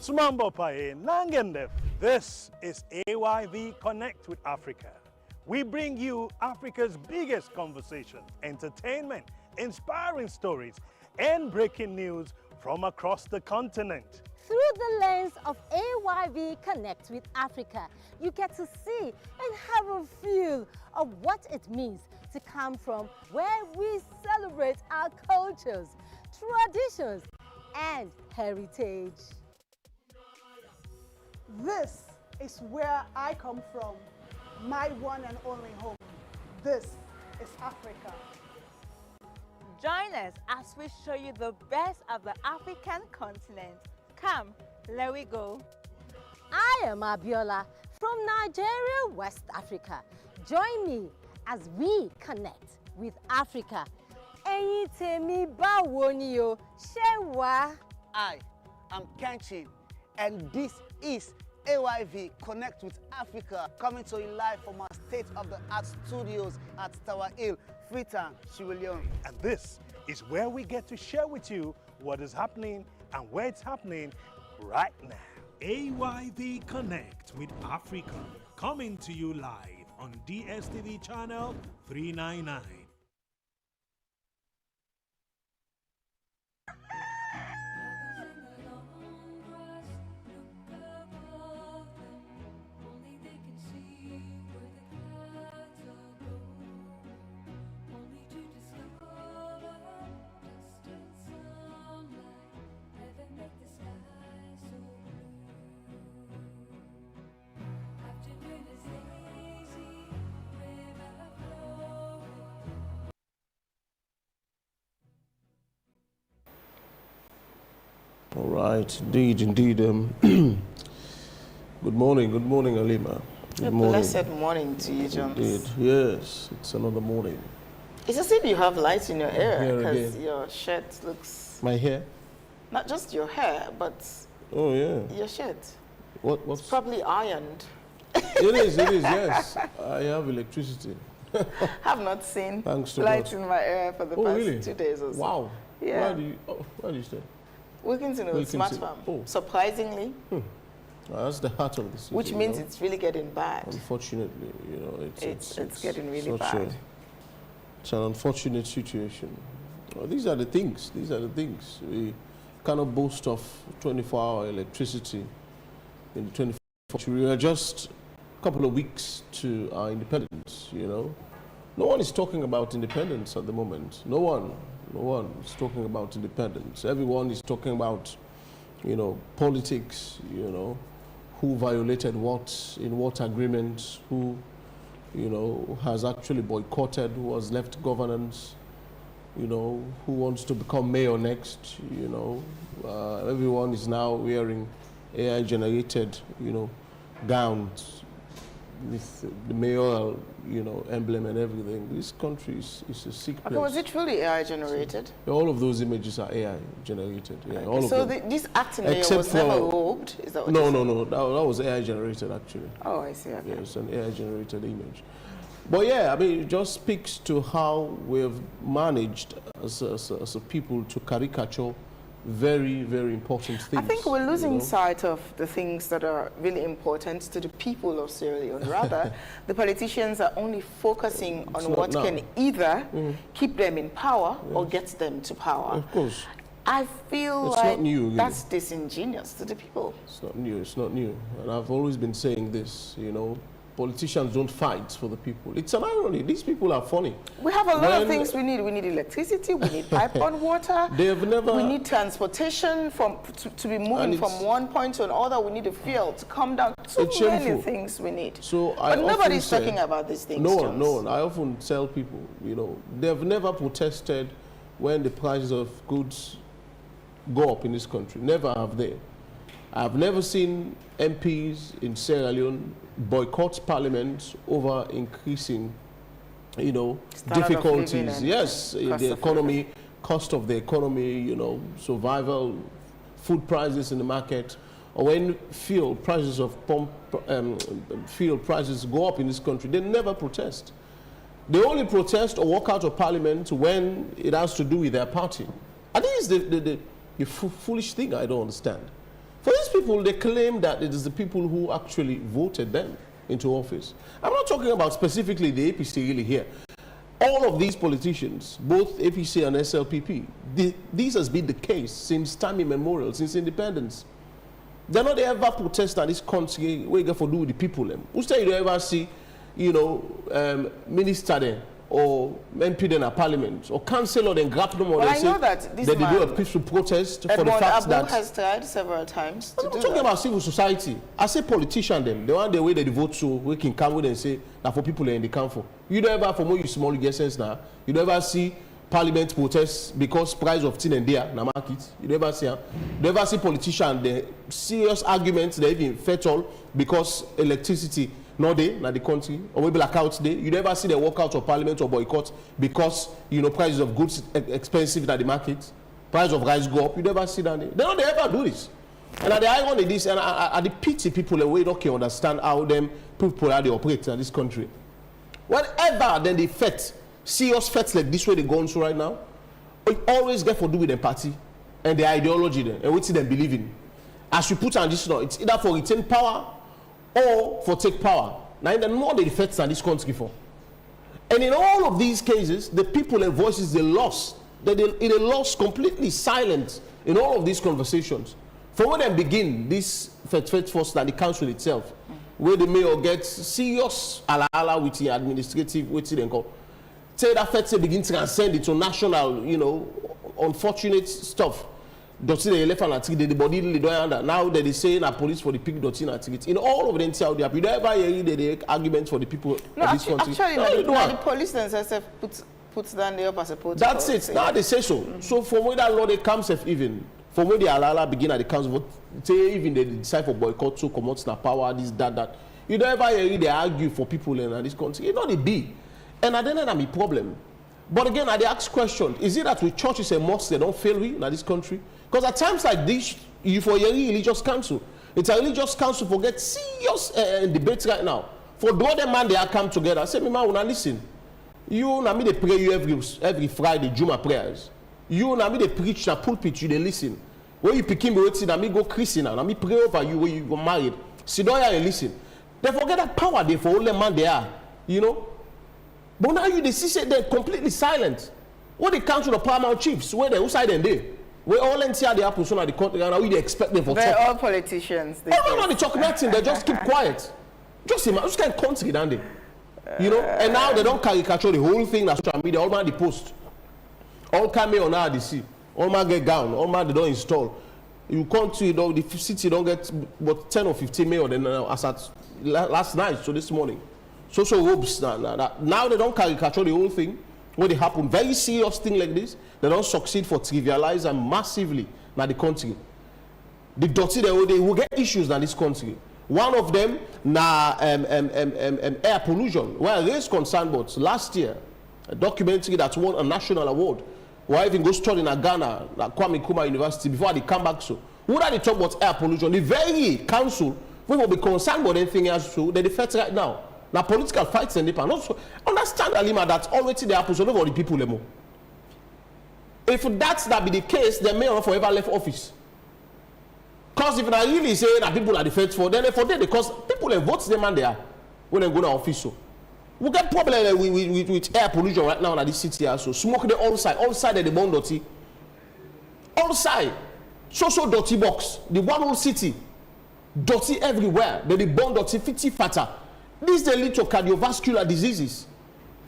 Sumambo Pae Nangende. This is AYV Connect with Africa. We bring you Africa's biggest conversation, entertainment, inspiring stories, and breaking news from across the continent. Through the lens of AYV Connect with Africa, you get to see and have a feel of what it means to come from where we celebrate our cultures, traditions, and heritage. This is where I come from, my one and only home. This is Africa. Join us as we show you the best of the African continent. Come, let we go. I am Abiola from Nigeria, West Africa. Join me as we connect with Africa. Ẹ̀yin tèmi báwo ni o, ṣé wà? I am Kenshin, and this is AYV Connect with Africa, coming to you live from our state-of-the-art studios at Tower Hill, Freetown, Sierra Leone. And this is where we get to share with you what is happening and where it's happening right now. AYV Connect with Africa, coming to you live on DSTV channel 399. All right, indeed. Good morning, Alima. Good morning. Blessed morning to you, Jones. Indeed, yes, it's another morning. It's as if you have light in your hair, Hair because again. your shirt looks... My hair? Not just your hair, but Oh, yeah. your shirt. What's Probably ironed. It is, yes. I have electricity. Have not seen Thanks to light God. in my hair for the Oh, past really? 2 days or so. Wow. Yeah. Where do you stay? Wilkinson with Smart Wilkinson. Farm. Oh. Surprisingly, That's the heart of the city. which you means know. it's really getting bad. Unfortunately, It's getting really such bad. It's an unfortunate situation. Well, these are the things. We cannot boast of 24-hour electricity in the 21st century. We are just a couple of weeks to our independence, No one is talking about independence at the moment. No one is talking about independence. Everyone is talking about, politics, who violated what, in what agreements, who, has actually boycotted, who has left governance, who wants to become mayor next, everyone is now wearing AI-generated, gowns with the mayoral, emblem and everything. This country is a sick place. Okay, was it truly AI generated? All of those images are AI generated. Yeah, all So of them. this acting mayor Except was never for- robed? Is that what No, you're no, saying? no. That was AI generated actually. Oh, I see. Okay. Yeah, it's an AI generated image. But yeah, I mean, it just speaks to how we've managed as a people to caricature very, very important things. I think we're losing sight of the things that are really important to the people of Sierra Leone. Rather, the politicians are only focusing on what can either keep them in power or get them to power. Of course. I feel It's like not new, really. that's disingenuous to the people. It's not new. And I've always been saying this, politicians don't fight for the people. It's an irony. These people are funny. We have a lot of things we need. We need electricity, we need pipe-on water. We need transportation to be moving from one point to another. We need a fuel to come down. So many things we need. But nobody's talking about these things. No one. I often tell people, they've never protested when the prices of goods go up in this country. Never have they. I've never seen MPs in Sierra Leone boycott parliament over increasing, difficulties. Yes, in the economy, cost of the economy, survival, food prices in the market, or when fuel prices go up in this country, they never protest. They only protest or walk out of parliament when it has to do with their party. I think it's the foolish thing I don't understand. For these people, they claim that it is the people who actually voted them into office. I'm not talking about specifically the APC really here. All of these politicians, both APC and SLPP, this has been the case since time immemorial, since independence. They're not ever protest at this country where you get for do with the people. Who say you don't ever see, you know, minister there or MP in a parliament or councillor then grab them or they say that they do a peaceful protest for the fact that has tried several times to I'm not talking about civil society. I say politician them. They want the way they vote so we can come with and say that for people in the council. You don't ever, for more you small get sense now, you don't ever see parliament protests because price of tin and there na market. You never see politicians the serious arguments they even fatal because electricity no day na the country or maybe blackout day. You never see the walkout of parliament or boycott because you know prices of goods expensive at the market, price of rice go up. You never see that. They don't ever do this. And at the irony of this, and I the pity people the way they can understand how them people are they operate in this country. Whatever then they fet, serious fets like this way they go on so right now, it always get for do with the party and the ideology then and what they believe in. As you put on this now, it's either for retain power or for take power. Now, in the more the effects in this country for. And in all of these cases, the people and voices they lost. They lost completely silent in all of these conversations. From when they begin, this first that the council itself, where the mayor gets serious ala with the administrative, what they call. Say that first they begin to transcend it to national, you know, unfortunate stuff. Dotty the elephant at the body now that they say na police for the pig dotty at it. In all of them tell the you never hear the arguments for the people of this country. Actually, the police themselves puts down the up as a protocol. That's it. Now they say so. So from where that law they comes even from where the alala begin at the council say even they decide for boycott so come out na power this that. You don't ever hear they argue for people in this country. It's not a be. And I don't know a problem. But again, I ask question, is it that with churches and mosques they don't fail we in this country? Because at times like this, you for a religious council, it's a religious council for get serious debates right now. For the other man they are come together, I say, me man, listen. You na me they pray you every Friday, Juma prayers. You na me they preach na pulpit, you they listen. When you pick him, na me go Christian, na me pray over you when you go married. Sit down here and listen. They forget that power there for all the man they are, you know. But now you they see they're completely silent. What the council of paramount chiefs, where they who side and they? We all enter the person at the country and we expect them for they're talk. all politicians. Everyone they talk nothing, they just keep quiet. Just imagine, just kind of country, don't they? You know, and now they don't caricature the whole thing that's social media, all man the post. All come here on RDC, all man get down, all man they don't install. You come to the city don't get but 10 or 15 million then as at last night, so this morning. Social robes now they don't caricature the whole thing. When they happen, very serious thing like this, they don't succeed for trivialize and massively in the country. The dirty they will get issues in this country. One of them na air pollution. Where I raised concern about last year, a documentary that won a national award. Where I even go study in Ghana, at Kwame Nkrumah University before they come back. So, who are they talk about air pollution? The very council we will be concerned about anything else. So they defect right now. Now political fights and they also understand Alima that already they are pushing over the people anymore. If that be the case, the mayor forever left office. Because if I really say that people are defense for, then for them because people and votes them and they are when they go to office. So we get problem with air pollution right now in this city also. Smoke the all side of the bomb dirty. All side. So dirty box. The one whole city. Dirty everywhere. The bomb dirty 50 fatter. This they lead to cardiovascular diseases.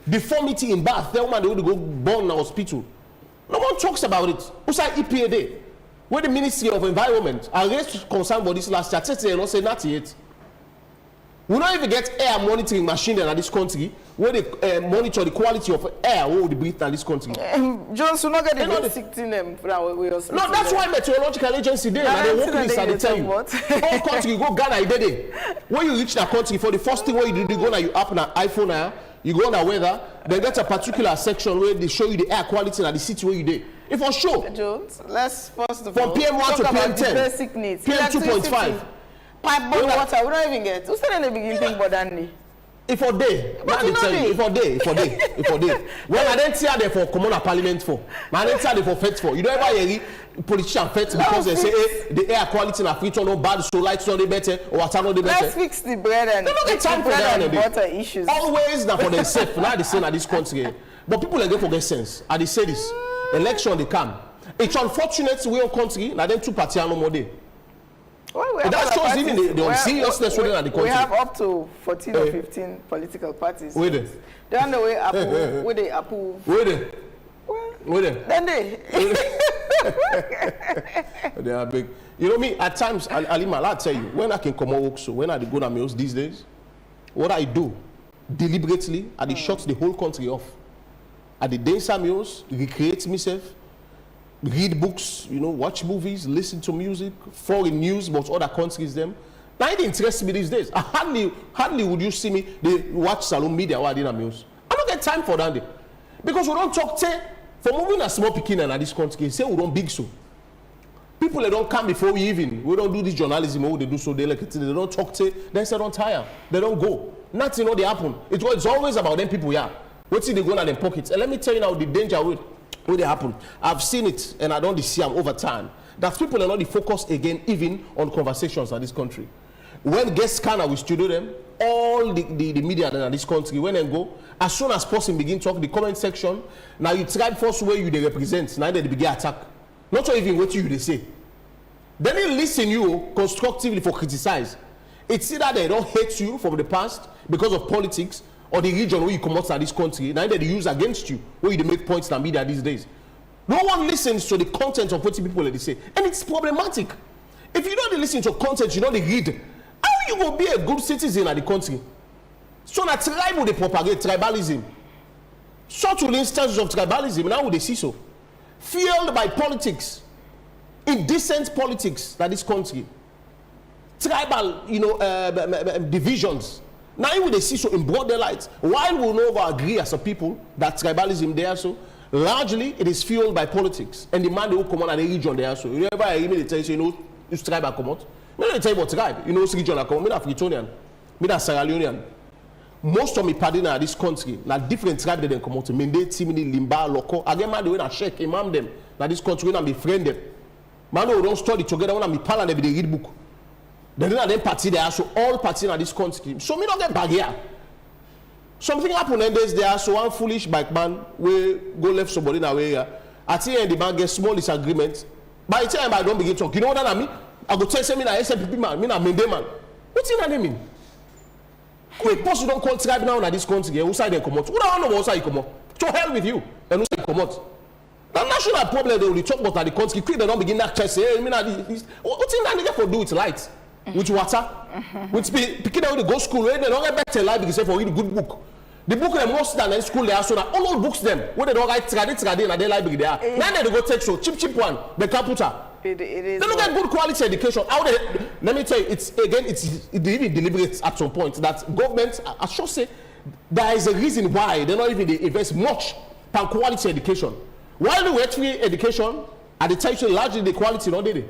Deformity in birth. The woman they would go born in a hospital. No one talks about it. Outside EPA Day, where the Ministry of Environment are raised concern about this last year, they don't say nothing yet. We don't even get air monitoring machine in this country where they monitor the quality of air we breathe in this country. Jones, we not get the basic thing them. No, that's why meteorological agency there and they work this and they tell you. All country you go Ghana day. When you reach that country, for the first thing what you do, you go on your app na iPhone now, you go on the weather, then get a particular section where they show you the air quality in the city where you day. If for sure. Jones, let's first of all from PM1 to PM10. Basic needs. PM2.5. Pipe water, we don't even get. Who said in the beginning think about Danny? If a day, now they tell you, if a day. When I didn't tell them for common parliament for, I didn't tell them for fete for. You don't ever hear politician fete because they say, hey, the air quality in Freetown no bad, so lights not the better, or water not the better. Let's fix the bread and water issues. Always now for themselves, now they say in this country. But people like forget sense. And they say this, election they come. It's unfortunate we our country, now them two parties are no more there. Well, that shows even the seriousness within the country. We have up to 14 or 15 political parties. Wait there. They're on the way approve. Where they approve. Wait there. Wait there. Then they. They are big. You know me, at times, Alima, I'll tell you, when I can come out work, so when I go to meals these days, what I do, deliberately, I shut the whole country off. I dance meals, recreate myself, read books, you know, watch movies, listen to music, foreign news about other countries them. Now it interests me these days. Hardly would you see me they watch salon media while dinner meals. I don't get time for that day. Because we don't talk for moving a small picking in this country, say we don't big so. People they don't come before we even. We don't do this journalism, they do so they don't talk then say don't tire. They don't go. Nothing they happen. It's always about them people here. What's they go in their pockets? And let me tell you now the danger with what they happen. I've seen it and I don't see them over time. That people are not focused again even on conversations in this country. When guests can we studio them, all the media in this country, when they go, as soon as possible begin talk, the comment section, now you try first where you they represent, now they begin attack. Not even what you they say. Then they listen you constructively for criticize. It's either they don't hate you from the past because of politics, or the region where you come out of this country, now they use against you, where you make points in the media these days. No one listens to the content of what people they say. And it's problematic. If you don't listen to content, you don't read, how you will be a good citizen of the country? So that tribe they propagate tribalism. Such instances of tribalism, now they see so. Fueled by politics, indecent politics that this country. Tribal, you know, divisions. Now you they see so in broad daylight. While we never agree as a people that tribalism there so, largely it is fueled by politics. And the man they will come on and the region there so. You never hear me tell you, you know, this tribe are come out. Me don't tell you about tribe. You know, this region are come. Me not Freetonian. Me not Sierra Leonean. Most of me partner in this country, na different tribe they come out. Mende, Timini, Limba, Loko. Again, man, they will not shake imam them. Na this country, we befriend them. Man, we don't study together. We not pal and they read book. They don't have party there, so all parties in this country. So me don't get bag here. Something happened and there's there, so one foolish bike man will go left somebody in a way here. At the end, the man gets small disagreement. By the time I don't begin talk, you know what I mean? I go tell me na SPP man, me na Mende man. What's in that mean? Quick post you don't call tribe now in this country. Who side they come out? Who don't know what side you come out? To hell with you. And who side come out? The national problem they only talk about the country. Quick they don't begin that chest. Hey, me na this. What's in that nigga for do with light? With water? With picking out the go school, where they don't get better life because for read a good book. The book they most than in school they are so that all those books them where they don't write trade in their library there. Then they go take so cheap one, the computer. It is. They don't get good quality education. How they, let me tell you, it's even deliberate at some point that government, I should say, there is a reason why they not even invest much on quality education. While the wet-free education, at the time, largely the quality not there.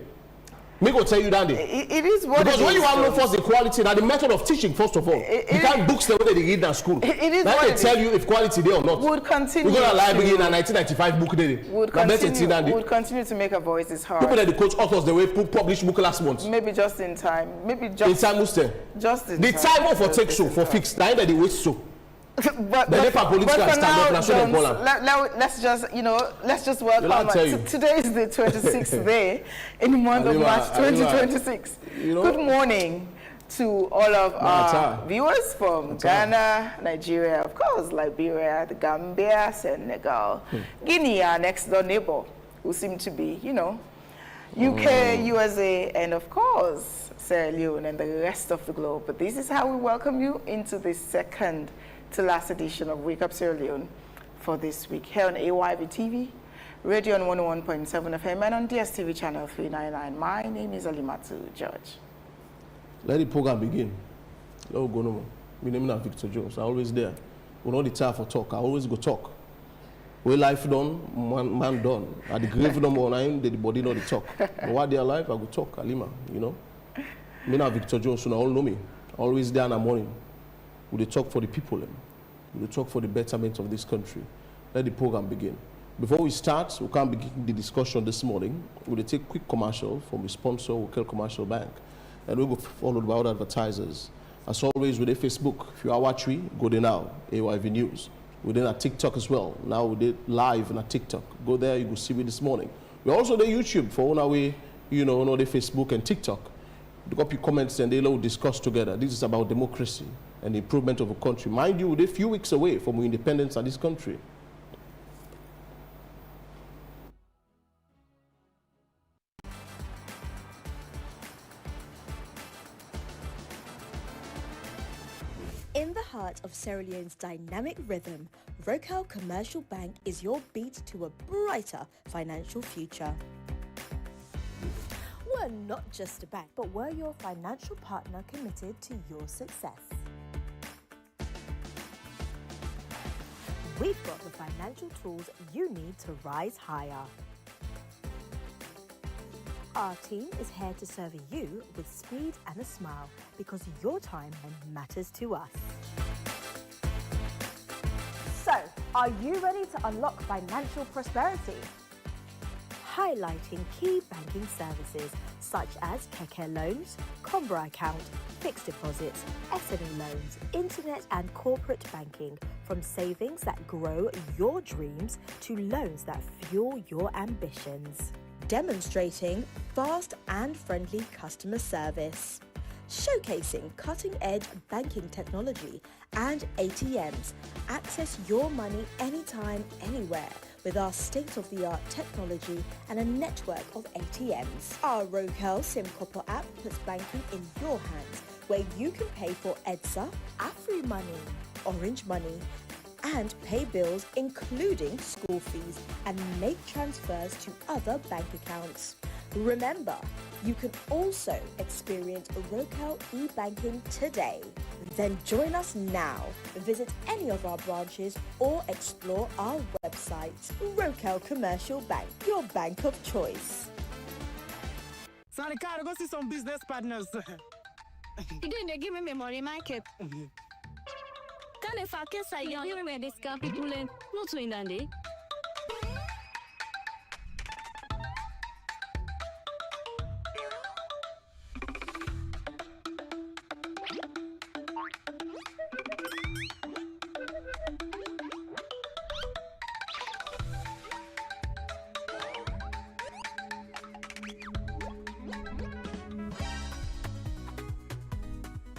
Me go tell you that day. It is what because it when is, you want to know first the quality, now the method of teaching first of all. You can't books the way they read in school. It is now what they it tell is. you if quality there or not. Would continue. We go to a library in a 1995 book there. Would continue to make our voices heard. People that the coach authors the way publish book last month. Maybe just in time. Maybe just in time, Muster. Just in the time for take so for fixed. Now that they wait so. but for now, let's just welcome. Today is the 26th day in the month of March 2026. Good morning to all of our viewers from Ghana, Nigeria, of course, Liberia, the Gambia, Senegal, Guinea, our next door neighbor, who seem to be, UK, USA, and of course, Sierra Leone and the rest of the globe. But this is how we welcome you into the second to last edition of Wake Up Sierra Leone for this week here on AYV TV, radio on 101.7 FM and on DSTV channel 399. My name is Alimatu George. Let the program begin. Let go no more. My name is Victor Jones. I'm always there. We don't the time for talk. I always go talk. Where life done, man done. At the grave no more time, the body not the talk. But while they're alive, I go talk. Alima, Me now Victor Jones, so all know me. Always there in the morning. We talk for the people. We talk for the betterment of this country. Let the program begin. Before we start, we can't begin the discussion this morning. We'll take a quick commercial from the sponsor, Aqane Commercial Bank, and we'll go followed by other advertisers. As always, with Facebook, if you are watching, go there now, AYV News. We're there at TikTok as well. Now we did live on TikTok. Go there, you will see me this morning. We're also there YouTube for on our way, the Facebook and TikTok. Drop your comments and they'll discuss together. This is about democracy and the improvement of a country. Mind you, we're a few weeks away from independence of this country. In the heart of Sierra Leone's dynamic rhythm, Aqane Commercial Bank is your beat to a brighter financial future. We're not just a bank, but we're your financial partner committed to your success. We've got the financial tools you need to rise higher. Our team is here to serve you with speed and a smile because your time matters to us. So, are you ready to unlock financial prosperity? Highlighting key banking services such as Keke loans, Combra account, fixed deposits, SME loans, internet and corporate banking, from savings that grow your dreams to loans that fuel your ambitions. Demonstrating fast and friendly customer service. Showcasing cutting-edge banking technology and ATMs. Access your money anytime, anywhere with our state-of-the-art technology and a network of ATMs. Our Aqane SimCopper app puts banking in your hands, where you can pay for EDSA, AfriMoney, Orange Money, and pay bills including school fees and make transfers to other bank accounts. Remember, you can also experience Aqane e-banking today. Then join us now. Visit any of our branches or explore our website. Aqane Commercial Bank, your bank of choice. Sorry, I go see some business partners. You didn't give me memory, Michael. Can if I can say you give me this people in not to Indy.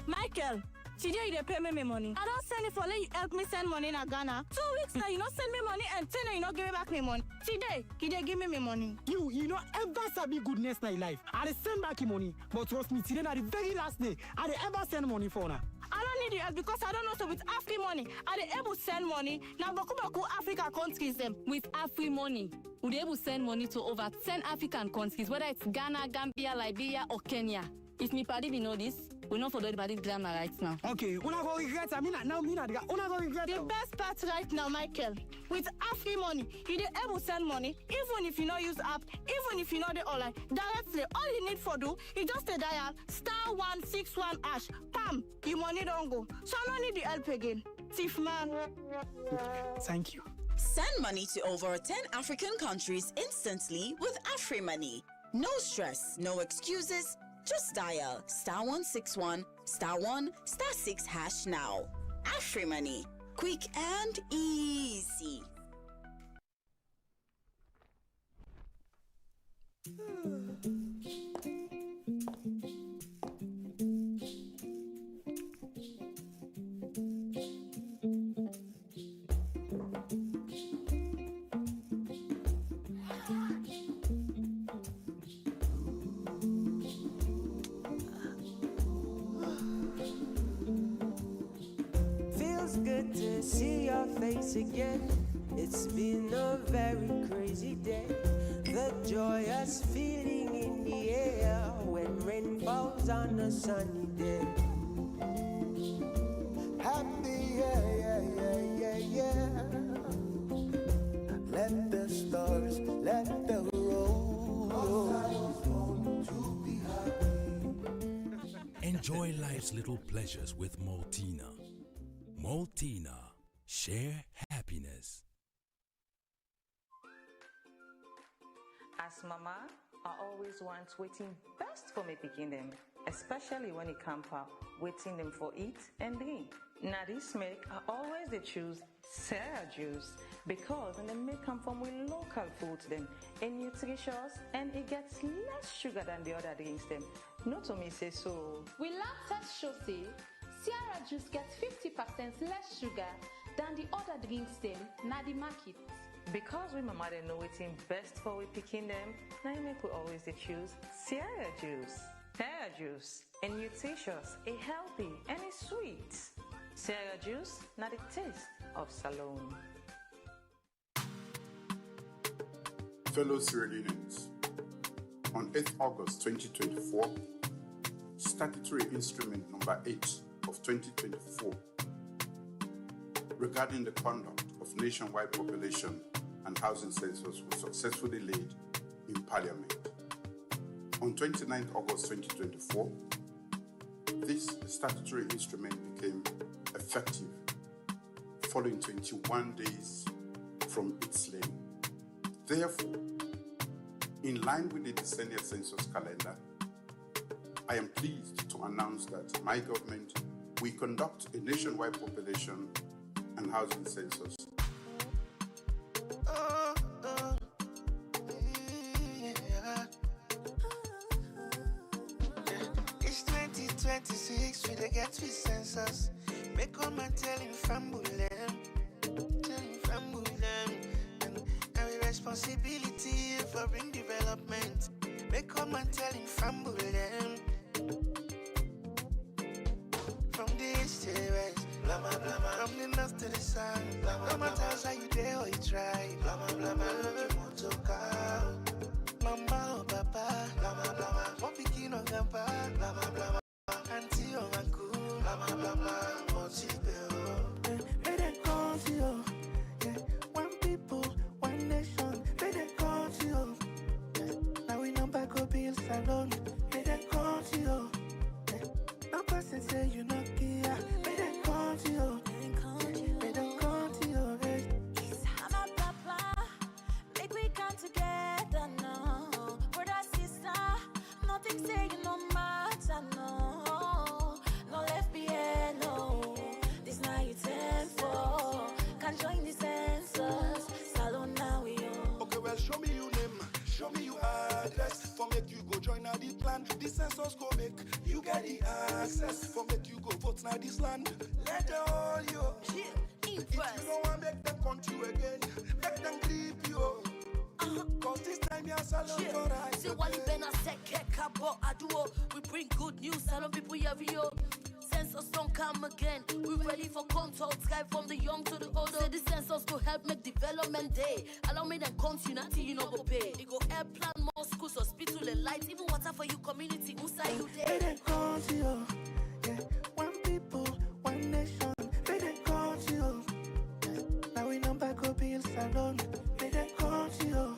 Michael, today you pay me money. I don't send it for let you help me send money in Ghana. 2 weeks now, you not send me money and 10 you not give me back me money. Today, give me money. You know ever sabi goodness in your life. I send back your money, but trust me, today na the very last day I ever send money for now. I don't need your help because I don't know so with Afri money. I they able send money. Now Baku Africa countries them. With Afri money, we able send money to over 10 African countries, whether it's Ghana, Gambia, Liberia, or Kenya. If me party we know this, we know for the party glamour right now. Okay, una go regret. I mean now, una go regret. The best part right now, Michael, with Afri money, you they able send money even if you not use app, even if you not the online directly. All you need for do, you just dial *161#. Pam, your money don't go. So I don't need the help again. Thief man. Thank you. Send money to over 10 African countries instantly with Afri Money. No stress, no excuses. Just dial *161*1*6# now. Afri Money, quick and easy. Good to see your face again. It's been a very crazy day. The joyous feeling in the air when rain falls on a sunny day. Happy, yeah. Let the stars, let the road. Enjoy life's little pleasures with Maltina. Maltina. Share happiness. As mama, I always want waiting best for me picking them, especially when it comes out waiting them for eat and drink. Now this make I always they choose Sierra juice because they make come from with local foods them and nutritious and it gets less sugar than the other drinks them. Not to me say so. We lab test show say Sierra juice gets 50% less sugar than the other drinks them na the market. Because we mama they know waiting best for we picking them, now you make we always they choose Sierra juice. Sierra juice and nutritious, it healthy and it's sweet. Sierra juice, not the taste of Salone. Fellow Sierra Leoneans, on 8th August 2024, Statutory Instrument Number 8 of 2024 regarding the conduct of nationwide population and housing census was successfully laid in Parliament. On 29th August 2024, this statutory instrument became effective following 21 days from its laying. Therefore, in line with the decennial census calendar, I am pleased to announce that my government will conduct a nationwide population and housing census. It's 2026, we dey get with census. Make all man tell him famble them, and we responsibility for bring development. Make all man tell him famble them. From the east to the west, blah blah blah. From the north to the south, blah blah. No matter how you dare or you try, blah blah blah. Love you want to call, mama or papa, blah blah blah. What picking on grandpa, blah blah blah. Auntie or uncle, blah blah blah blah. What's it bill? Where they call you? Yeah, one people, one nation. Where they call you? Yeah, now we number go bills alone. Where they call you? Yeah, no person say you not here. Where they call you? Where they call you? I'm a papa. Make we come together now. Brother, sister, nothing say you no matter no. No left behind no. This night you 10 for. Can join the census. Salon now we on. Okay, well, show me your name, show me your address. For make you go join now the plan. The census go make you get the access. For make you go vote now this land. Let the all you. If you don't want make them country again, make them creep you. Cause this time you're salon for us. See what Ben I said, we bring good news, salon people here. Census don't come again. We ready for control, sky from the young to the old. Say the census go help make development day. Allow me then continue until you know go pay. It go help plan more schools, hospital and lights, even water for you community. Who say you there? Where they call you? Yeah, one people, one nation. Where they call you? Yeah, now we number go bills alone. Where they call you?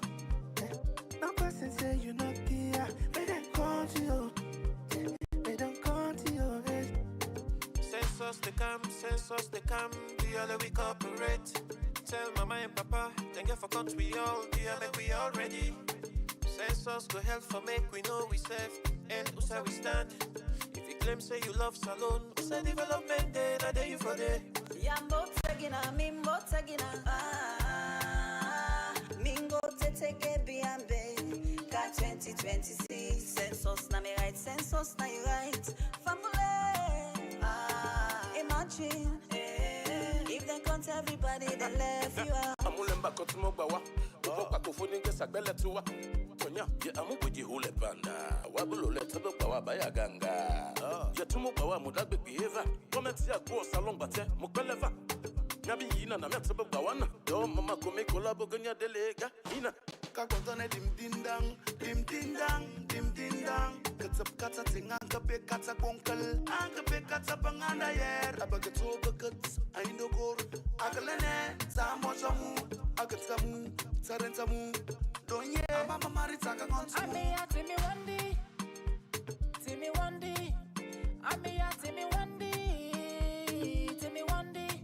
Yeah, no person say you not here. Where they call you? Yeah, they don't call you. Census they come, the other we cooperate. Tell mama and papa, then get for country all, dear, make we all ready. Census go help for make we know we safe, and who say we stand. If you claim say you love Salone, who say development day, na day you for day. Yambo tegina, mimbo tegina, mingo teteke biambe, ka 2026. Census na me right, census na you right. Family, imagine, if they count everybody, they left you out. Amulemba kotumogbawa, upoka kufuni ngesagbele tuwa. Konya, ye amubuji hule panda. Wabulo letebe bawa baya ganga. Ye tumogbawa mudagbe behave. Kometi ya kuo salon bate mukeleva. Nyabi yina na metebe bawana. Yo mama kome kolabo ganya delega. Ina. Kakotone dim din dang, dim din dang, dim din dang. Katap kata ting anka be kata konkel, anka be kata banganda yer. Abageto baget, aindo gor. Agalene, samo jamu, agatamu, tarentamu. Donye, mama marita kagontu. Ame ya timi wandi, timi wandi. Ame ya timi wandi, timi wandi.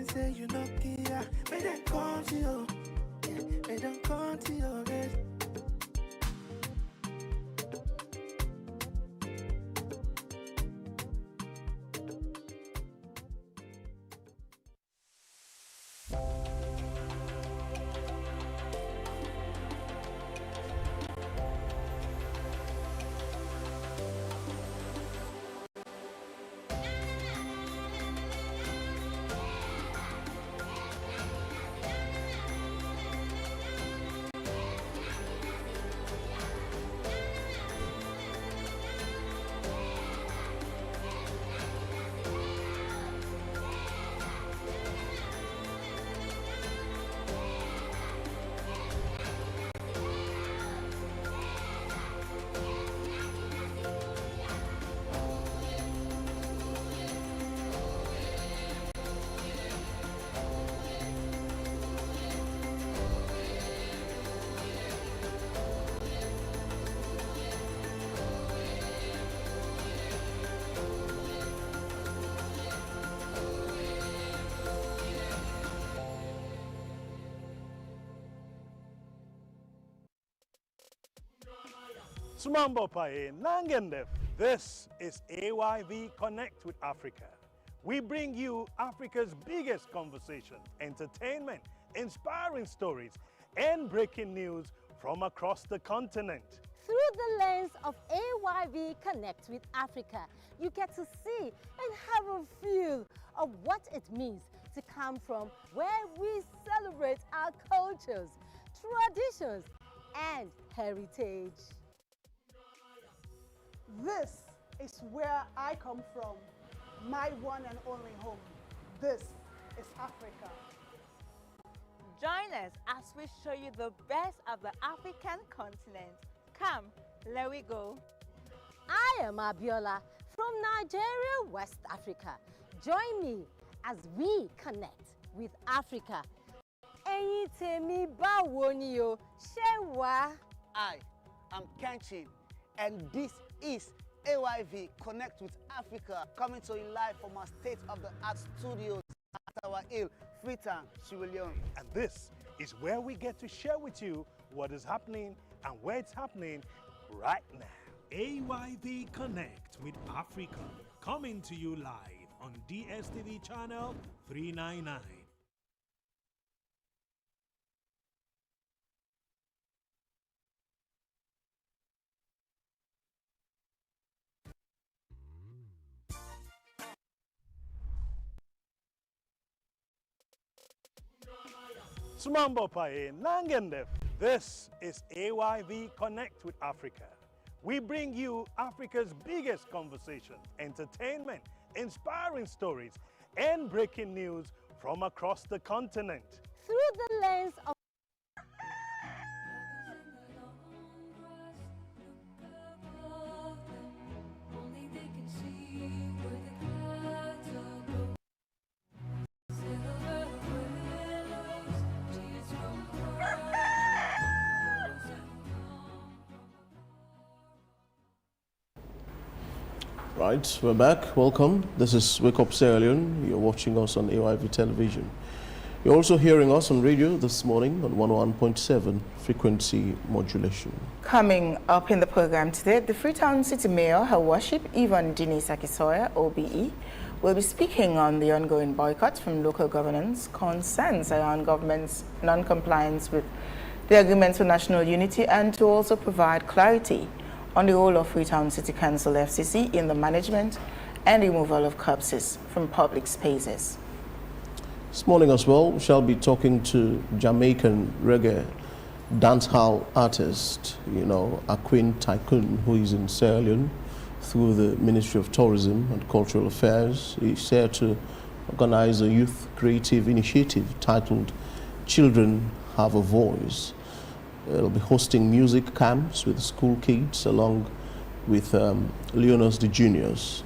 person say you no care, may they come to you. Yeah, may they come to you. Sumambo Pae Nangendef. This is AYV Connect with Africa. We bring you Africa's biggest conversations, entertainment, inspiring stories, and breaking news from across the continent. Through the lens of AYV Connect with Africa, you get to see and have a feel of what it means to come from where we celebrate our cultures, traditions, and heritage. This is where I come from, my one and only home. This is Africa. Join us as we show you the best of the African continent. Come, let we go. I am Abiola from Nigeria, West Africa. Join me as we connect with Africa. Ẹ̀yin tèmi báwo ni o, ṣé wà? I am Kenchi, and this is AYV Connect with Africa, coming to you live from our state-of-the-art studios at our Hill, Freetown, Sierra Leone. And this is where we get to share with you what is happening and where it's happening right now. AYV Connect with Africa, coming to you live on DSTV channel 399. Sumambo Pae Nangendef. This is AYV Connect with Africa. We bring you Africa's biggest conversations, entertainment, inspiring stories, and breaking news from across the continent. Through the lens of Right, we're back. Welcome. This is Wake Up Sierra Leone. You're watching us on AYV television. You're also hearing us on radio this morning on 101.7 frequency modulation. Coming up in the program today, the Freetown City Mayor, Her Worship Yvonne Denise Aki-Sawyerr, OBE, will be speaking on the ongoing boycott from local governance, concerns around government's non-compliance with the agreements for national unity, and to also provide clarity on the role of Freetown City Council FCC in the management and removal of corpses from public spaces. This morning as well, we shall be talking to Jamaican reggae dancehall artist, Aqane Tycoon, who is in Sierra Leone through the Ministry of Tourism and Cultural Affairs. He's here to organize a youth creative initiative titled Children Have a Voice. It'll be hosting music camps with school kids along with Leonus D Genius,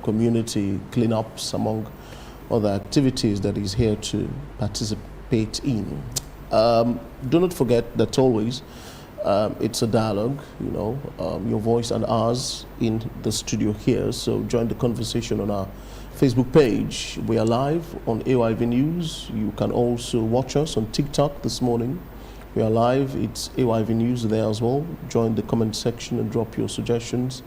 community cleanups among other activities that he's here to participate in. Do not forget that always it's a dialogue, your voice and ours in the studio here. So join the conversation on our Facebook page. We are live on AYV News. You can also watch us on TikTok this morning. We are live. It's AYV News there as well. Join the comment section and drop your suggestions,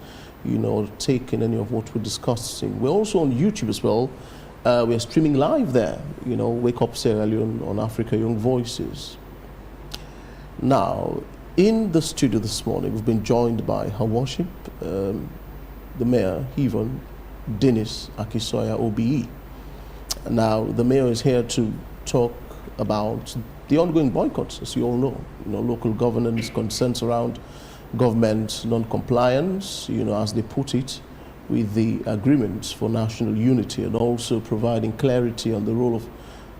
take in any of what we're discussing. We're also on YouTube as well. We're streaming live there, Wake Up Sierra Leone on Africa Young Voices. Now, in the studio this morning, we've been joined by Her Worship, the Mayor, Yvonne Denise Aki-Sawyerr, OBE. Now, the Mayor is here to talk about the ongoing boycotts, as you all know. Local governance, concerns around government non-compliance, as they put it, with the agreements for national unity, and also providing clarity on the role of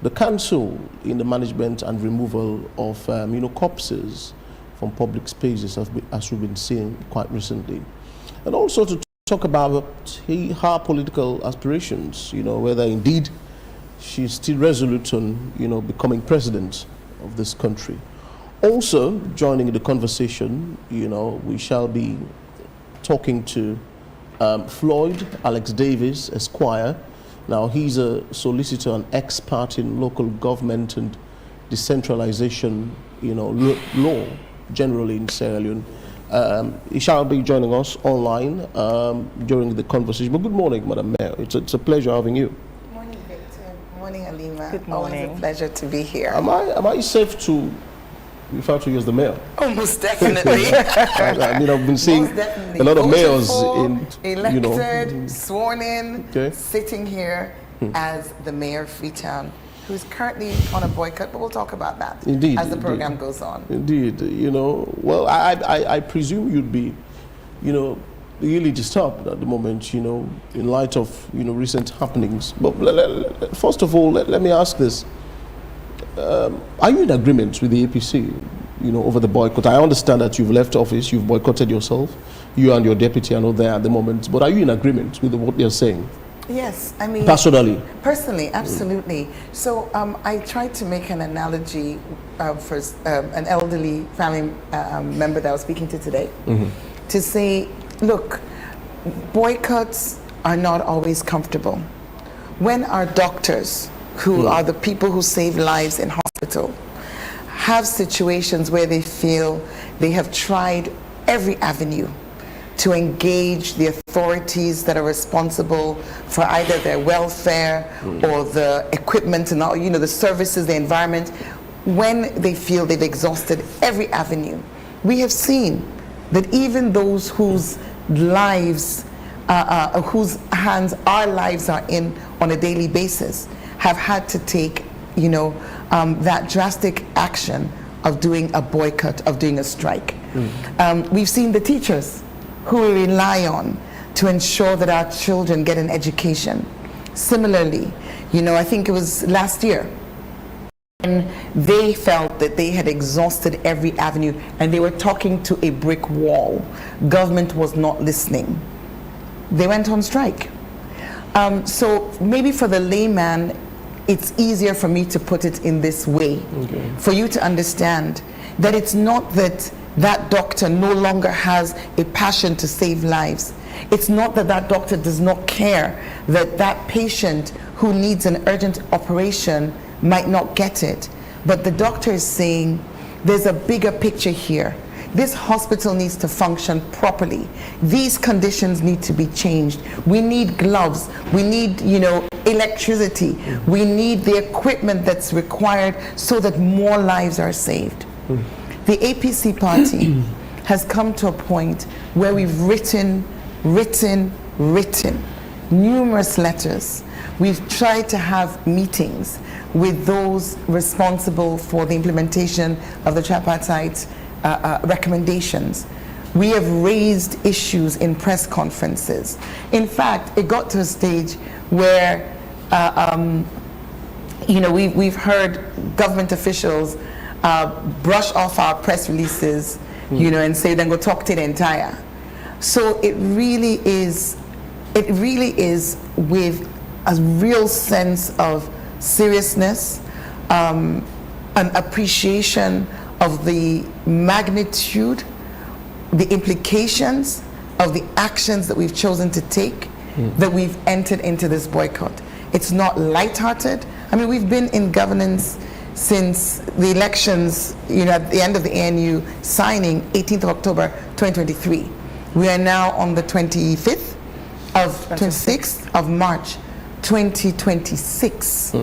the council in the management and removal of, corpses from public spaces, as we've been seeing quite recently. And also to talk about her political aspirations, whether indeed she's still resolute on, becoming president of this country. Also, joining the conversation, we shall be talking to Floyd Alex Davies Esq. Now, he's a solicitor and expert in local government and decentralization, law generally in Sierra Leone. He shall be joining us online during the conversation. But good morning, Madam Mayor. It's a pleasure having you. Morning, Victor. Morning, Halima. Good morning. Always a pleasure to be here. Am I safe to refer to you as the mayor? Oh, most definitely. I've been seeing a lot of mayors elected, sworn in, sitting here as the mayor of Freetown, who's currently on a boycott, but we'll talk about that as the program goes on. Indeed, well, I presume you'd be, really disturbed at the moment, in light of, recent happenings. But first of all, let me ask this. Are you in agreement with the APC, over the boycott? I understand that you've left office, you've boycotted yourself, you and your deputy are not there at the moment, but are you in agreement with what they're saying? Yes, I mean... Personally, absolutely. So I tried to make an analogy for an elderly family member that I was speaking to today, to say, look, boycotts are not always comfortable. When our doctors, who are the people who save lives in hospital, have situations where they feel they have tried every avenue to engage the authorities that are responsible for either their welfare or the equipment and all, the services, the environment, when they feel they've exhausted every avenue. We have seen that even those whose lives, whose hands our lives are in on a daily basis, have had to take, that drastic action of doing a boycott, of doing a strike. We've seen the teachers who we rely on to ensure that our children get an education. Similarly, I think it was last year, and they felt that they had exhausted every avenue and they were talking to a brick wall. Government was not listening. They went on strike. So maybe for the layman, it's easier for me to put it in this way, for you to understand that it's not that that doctor no longer has a passion to save lives. It's not that that doctor does not care that that patient who needs an urgent operation might not get it. But the doctor is saying, there's a bigger picture here. This hospital needs to function properly. These conditions need to be changed. We need gloves. We need, electricity. We need the equipment that's required so that more lives are saved. The APC party has come to a point where we've written numerous letters. We've tried to have meetings with those responsible for the implementation of the tripartite recommendations. We have raised issues in press conferences. In fact, it got to a stage where, we've heard government officials brush off our press releases, and say, then go talk to the entire. So it really is with a real sense of seriousness, an appreciation of the magnitude, the implications of the actions that we've chosen to take, that we've entered into this boycott. It's not lighthearted. I mean, we've been in governance since the elections, at the end of the ANU signing, 18th of October 2023. We are now on the 26th of March 2026.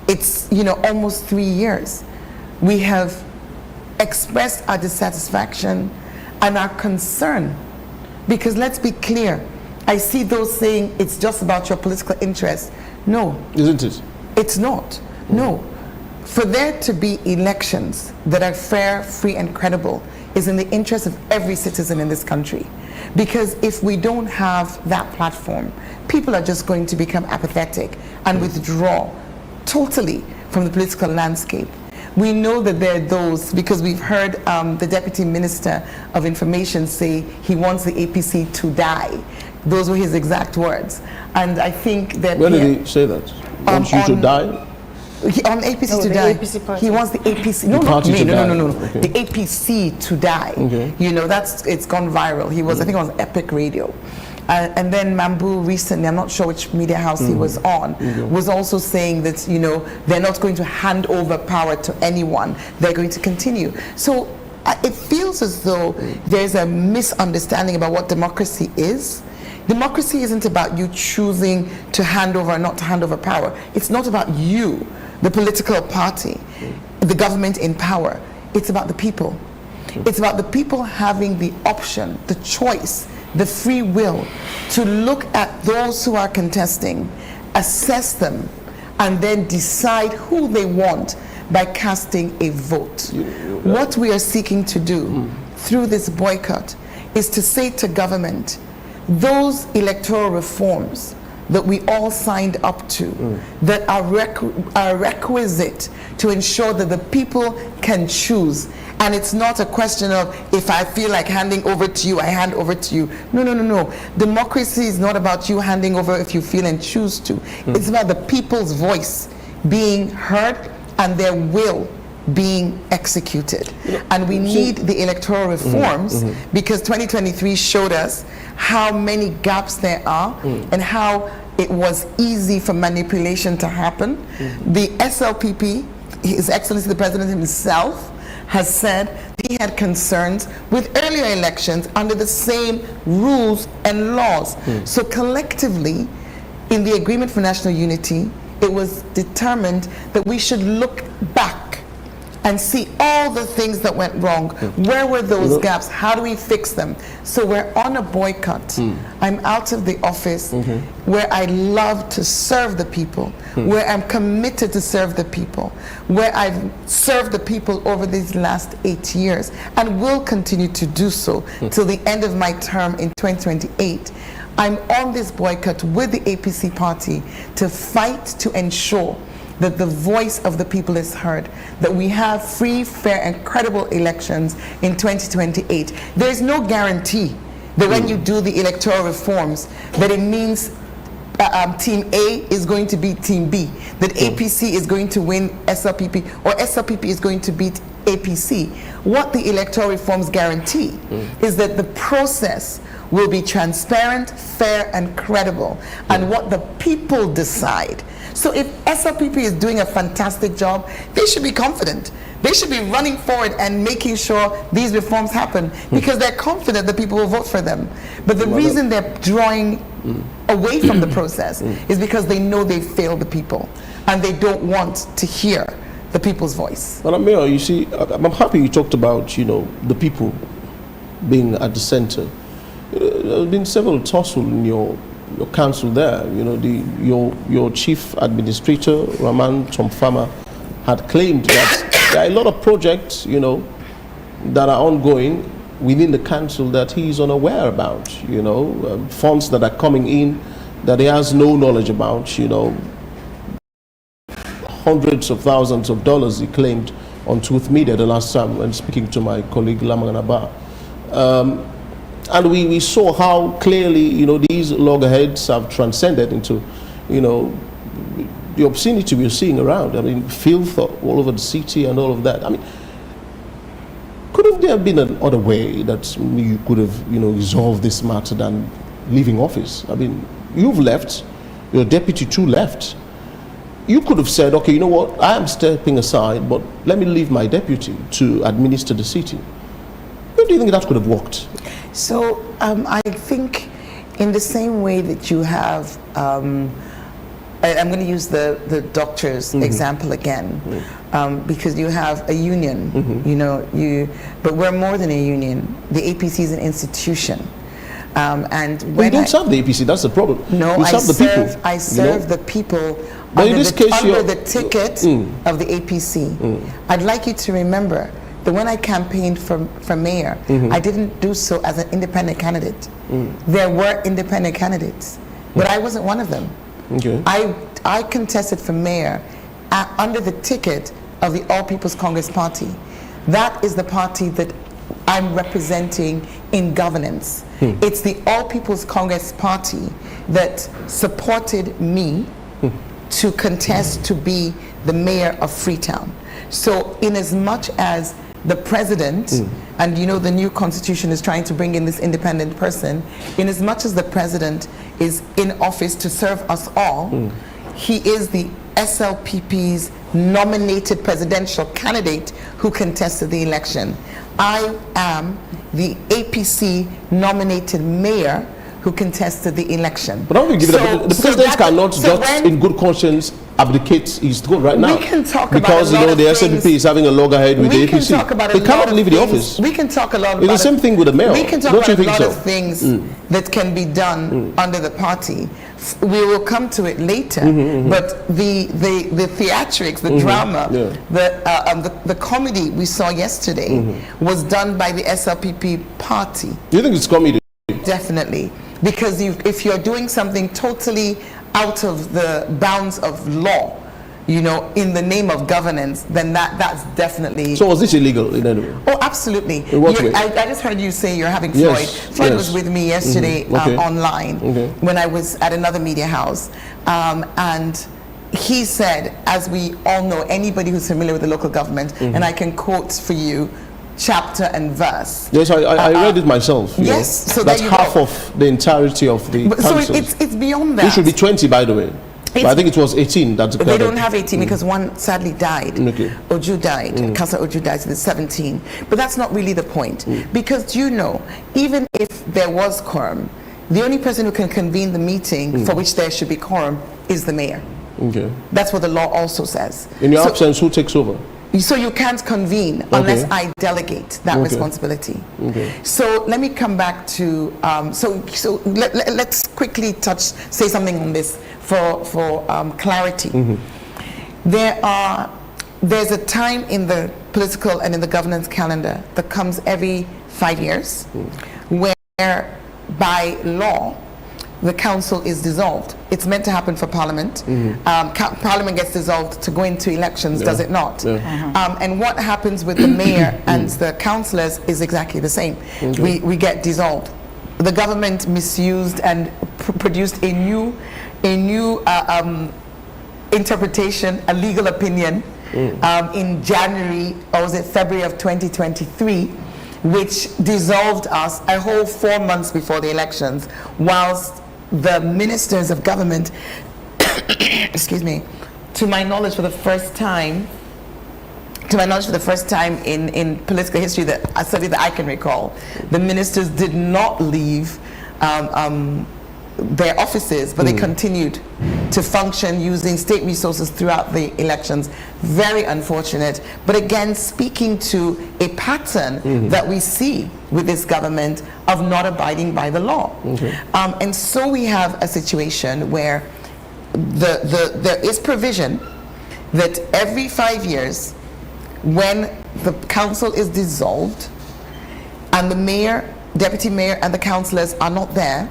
It's, almost 3 years. We have expressed our dissatisfaction and our concern, because let's be clear, I see those saying it's just about your political interests. No. Isn't it? It's not. No. For there to be elections that are fair, free, and credible is in the interest of every citizen in this country. Because if we don't have that platform, people are just going to become apathetic and withdraw totally from the political landscape. We know that there are those, because we've heard the Deputy Minister of Information say he wants the APC to die. Those were his exact words. And I think that... When did he say that? Wants you to die? On APC to die. APC party. He wants the APC. No, not me. No. Okay. The APC to die. Okay. It's gone viral. He was, I think, on Epic Radio. And then Mambu recently, I'm not sure which media house he was on, was also saying that, they're not going to hand over power to anyone. They're going to continue. So it feels as though there's a misunderstanding about what democracy is. Democracy isn't about you choosing to hand over or not to hand over power. It's not about you, the political party, the government in power. It's about the people. It's about the people having the option, the choice, the free will to look at those who are contesting, assess them, and then decide who they want by casting a vote. What we are seeking to do through this boycott is to say to government, those electoral reforms that we all signed up to, that are requisite to ensure that the people can choose. And it's not a question of, if I feel like handing over to you, I hand over to you. No. Democracy is not about you handing over if you feel and choose to. It's about the people's voice being heard and their will being executed. And we need the electoral reforms because 2023 showed us how many gaps there are and how it was easy for manipulation to happen. The SLPP, His Excellency the President himself, has said he had concerns with earlier elections under the same rules and laws. So collectively, in the Agreement for National Unity, it was determined that we should look back and see all the things that went wrong. Where were those gaps? How do we fix them? So we're on a boycott. I'm out of the office where I love to serve the people, where I'm committed to serve the people, where I've served the people over these last 8 years and will continue to do so till the end of my term in 2028. I'm on this boycott with the APC party to fight to ensure that the voice of the people is heard, that we have free, fair, and credible elections in 2028. There is no guarantee that when you do the electoral reforms, that it means Team A is going to beat Team B, that APC is going to win SLPP, or SLPP is going to beat APC. What the electoral reforms guarantee is that the process will be transparent, fair, and credible, and what the people decide. So if SLPP is doing a fantastic job, they should be confident. They should be running forward and making sure these reforms happen because they're confident that people will vote for them. But the reason they're drawing away from the process is because they know they failed the people and they don't want to hear the people's voice. Well, Mayor, you see, I'm happy you talked about, the people being at the center. There have been several tussles in your council there. Your chief administrator, Raman Chomfama, had claimed that there are a lot of projects, that are ongoing within the council that he is unaware about, funds that are coming in that he has no knowledge about, hundreds of thousands of dollars he claimed on Truth Media the last time when speaking to my colleague Lamanganaba. And we saw how clearly, these loggerheads have transcended into, the obscenity we're seeing around. I mean, filth all over the city and all of that. I mean, couldn't there have been another way that you could have, resolved this matter than leaving office? I mean, You've left. Your deputy too left. You could have said, okay, you know what? I am stepping aside, but let me leave my deputy to administer the city. Where do you think that could have worked? So I think in the same way that you have, I'm going to use the doctors example again, because you have a union, you know, but we're more than a union. The APC is an institution. And when you don't serve the APC, that's the problem. No, you serve the people. I serve the people but under, in this case, under the ticket of the APC. I'd like you to remember that when I campaigned for mayor, I didn't do so as an independent candidate. There were independent candidates, but I wasn't one of them. Okay. I contested for mayor under the ticket of the All People's Congress Party. That is the party that I'm representing in governance. It's the All People's Congress Party that supported me to contest to be the mayor of Freetown. So in as much as the president, and you know the new constitution is trying to bring in this independent person, in as much as the president is in office to serve us all, he is the SLPP's nominated presidential candidate who contested the election. I am the APC nominated mayor who contested the election. But how do you give it? The president cannot just in good conscience abdicate his throne right now. We can talk because about the SLPP is having a loggerhead with the APC. Can talk about they cannot leave the office. We can talk a lot about it's the same thing with the mayor. We can talk Don't about you think a lot so? of things that can be done under the party. We will come to it later. But the theatrics, the drama, the comedy we saw yesterday was done by the SLPP party. Do you think it's comedy? Definitely. Because if you're doing something totally out of the bounds of law, you know, in the name of governance, then that's definitely... So was this illegal in any way? Oh, absolutely. In what way? I just heard you say you're having Floyd. Yes, Floyd was with me yesterday online when I was at another media house. And he said, as we all know, anybody who's familiar with the local government, and I can quote for you, chapter and verse. Yes, I read it myself. Yes, know. so that's half of the entirety of the council. So it's beyond that. It should be 20, by the way. But I think it was 18. That's they don't have 18 because one sadly died. Okay. Oju died. Councillor Oju died, so there's 17. But that's not really the point. Because you know, even if there was quorum, the only person who can convene the meeting for which there should be quorum is the mayor. Okay. That's what the law also says. In your absence, who takes over? So you can't convene unless I delegate that responsibility. So let me come back to, let's quickly say something on this for clarity. There's a time in the political and in the governance calendar that comes every 5 years where by law the council is dissolved. It's meant to happen for Parliament. Parliament gets dissolved to go into elections, does it not? And what happens with the mayor and the councillors is exactly the same. We get dissolved. The government misused and produced a new interpretation, a legal opinion in January, or was it February of 2023, which dissolved us a whole 4 months before the elections, whilst the ministers of government, excuse me, to my knowledge for the first time in political history that I studied that I can recall, the ministers did not leave their offices, but they continued to function using state resources throughout the elections. Very unfortunate, but again, speaking to a pattern that we see with this government of not abiding by the law. And so we have a situation where there is provision that every 5 years, when the council is dissolved and the mayor, deputy mayor, and the councillors are not there,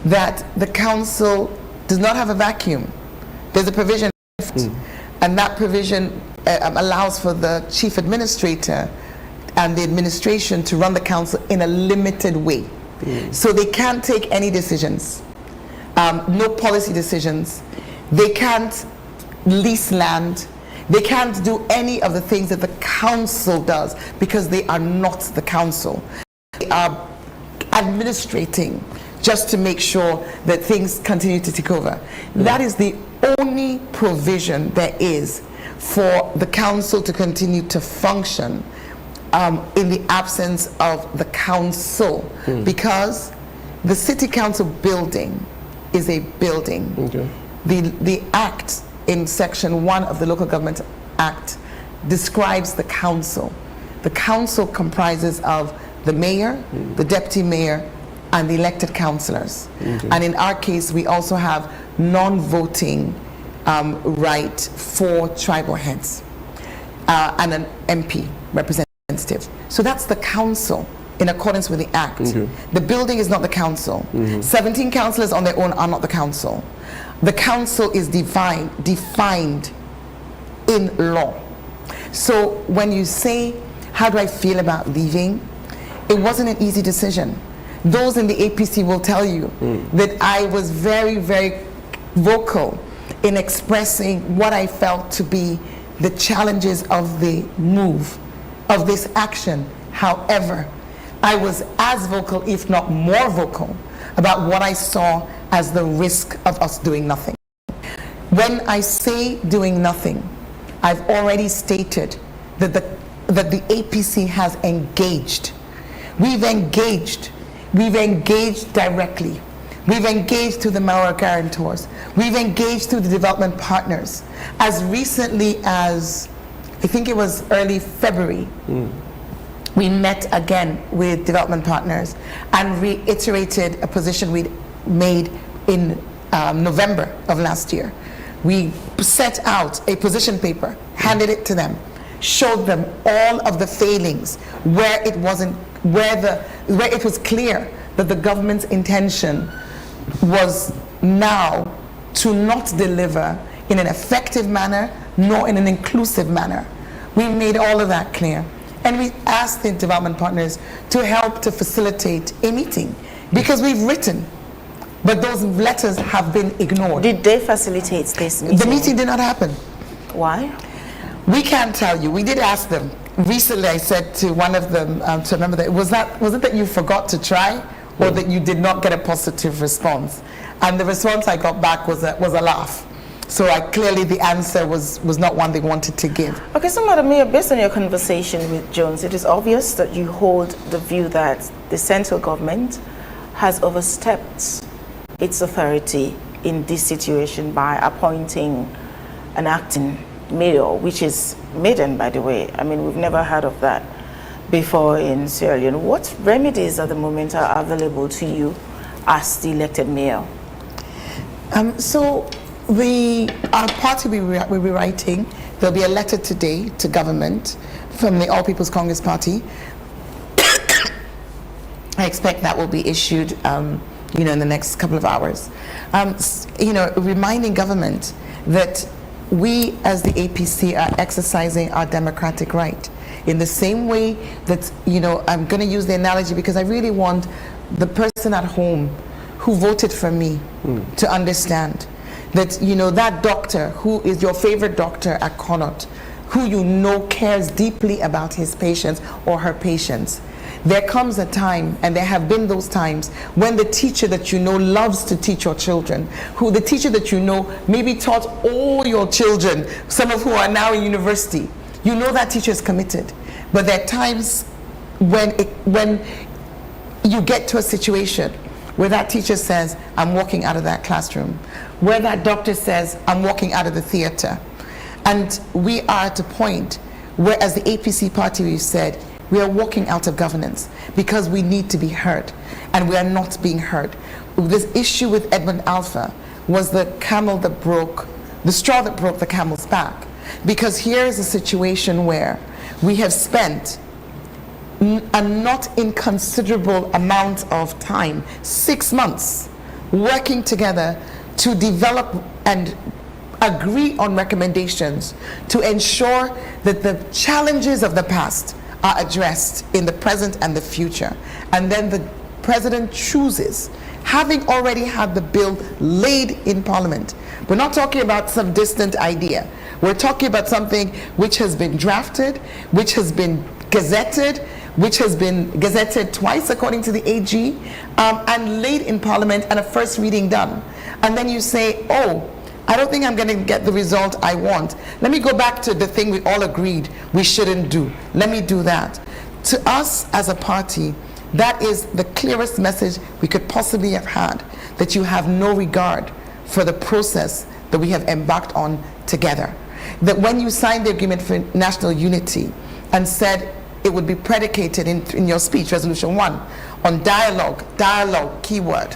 that the council does not have a vacuum. There's a provision, and that provision allows for the chief administrator and the administration to run the council in a limited way. So they can't take any decisions, no policy decisions. They can't lease land. They can't do any of the things that the council does because they are not the council. They are administrating just to make sure that things continue to take over. That is the only provision there is for the council to continue to function in the absence of the council, because the city council building is a building. The act in section 1 of the Local Government Act describes the council. The council comprises of the mayor, the deputy mayor, and the elected councillors. And in our case, we also have non-voting right for tribal heads and an MP representative. So that's the council in accordance with the act. The building is not the council. 17 councillors on their own are not the council. The council is defined in law. So when you say, how do I feel about leaving? It wasn't an easy decision. Those in the APC will tell you that I was very, very vocal in expressing what I felt to be the challenges of the move, of this action. However, I was as vocal, if not more vocal, about what I saw as the risk of us doing nothing. When I say doing nothing, I've already stated that the APC has engaged. We've engaged directly. We've engaged through the mayoral guarantors. We've engaged through the development partners. As recently as, I think it was early February, we met again with development partners and reiterated a position we'd made in November of last year. We set out a position paper, handed it to them, showed them all of the failings where it wasn't, where it was clear that the government's intention was now to not deliver in an effective manner nor in an inclusive manner. We made all of that clear. And we asked the development partners to help to facilitate a meeting because we've written, but those letters have been ignored. Did they facilitate this meeting? The meeting did not happen. Why? We can't tell you. We did ask them. Recently, I said to one of them, to remember that, was it that you forgot to try or that you did not get a positive response? And the response I got back was a laugh. So clearly the answer was not one they wanted to give. Okay, so Madam Mayor, based on your conversation with Jones, it is obvious that you hold the view that the central government has overstepped its authority in this situation by appointing an acting mayor, which is maiden, by the way. I mean, we've never heard of that before in Sierra Leone. What remedies at the moment are available to you as the elected mayor? Our party will be writing, there'll be a letter today to government from the All People's Congress Party. I expect that will be issued in the next couple of hours. Reminding government that we as the APC are exercising our democratic right in the same way that, I'm going to use the analogy because I really want the person at home who voted for me to understand that, that doctor who is your favorite doctor at Connaught, who cares deeply about his patients or her patients. There comes a time, and there have been those times, when the teacher that loves to teach your children, the teacher that maybe taught all your children, some of who are now in university, that teacher is committed. But there are times when you get to a situation where that teacher says, I'm walking out of that classroom, where that doctor says, I'm walking out of the theater. And we are at a point where, as the APC party, we've said, we are walking out of governance because we need to be heard, and we are not being heard. This issue with Edmund Alpha was the straw that broke the camel's back, because here is a situation where we have spent a not inconsiderable amount of time, 6 months, working together to develop and agree on recommendations to ensure that the challenges of the past are addressed in the present and the future. And then the president chooses, having already had the bill laid in Parliament. We're not talking about some distant idea. We're talking about something which has been drafted, which has been gazetted, which has been gazetted twice according to the AG, and laid in Parliament and a first reading done. And then you say, oh, I don't think I'm going to get the result I want. Let me go back to the thing we all agreed we shouldn't do. Let me do that. To us as a party, that is the clearest message we could possibly have had, that you have no regard for the process that we have embarked on together. That when you signed the agreement for national unity and said it would be predicated in your speech, Resolution 1, on dialogue, keyword,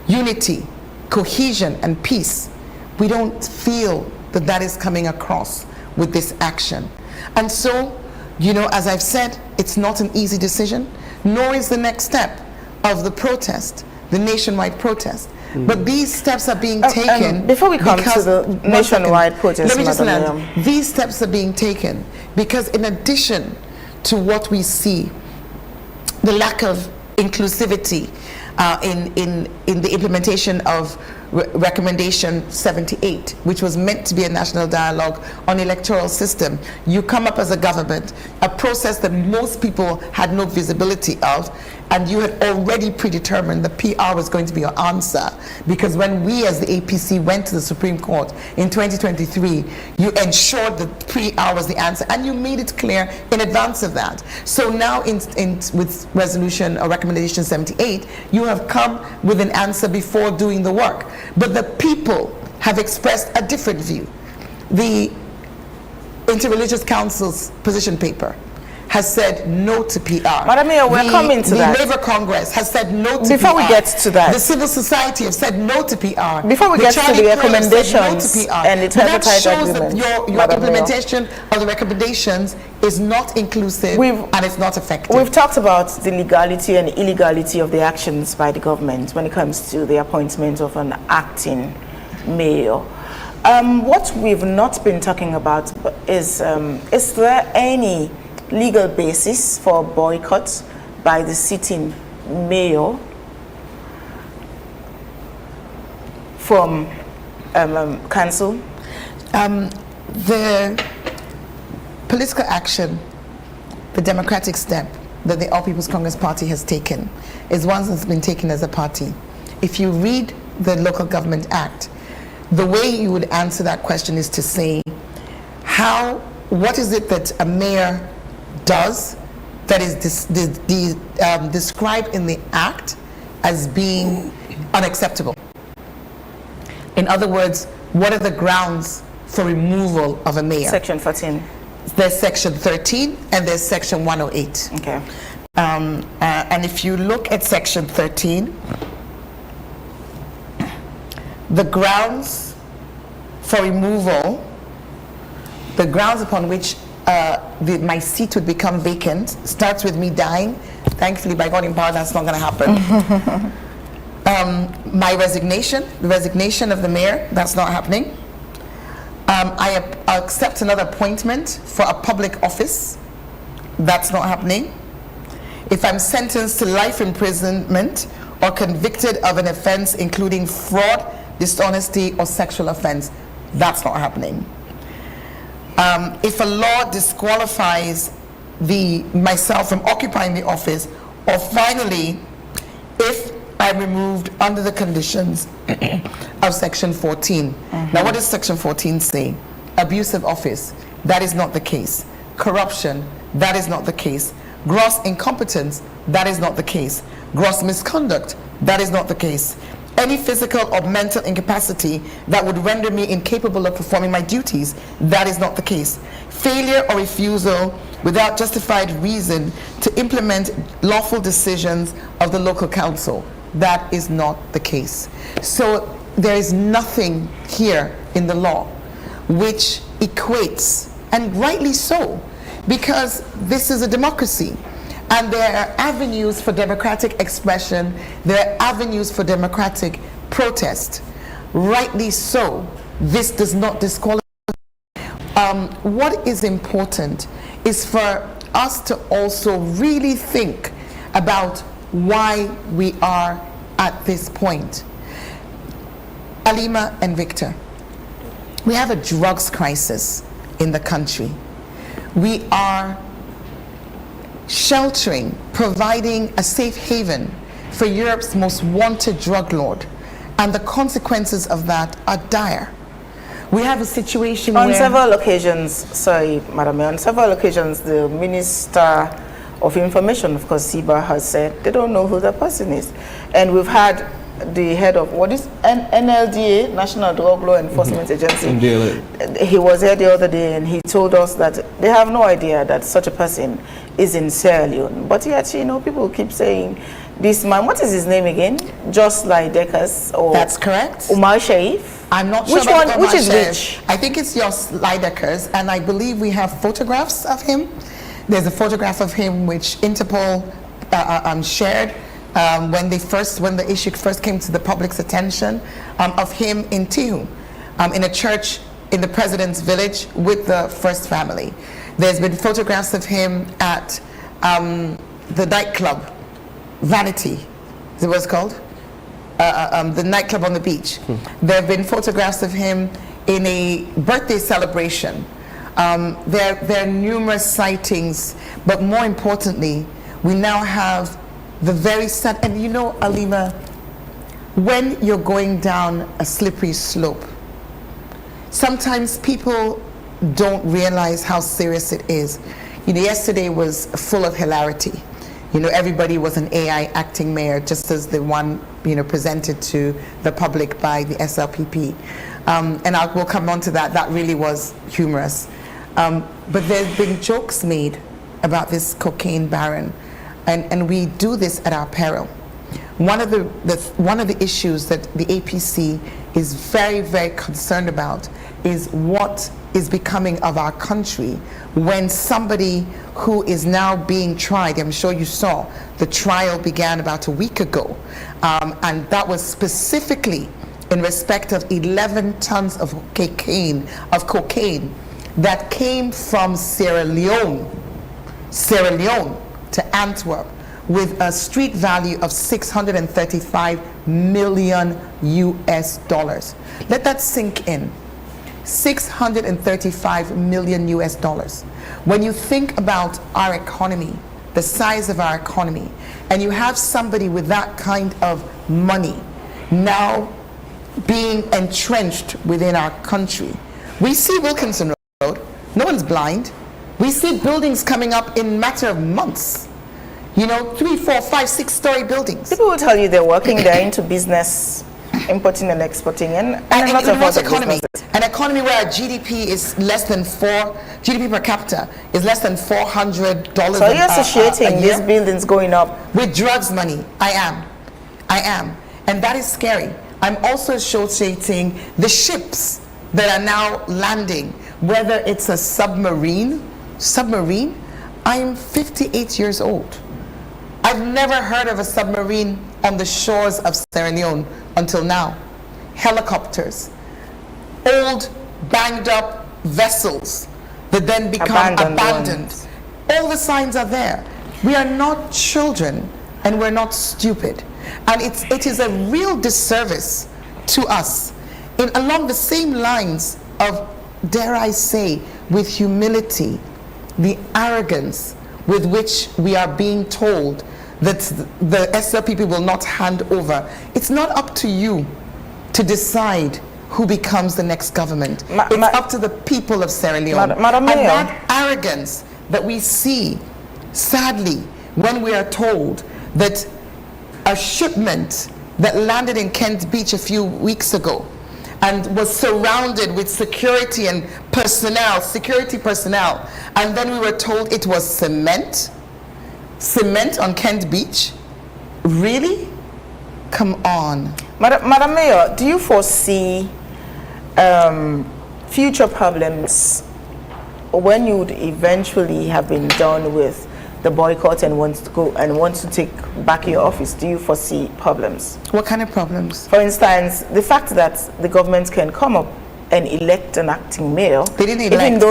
unity, cohesion, and peace, we don't feel that that is coming across with this action. And so, you know, as I've said, it's not an easy decision, nor is the next step of the protest, the nationwide protest. But these steps are being taken. Before we come to the nationwide protest, let me just land. These steps are being taken because, in addition to what we see, the lack of inclusivity in the implementation of Recommendation 78, which was meant to be a national dialogue on the electoral system, you come up as a government, a process that most people had no visibility of, and you had already predetermined the PR was going to be your answer, because when we as the APC went to the Supreme Court in 2023, you ensured that PR was the answer, and you made it clear in advance of that. So now with resolution or recommendation 78, you have come with an answer before doing the work. But the people have expressed a different view. The Interreligious Council's position paper has said no to PR. Madam Mayor, we're coming to that. The Labour Congress has said no to PR. Before we get to that. The civil society have said no to PR. Before we get to the recommendations and the tripartite agreement. That shows that your implementation of the recommendations is not inclusive and it's not effective. We've talked about the legality and illegality of the actions by the government when it comes to the appointment of an acting mayor. What we've not been talking about is there any legal basis for boycott by the sitting mayor from council? The political action, the democratic step that the All People's Congress Party has taken is one that's been taken as a party. If you read the Local Government Act, the way you would answer that question is to say, what is it that a mayor does that is described in the Act as being unacceptable? In other words, what are the grounds for removal of a mayor? Section 14. There's Section 13 and there's Section 108. Okay. And if you look at Section 13, the grounds for removal, the grounds upon which my seat would become vacant, starts with me dying. Thankfully, by God in power, that's not going to happen. My resignation, the resignation of the mayor, that's not happening. I accept another appointment for a public office, that's not happening. If I'm sentenced to life imprisonment or convicted of an offense including fraud, dishonesty, or sexual offense, that's not happening. If a law disqualifies myself from occupying the office, or finally, if I'm removed under the conditions of Section 14. Now, what does Section 14 say? Abuse of office, that is not the case. Corruption, that is not the case. Gross incompetence, that is not the case. Gross misconduct, that is not the case. Any physical or mental incapacity that would render me incapable of performing my duties, that is not the case. Failure or refusal without justified reason to implement lawful decisions of the local council, that is not the case. So there is nothing here in the law which equates, and rightly so, because this is a democracy. And there are avenues for democratic expression, there are avenues for democratic protest. Rightly so, this does not disqualify. What is important is for us to also really think about why we are at this point. Alima and Victor, we have a drugs crisis in the country. We are sheltering, providing a safe haven for Europe's most wanted drug lord. And the consequences of that are dire. We have a situation on where... several occasions, sorry, Madam Mayor, on several occasions, the Minister of Information, of course, Siba, has said they don't know who the person is. And we've had the head of, what is NLDA, National Drug Law Enforcement Agency. He was here the other day and he told us that they have no idea that such a person is in Sierra Leone. But yet, you know, people keep saying, this man, what is his name again? Just like Dekas, or that's correct. Umar Shaif. I'm not sure which about one. Umar which is Shaif. which? I think it's your Slidekers, and I believe we have photographs of him. There's a photograph of him which Interpol shared when the issue first came to the public's attention, of him in Tihu, in a church in the President's Village with the First Family. There's been photographs of him at the nightclub, Vanity, is it what it's called? The nightclub on the beach. There have been photographs of him in a birthday celebration. There are numerous sightings, but more importantly, we now have the very sad, and you know, Alima, when you're going down a slippery slope, sometimes people don't realize how serious it is. You know, yesterday was full of hilarity. You know, everybody was an AI acting mayor, just as the one, you know, presented to the public by the SLPP. And we'll come on to that. That really was humorous. But there's been jokes made about this cocaine baron, and we do this at our peril. One of the issues that the APC is very, very concerned about is what is becoming of our country when somebody who is now being tried, I'm sure you saw, the trial began about a week ago, and that was specifically in respect of 11 tons of cocaine that came from Sierra Leone to Antwerp with a street value of $635 million US. Let that sink in. $635 million US. When you think about our economy, the size of our economy, and you have somebody with that kind of money now being entrenched within our country. We see Wilkinson Road, no one's blind. We see buildings coming up in a matter of months. You know, 3, 4, 5, 6-story buildings. People will tell you they're working, they're into business, importing and exporting, and lots of other businesses. An economy where our GDP is less than GDP per capita is less than $400 So you're associating these buildings going up with drugs money? I am. And that is scary. I'm also associating the ships that are now landing, whether it's a submarine. I'm 58 years old. I've never heard of a submarine on the shores of Sierra Leone until now. Helicopters, old, banged up vessels that then become abandoned. All the signs are there. We are not children and we're not stupid. And it is a real disservice to us, along the same lines of, dare I say, with humility, the arrogance with which we are being told that the SLPP will not hand over. It's not up to you to decide who becomes the next government. It's up to the people of Sierra Leone. Madam Mayor. And that arrogance that we see, sadly, when we are told that a shipment that landed in Kent Beach a few weeks ago and was surrounded with security personnel, and then we were told it was cement on Kent Beach? Really? Come on. Madam Mayor, do you foresee future problems when you would eventually have been done with the boycott and want to take back your office? Do you foresee problems? What kind of problems? For instance, the fact that the government can come up and elect an acting mayor. They didn't elect.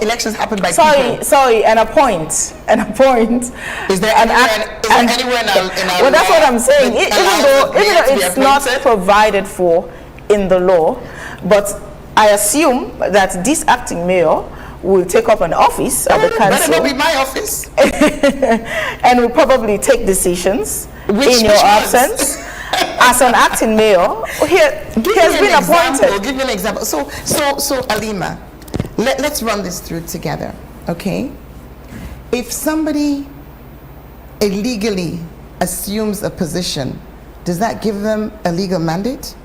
Elections happened by people. Sorry, and appoint. Is there anywhere in our well, that's what I'm saying. Even though it's not provided for in the law, but I assume that this acting mayor will take up an office at the council. Better not be my office. And will probably take decisions in your absence. As an acting mayor, he has been appointed. Give you an example. So Alima, let's run this through together, okay? If somebody illegally assumes a position, does that give them a legal mandate?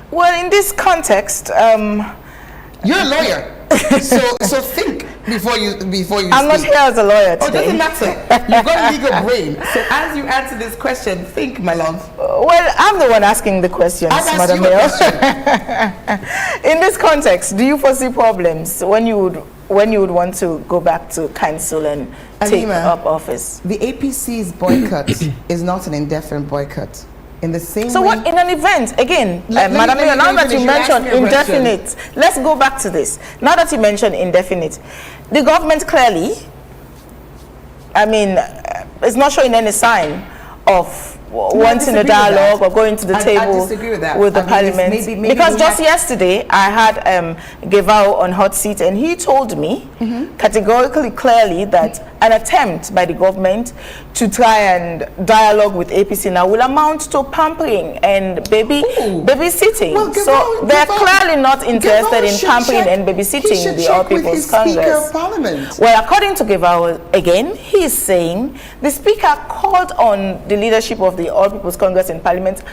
Well, in this context, you're a lawyer, so think before you I'm not here as a lawyer today. Oh, it doesn't matter. You've got a legal brain. So as you answer this question, think, my love. Well, I'm the one asking the questions, Madam Mayor. In this context, do you foresee problems when you would want to go back to council and take up office? The APC's boycott is not an indefinite boycott. In the same so way, what, in an event, again, Madam Mayor, now that you mentioned indefinite, let's go back to this. Now that you mentioned indefinite, the government clearly, I mean, is not showing any sign of wanting a dialogue or going to the table with the parliament. Maybe because just yesterday I had Gevao on hot seat, and he told me categorically, clearly, that an attempt by the government to try and dialogue with APC now will amount to pampering and babysitting. Well, so they're clearly not interested in pampering and babysitting the All People's Congress. Well, according to Gevao, again, he is saying the Speaker called on the leadership of the All People's Congress in Parliament,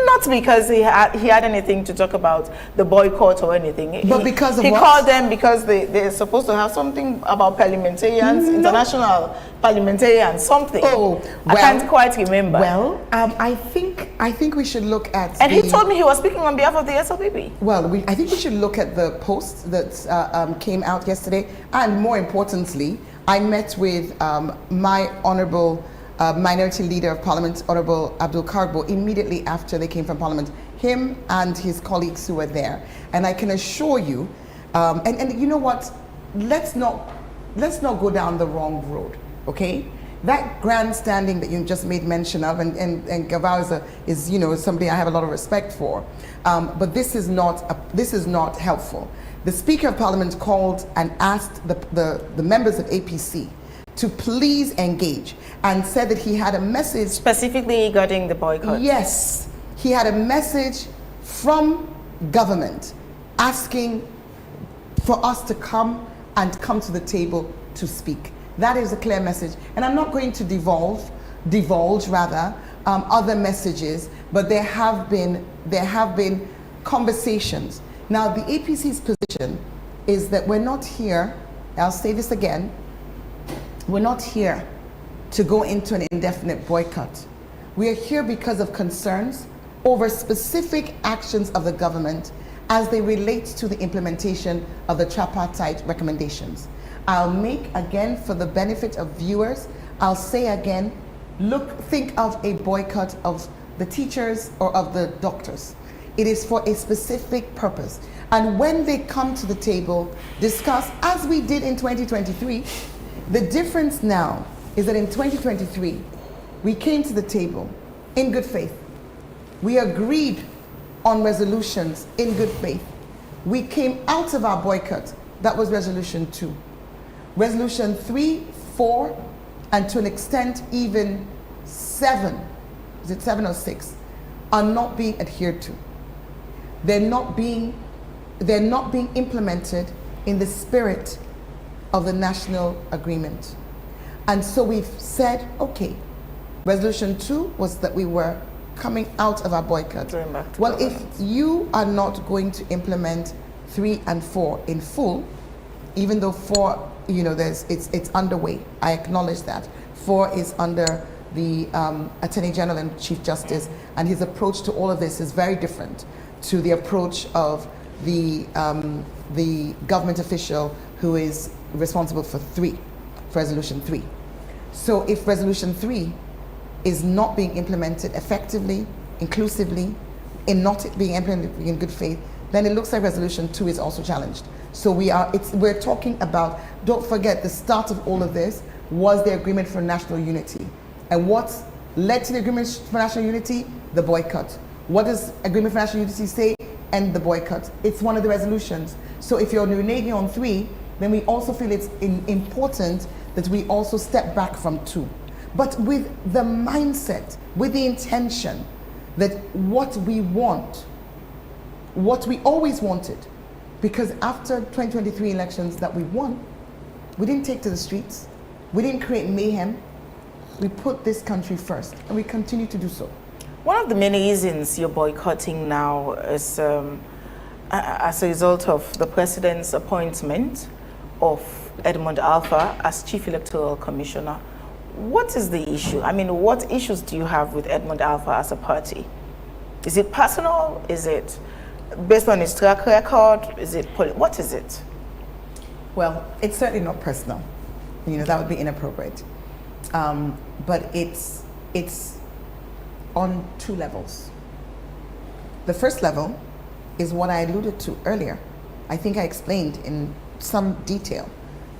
not because he had anything to talk about the boycott or anything. But because of what? He called them because they're supposed to have something about parliamentarians, international parliamentarians, something. Oh, well, I can't quite remember. Well, I think we should look at. And he told me he was speaking on behalf of the SLPP. Well, I think we should look at the post that came out yesterday, and more importantly, I met with my honourable Minority Leader of Parliament, Honourable Abdul Karbo, immediately after they came from Parliament, him and his colleagues who were there. And I can assure you, and you know what, let's not go down the wrong road, okay? That grandstanding that you just made mention of, and Gavao is you know, somebody I have a lot of respect for, but this is not helpful. The Speaker of Parliament called and asked the members of APC to please engage, and said that he had a message. Specifically regarding the boycott? Yes. He had a message from government asking for us to come to the table to speak. That is a clear message. And I'm not going to divulge other messages, but there have been conversations. Now, the APC's position is that we're not here, I'll say this again, we're not here to go into an indefinite boycott. We are here because of concerns over specific actions of the government as they relate to the implementation of the tripartite recommendations. I'll make, again, for the benefit of viewers, I'll say again, think of a boycott of the teachers or of the doctors. It is for a specific purpose. And when they come to the table, discuss, as we did in 2023, the difference now is that in 2023, we came to the table in good faith. We agreed on resolutions in good faith. We came out of our boycott. That was resolution 2. Resolution 3, 4, and to an extent even 7, is it 7 or 6, are not being adhered to. They're not being implemented in the spirit of the national agreement. And so we've said, okay, resolution 2 was that we were coming out of our boycott. Well, if you are not going to implement 3 and 4 in full, even though 4, you know, it's underway, I acknowledge that. 4 is under the Attorney General and Chief Justice, and his approach to all of this is very different to the approach of the government official who is responsible for resolution 3. So if resolution 3 is not being implemented effectively, inclusively, and not being implemented in good faith, then it looks like resolution 2 is also challenged. So we're talking about, don't forget, the start of all of this was the agreement for national unity. And what led to the agreement for national unity? The boycott. What does agreement for national unity say? End the boycott. It's one of the resolutions. So if you're reneging on 3, then we also feel it's important that we also step back from 2. But with the mindset, with the intention that what we want, what we always wanted, because after 2023 elections that we won, we didn't take to the streets, we didn't create mayhem, we put this country first, and we continue to do so. One of the many reasons you're boycotting now is as a result of the president's appointment of Edmund Alpha as Chief Electoral Commissioner. What is the issue? I mean, what issues do you have with Edmund Alpha as a party? Is it personal? Is it based on his track record? Is it what is it? Well, it's certainly not personal. You know, that would be inappropriate. But it's on 2 levels. The first level is what I alluded to earlier. I think I explained in some detail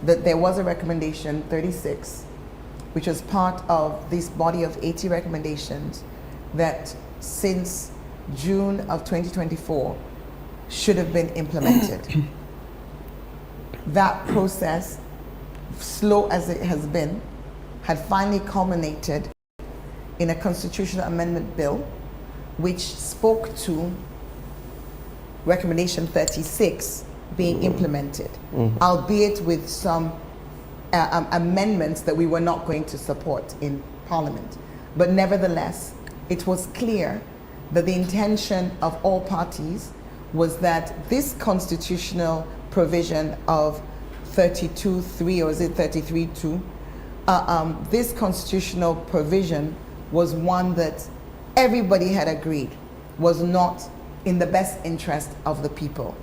that there was a recommendation 36, which was part of this body of 80 recommendations that since June of 2024 should have been implemented. That process, slow as it has been, had finally culminated in a constitutional amendment bill which spoke to recommendation 36 being implemented, albeit with some amendments that we were not going to support in Parliament. But nevertheless, it was clear that the intention of all parties was that this constitutional provision of 32.3, or is it 33.2, this constitutional provision was one that everybody had agreed was not in the best interest of the people.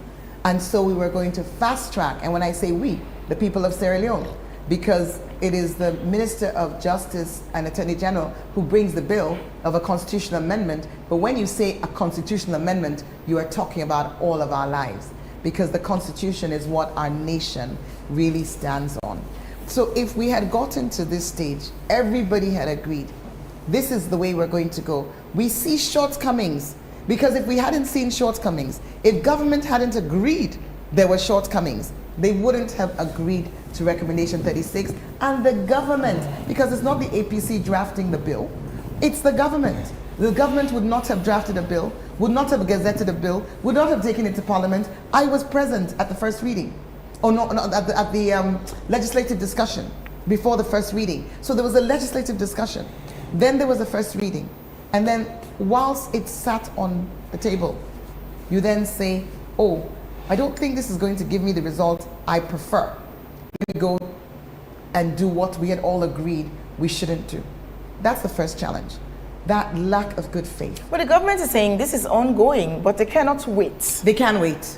And so we were going to fast track, and when I say we, the people of Sierra Leone, because it is the Minister of Justice and Attorney General who brings the bill of a constitutional amendment. But when you say a constitutional amendment, you are talking about all of our lives, because the Constitution is what our nation really stands on. So if we had gotten to this stage, everybody had agreed, this is the way we're going to go. We see shortcomings, because if we hadn't seen shortcomings, if government hadn't agreed there were shortcomings, they wouldn't have agreed to recommendation 36. And the government, because it's not the APC drafting the bill, it's the government. The government would not have drafted a bill, would not have gazetted a bill, would not have taken it to Parliament. I was present at the first reading, or no, at the legislative discussion before the first reading. So there was a legislative discussion. Then there was a first reading. And then whilst it sat on the table, you then say, oh, I don't think this is going to give me the result I prefer. Let me go and do what we had all agreed we shouldn't do. That's the first challenge. That lack of good faith. But the government is saying this is ongoing, but they cannot wait. They can wait.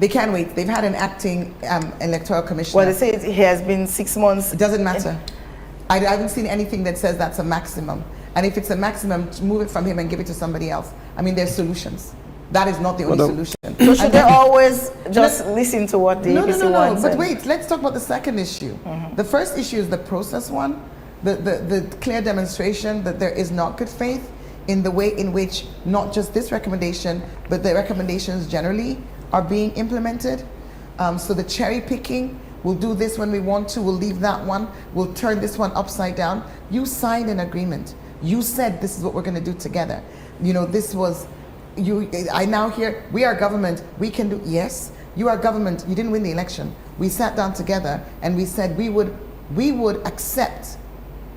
They can wait. They've had an acting electoral commissioner. Well, they say it has been 6 months. It doesn't matter. I haven't seen anything that says that's a maximum. And if it's a maximum, move it from him and give it to somebody else. I mean, there's solutions. That is not the only solution. So should they always just listen to what the APC wants? But wait, let's talk about the second issue. The first issue is the process one, the clear demonstration that there is not good faith in the way in which not just this recommendation, but the recommendations generally are being implemented. So the cherry picking, we'll do this when we want to, we'll leave that one, we'll turn this one upside down. You signed an agreement. You said this is what we're going to do together. You know, this was, I now hear, we are government, we can do, yes, you are government, you didn't win the election. We sat down together and we said we would accept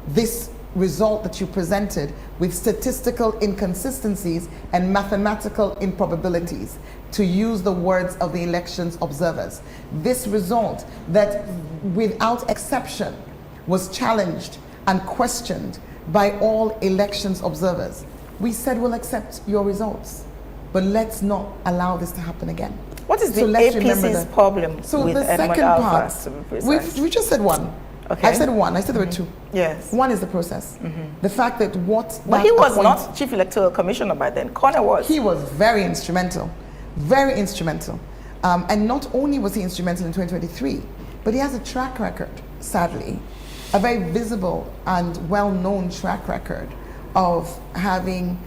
this result that you presented with statistical inconsistencies and mathematical improbabilities, to use the words of the elections observers. This result that without exception was challenged and questioned by all elections observers. We said we'll accept your results, but let's not allow this to happen again. What is the APC's problem with the second part, we just said one. Okay. I said one. I said there were two. Yes. One is the process. The fact that But he was not Chief Electoral Commissioner by then. Connor was. He was very instrumental. Very instrumental. And not only was he instrumental in 2023, but he has a track record, sadly, a very visible and well-known track record of having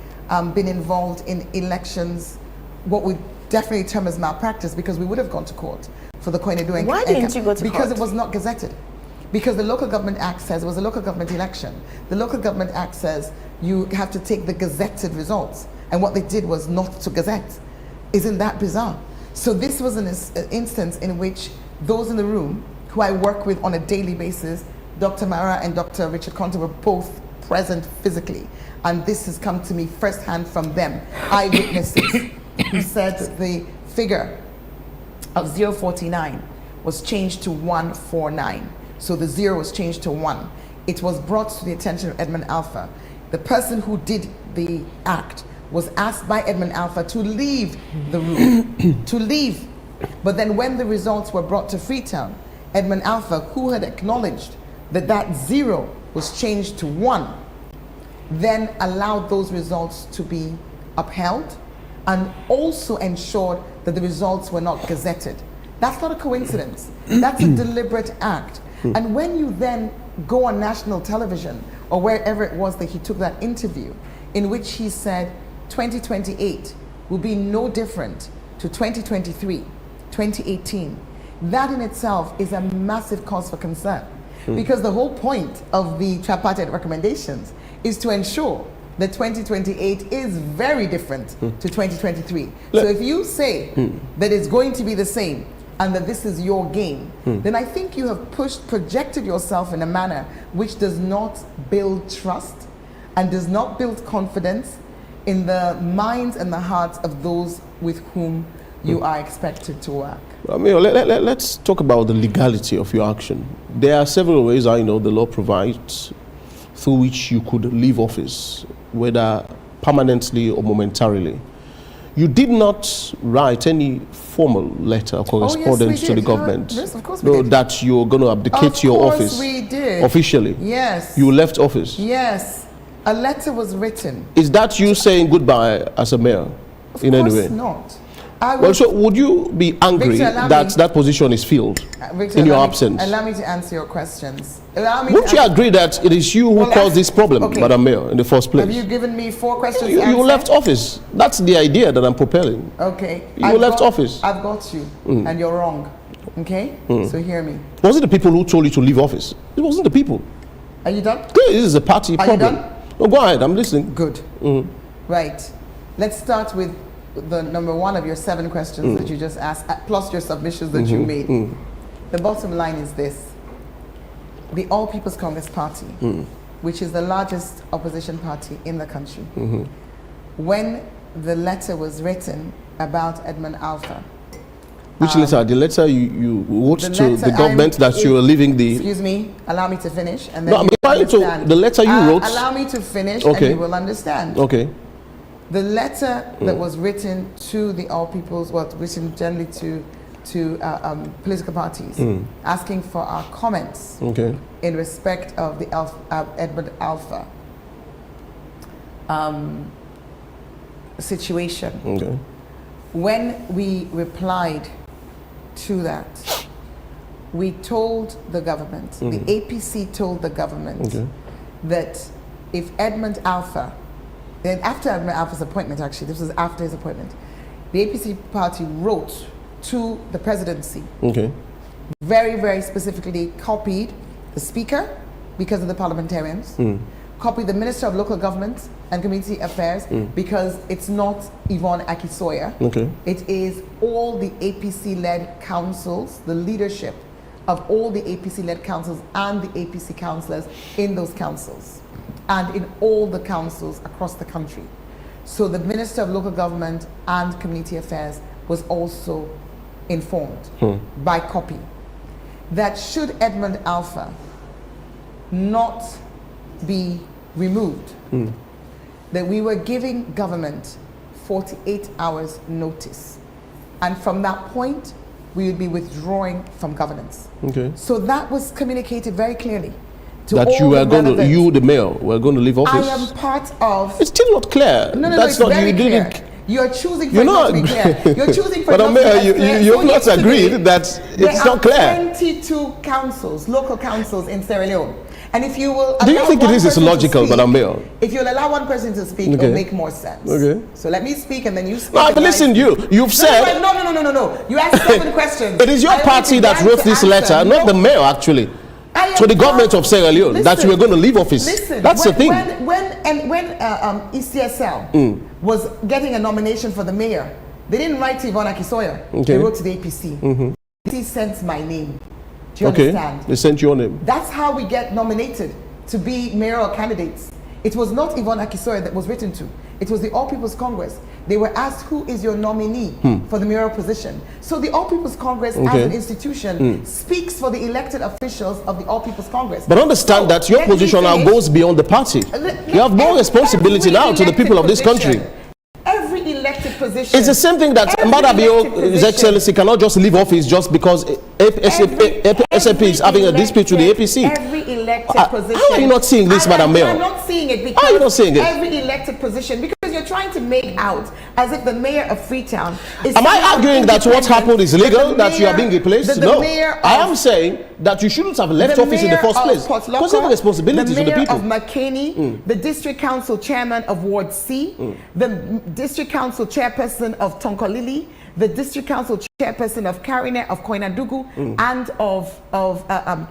been involved in elections, what we definitely term as malpractice, because we would have gone to court. for the Koinedu. Why didn't you go to Because court? it was not gazetted. Because the Local Government Act says, it was a local government election. The Local Government Act says you have to take the gazetted results. And what they did was not to gazette. Isn't that bizarre? So this was an instance in which those in the room, who I work with on a daily basis, Dr. Mara and Dr. Richard Conte, were both present physically. And this has come to me firsthand from them, eyewitnesses, who said the figure of 049 was changed to 149. So the 0 was changed to 1. It was brought to the attention of Edmund Alpha. The person who did the act was asked by Edmund Alpha to leave the room, to leave. But then when the results were brought to Freetown, Edmund Alpha, who had acknowledged that that 0 was changed to 1, then allowed those results to be upheld and also ensured that the results were not gazetted. That's not a coincidence. That's a deliberate act. And when you then go on national television or wherever it was that he took that interview in which he said 2028 will be no different to 2023, 2018, that in itself is a massive cause for concern. Because the whole point of the tripartite recommendations is to ensure that 2028 is very different to 2023. So if you say that it's going to be the same and that this is your game, then I think you have projected yourself in a manner which does not build trust and does not build confidence in the minds and the hearts of those with whom you are expected to work. I mean, let's talk about the legality of your action. There are several ways I know the law provides through which you could leave office, whether permanently or momentarily. You did not write any formal letter or correspondence to the government. Yes, of course we did. That you're going to abdicate your office. We did. Officially. Yes. You left office. Yes. A letter was written. Is that you saying goodbye as a mayor in any way? Of course not. Well, so would you be angry that that position is filled in your absence? Allow me to answer your questions. Would you agree that it is you who caused this problem, Madam Mayor, in the first place? Have you given me 4 questions? You left office. That's the idea that I'm propelling. Okay. You left office. I've got you, and you're wrong. Okay? So hear me. Was it the people who told you to leave office? It wasn't the people. Are you done? This is a party problem. Are you done? No, go ahead. I'm listening. Good. Right. Let's start with the number 1 of your 7 questions that you just asked, plus your submissions that you made. The bottom line is this. The All People's Congress Party, which is the largest opposition party in the country, when the letter was written about Edmund Alpha. Which letter? The letter you wrote to the government that you were leaving the... Excuse me, allow me to finish. And then no, I'm trying to... The letter you wrote... Allow me to finish and you will understand. Okay. The letter that was written to the All People's, written generally to political parties, asking for our comments in respect of the Edmund Alpha situation. When we replied to that, we told the government, the APC told the government that if Edmund Alpha, then after Edmund Alpha's appointment, actually, this was after his appointment, the APC party wrote to the presidency, very, very specifically copied the speaker, because of the parliamentarians, copied the Minister of Local Government and Community Affairs, because it's not Yvonne Aki-Sawyerr. It is all the APC-led councils, the leadership of all the APC-led councils and the APC councillors in those councils, and in all the councils across the country. So the Minister of Local Government and Community Affairs was also informed by copy that should Edmund Alpha not be removed, that we were giving government 48 hours notice. And from that point, we would be withdrawing from governance. So that was communicated very clearly. That you were going to, you, the mayor, were going to leave office? I am part of... It's still not clear. No, it's very clear. You're choosing for it not to be clear. You're choosing for it not to be clear. You've not agreed that it's not clear. There are 22 councils, local councils in Sierra Leone. And if you will do you think it is logical, Madam Mayor? If you'll allow one person to speak, it'll make more sense. Okay. So let me speak and then you speak. No, I've listened to you. You've said... No. You asked 7 questions. It is your party that wrote this letter, not the mayor, actually, to the government of Sierra Leone, that you were going to leave office. That's the thing. When ECSL was getting a nomination for the mayor, they didn't write to Yvonne Aki-Sawyerr. They wrote to the APC. He sent my name. Do you understand? They sent your name. That's how we get nominated to be mayoral candidates. It was not Yvonne Aki-Sawyerr that was written to. It was the All People's Congress. They were asked, who is your nominee for the mayoral position? So the All People's Congress as an institution speaks for the elected officials of the All People's Congress. But understand that your position now goes beyond the party. You have more responsibility now to the people of this country. Every elected position. It's the same thing that Mbadabio, His Excellency, cannot just leave office just because SAP is having a dispute with the APC. Every elected position. How are you not seeing this, Madam Mayor? I'm not seeing it because how are you not seeing it? Every elected position, because you're trying to make out as if the mayor of Freetown is... Am I arguing that what happened is legal, that you are being replaced? No. I am saying that you shouldn't have left office in the first place. Because you have a responsibility to the people. The mayor of Aqane, the district council chairman of Ward C, the district council chairperson of Tonkolili, the district council chairperson of Karine, of Koinadugu, and of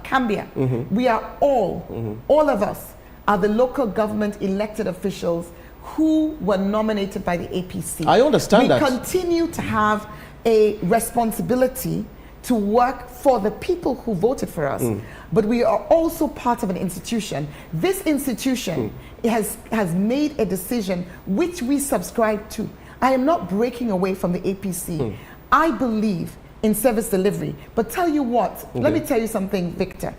Cambia. We are all of us are the local government elected officials who were nominated by the APC. I understand that. We continue to have a responsibility to work for the people who voted for us. But we are also part of an institution. This institution has made a decision which we subscribe to. I am not breaking away from the APC. I believe in service delivery. But tell you what, let me tell you something, Victor.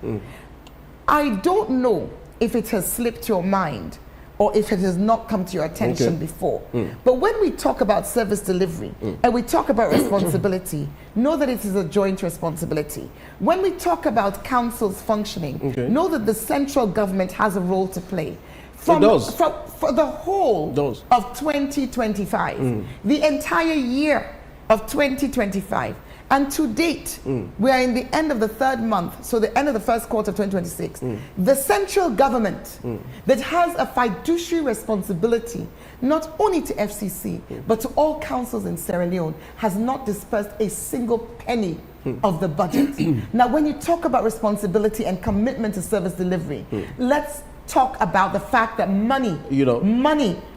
I don't know if it has slipped your mind or if it has not come to your attention before. But when we talk about service delivery and we talk about responsibility, know that it is a joint responsibility. When we talk about councils functioning, know that the central government has a role to play. For the whole of 2025, the entire year of 2025, and to date, we are in the end of the 3rd month, so the end of the 1st quarter of 2026. The central government that has a fiduciary responsibility, not only to FCC, but to all councils in Sierra Leone, has not dispersed a single penny of the budget. Now, when you talk about responsibility and commitment to service delivery, let's talk about the fact that money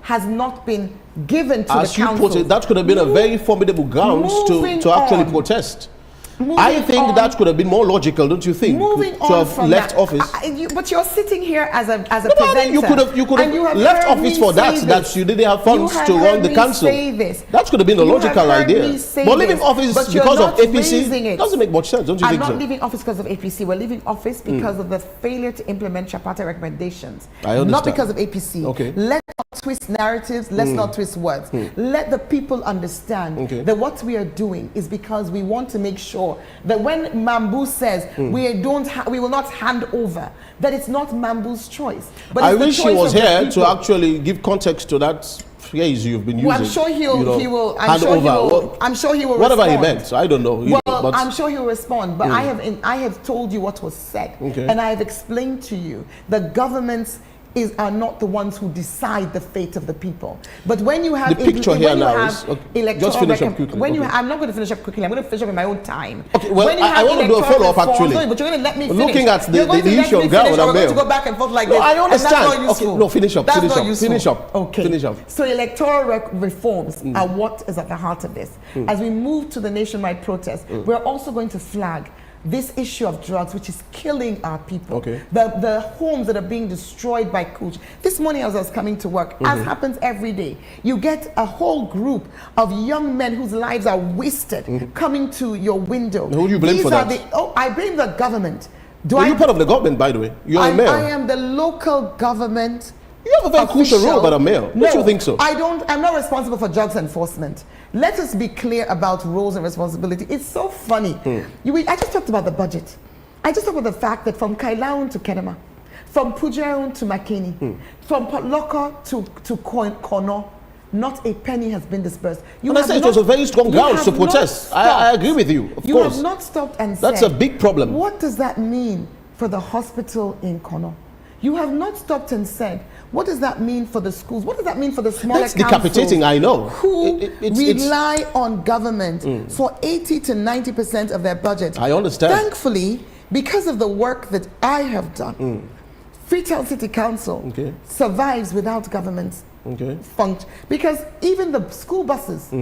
has not been given to the council. As you put it, that could have been a very formidable ground to actually protest. I think that could have been more logical, don't you think? To have left office. But you're sitting here as a presenter. You could have left office for that you didn't have funds to run the council. That could have been a logical idea. But leaving office because of APC doesn't make much sense, don't you think so? I'm not leaving office because of APC. We're leaving office because of the failure to implement tripartite recommendations. I understand. Not because of APC. Let's not twist narratives. Let's not twist words. Let the people understand that what we are doing is because we want to make sure that when Mambu says we will not hand over, that it's not Mambu's choice. But I wish he was here to actually give context to that phrase you've been using. Well, I'm sure he will. I'm sure he will. Whatever respond. he meant, I don't know. Well, I'm sure he will respond. But I have told you what was said, and I have explained to you that governments are not the ones who decide the fate of the people. But when you have the picture here now is just finish up quickly. I'm not going to finish up quickly. I'm going to finish up in my own time. Okay, well, I want to do a follow-up actually. Sorry, but you're going to let me finish. Looking at the issue of ground, we're going to go back and forth like this. I understand. And that's not useful. Okay, no, finish up. Finish up. Okay. Finish up. So electoral reforms are what is at the heart of this. As we move to the nationwide protest, we're also going to flag this issue of drugs, which is killing our people. The homes that are being destroyed by Cooch. This morning as I was coming to work, as happens every day, you get a whole group of young men whose lives are wasted coming to your window. Who do you blame for that? I blame the government. You're part of the government, by the way. You're a mayor. I am the local government. You have a very crucial role, but a mayor. Don't you think so? I'm not responsible for drugs enforcement. Let us be clear about roles and responsibility. It's so funny. I just talked about the budget. I just talked about the fact that from Kailaun to Kenema, from Pujaun to Makeni, from Potloko to Kono, not a penny has been dispersed. And I say it was a very strong grounds to protest. I agree with you, of course. You have not stopped and said, that's a big problem. What does that mean for the hospital in Kono? You have not stopped and said, what does that mean for the schools? What does that mean for the smaller councils? That's decapitating, I know. Who rely on government for 80 to 90% of their budget. I understand. Thankfully, because of the work that I have done, Freetown City Council survives without government function. Because even the school buses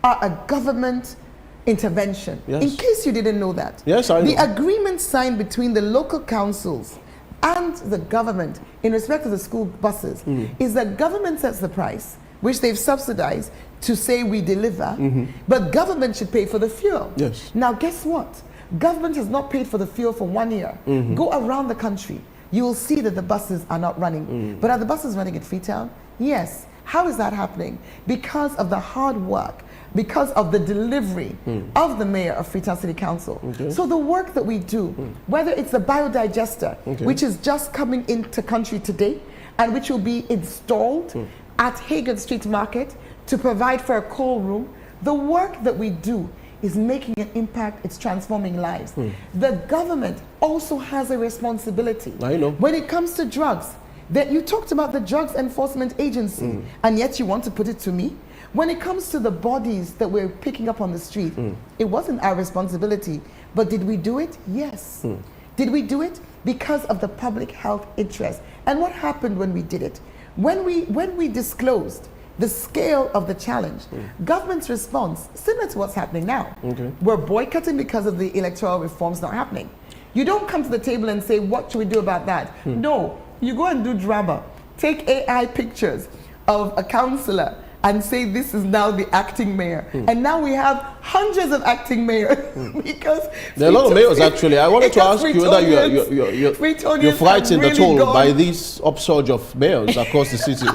are a government intervention. Yes. In case you didn't know that. Yes, I know. The agreement signed between the local councils and the government in respect to the school buses is that government sets the price, which they've subsidized to say we deliver, but government should pay for the fuel. Yes. Now guess what? Government has not paid for the fuel for 1 year. Go around the country, you will see that the buses are not running. But are the buses running at Freetown? Yes. How is that happening? Because of the hard work, because of the delivery of the mayor of Freetown City Council. So the work that we do, whether it's the biodigester, which is just coming into country today, and which will be installed at Hagan Street Market to provide for a cold room, the work that we do is making an impact, it's transforming lives. The government also has a responsibility. I know. When it comes to drugs, that you talked about the Drugs Enforcement Agency, and yet you want to put it to me? When it comes to the bodies that we're picking up on the street, it wasn't our responsibility, but did we do it? Yes. Did we do it? Because of the public health interest. And what happened when we did it? When we disclosed the scale of the challenge, government's response, similar to what's happening now. We're boycotting because of the electoral reforms not happening. You don't come to the table and say, what should we do about that? No, you go and do drama. Take AI pictures of a councillor and say this is now the acting mayor. And now we have hundreds of acting mayors because there are a lot of mayors actually. I wanted to ask you whether you're frightened at all by this upsurge of mayors across the city.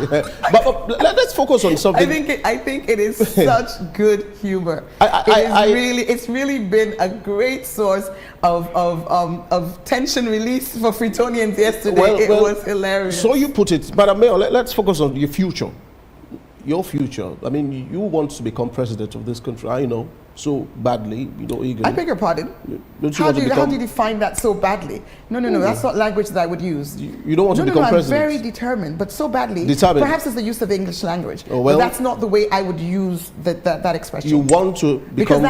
but let's focus on something. I think it is such good humor. It's really been a great source of tension release for Freetonians yesterday. It was hilarious. So you put it, Madam Mayor, let's focus on your future. Your future. I mean, you want to become president of this country, I know, so badly, eagerly. I beg your pardon? How do you define that so badly? No, that's not language that I would use. You don't want to become president? I'm very determined, but so badly. Determined. Perhaps it's the use of English language. Oh, well, but that's not the way I would use that expression. You want to become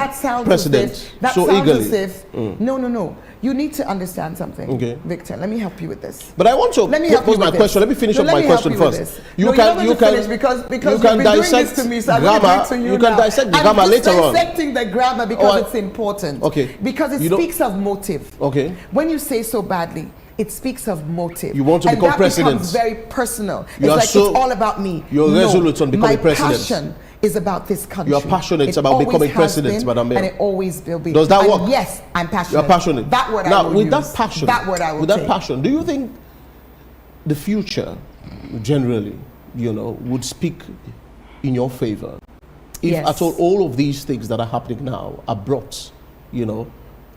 president so eagerly? As if, no. You need to understand something, Victor. Let me help you with this. But I want to pose my question. Let me finish up my question first. You can dissect grammar. You can dissect the grammar later on. I'm dissecting the grammar because it's important. Because it speaks of motive. When you say so badly, it speaks of motive. You want to become president. And that becomes very personal. It's like it's all about me. You're resolute on becoming president. My passion is about this country. You are passionate about becoming president, Madam Mayor. And it always will be. Does that work? Yes, I'm passionate. You're passionate. That word now, I will with use. That passion, that word I will with that passion, do you think the future, generally, would speak in your favor? If at all of these things that are happening now are brought,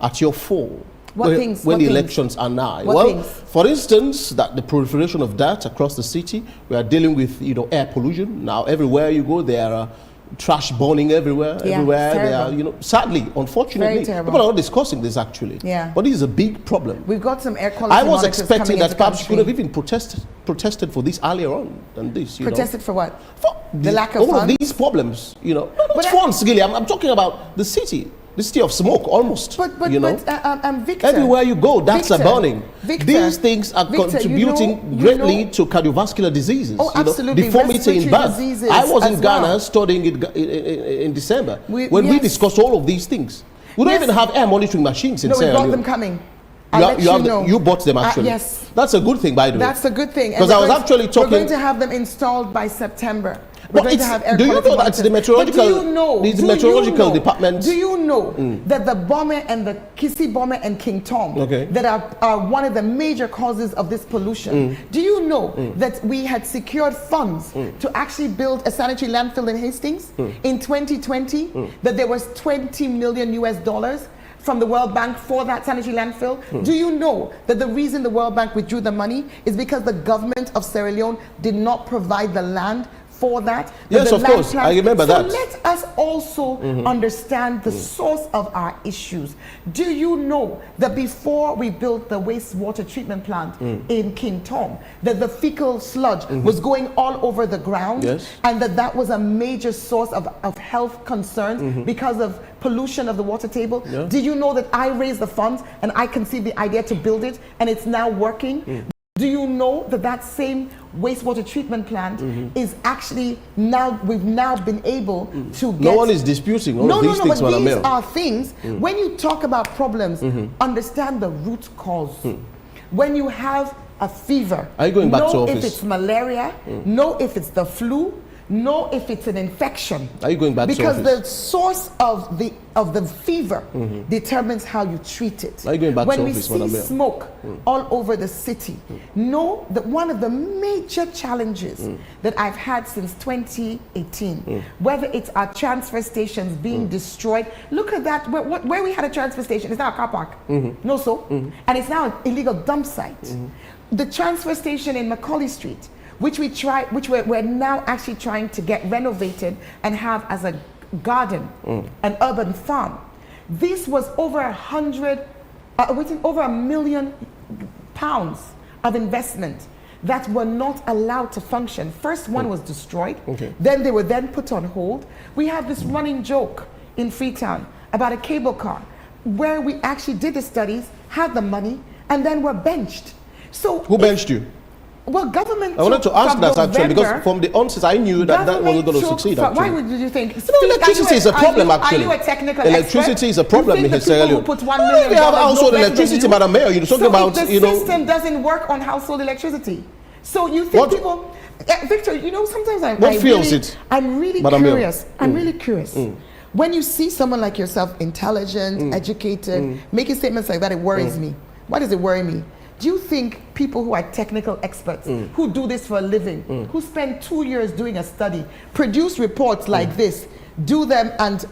at your fore, when the elections are nigh. For instance, that the proliferation of that across the city, we are dealing with, air pollution. Now, everywhere you go, there are trash burning everywhere. There are, sadly, unfortunately, people are not discussing this actually. But this is a big problem. We've got some air quality. I was expecting that perhaps you could have even protested for this earlier on than this. Protested for what? For the lack of all funds? of these problems. Not funds, Gilly. I'm talking about the city. The city of smoke, almost. But Victor, everywhere you go, that's a burning. These things are contributing greatly to cardiovascular diseases. Oh, absolutely. Deformity in birth. I was in Ghana studying it in December when we discussed all of these things. We don't even have air monitoring machines in Sierra Leone. We got them coming. You bought them actually. Yes. That's a good thing, by the way. That's a good thing. Because I was actually talking. We're going to have them installed by September. We're going to have air do you know that's the meteorological department? Do you know that the bomber and the Kissy bomber and King Tom that are one of the major causes of this pollution? Do you know that we had secured funds to actually build a sanitary landfill in Hastings in 2020? That there was $20 million from the World Bank for that sanitary landfill? Do you know that the reason the World Bank withdrew the money is because the government of Sierra Leone did not provide the land for that. Yes, of course. I remember that. So let us also understand the source of our issues. Do you know that before we built the wastewater treatment plant in King Tom, that the fecal sludge was going all over the ground, and that was a major source of health concerns because of pollution of the water table? Do you know that I raised the funds and I conceived the idea to build it and it's now working? Do you know that that same wastewater treatment plant is actually now, we've now been able to get... No one is disputing all of these things, but Madam these Mayor. are things, when you talk about problems, understand the root cause. When you have a fever, are you going back to know office? if it's malaria, know if it's the flu, know if it's an infection. Are you going back to office? Because the source of the fever determines how you treat it. Are you going back when to we office, see Madam Mayor? smoke all over the city, know that one of the major challenges that I've had since 2018, whether it's our transfer stations being destroyed, look at that, where we had a transfer station, it's now a car park, and it's now an illegal dump site. The transfer station in Macaulay Street, which we're now actually trying to get renovated and have as a garden, an urban farm. This was over over £1 million of investment that were not allowed to function. First one was destroyed, then they were then put on hold. We have this running joke in Freetown about a cable car where we actually did the studies, had the money, and then were benched. So who benched you? Well, government. I wanted to ask that actually because from the onset I knew that that wasn't going to succeed. Actually, why did you think? Electricity is a problem. Actually, are you a technical electricity expert? is a problem in Sierra Leone. Put $1 million. We have household electricity, Madam Mayor. You're talking about, the system doesn't work on household electricity. So you think people, Victor? You know, sometimes I'm really curious. I'm really curious. When you see someone like yourself, intelligent, educated, making statements like that, it worries me. Why does it worry me? Do you think people who are technical experts, who do this for a living, who spend 2 years doing a study, produce reports like this, do them and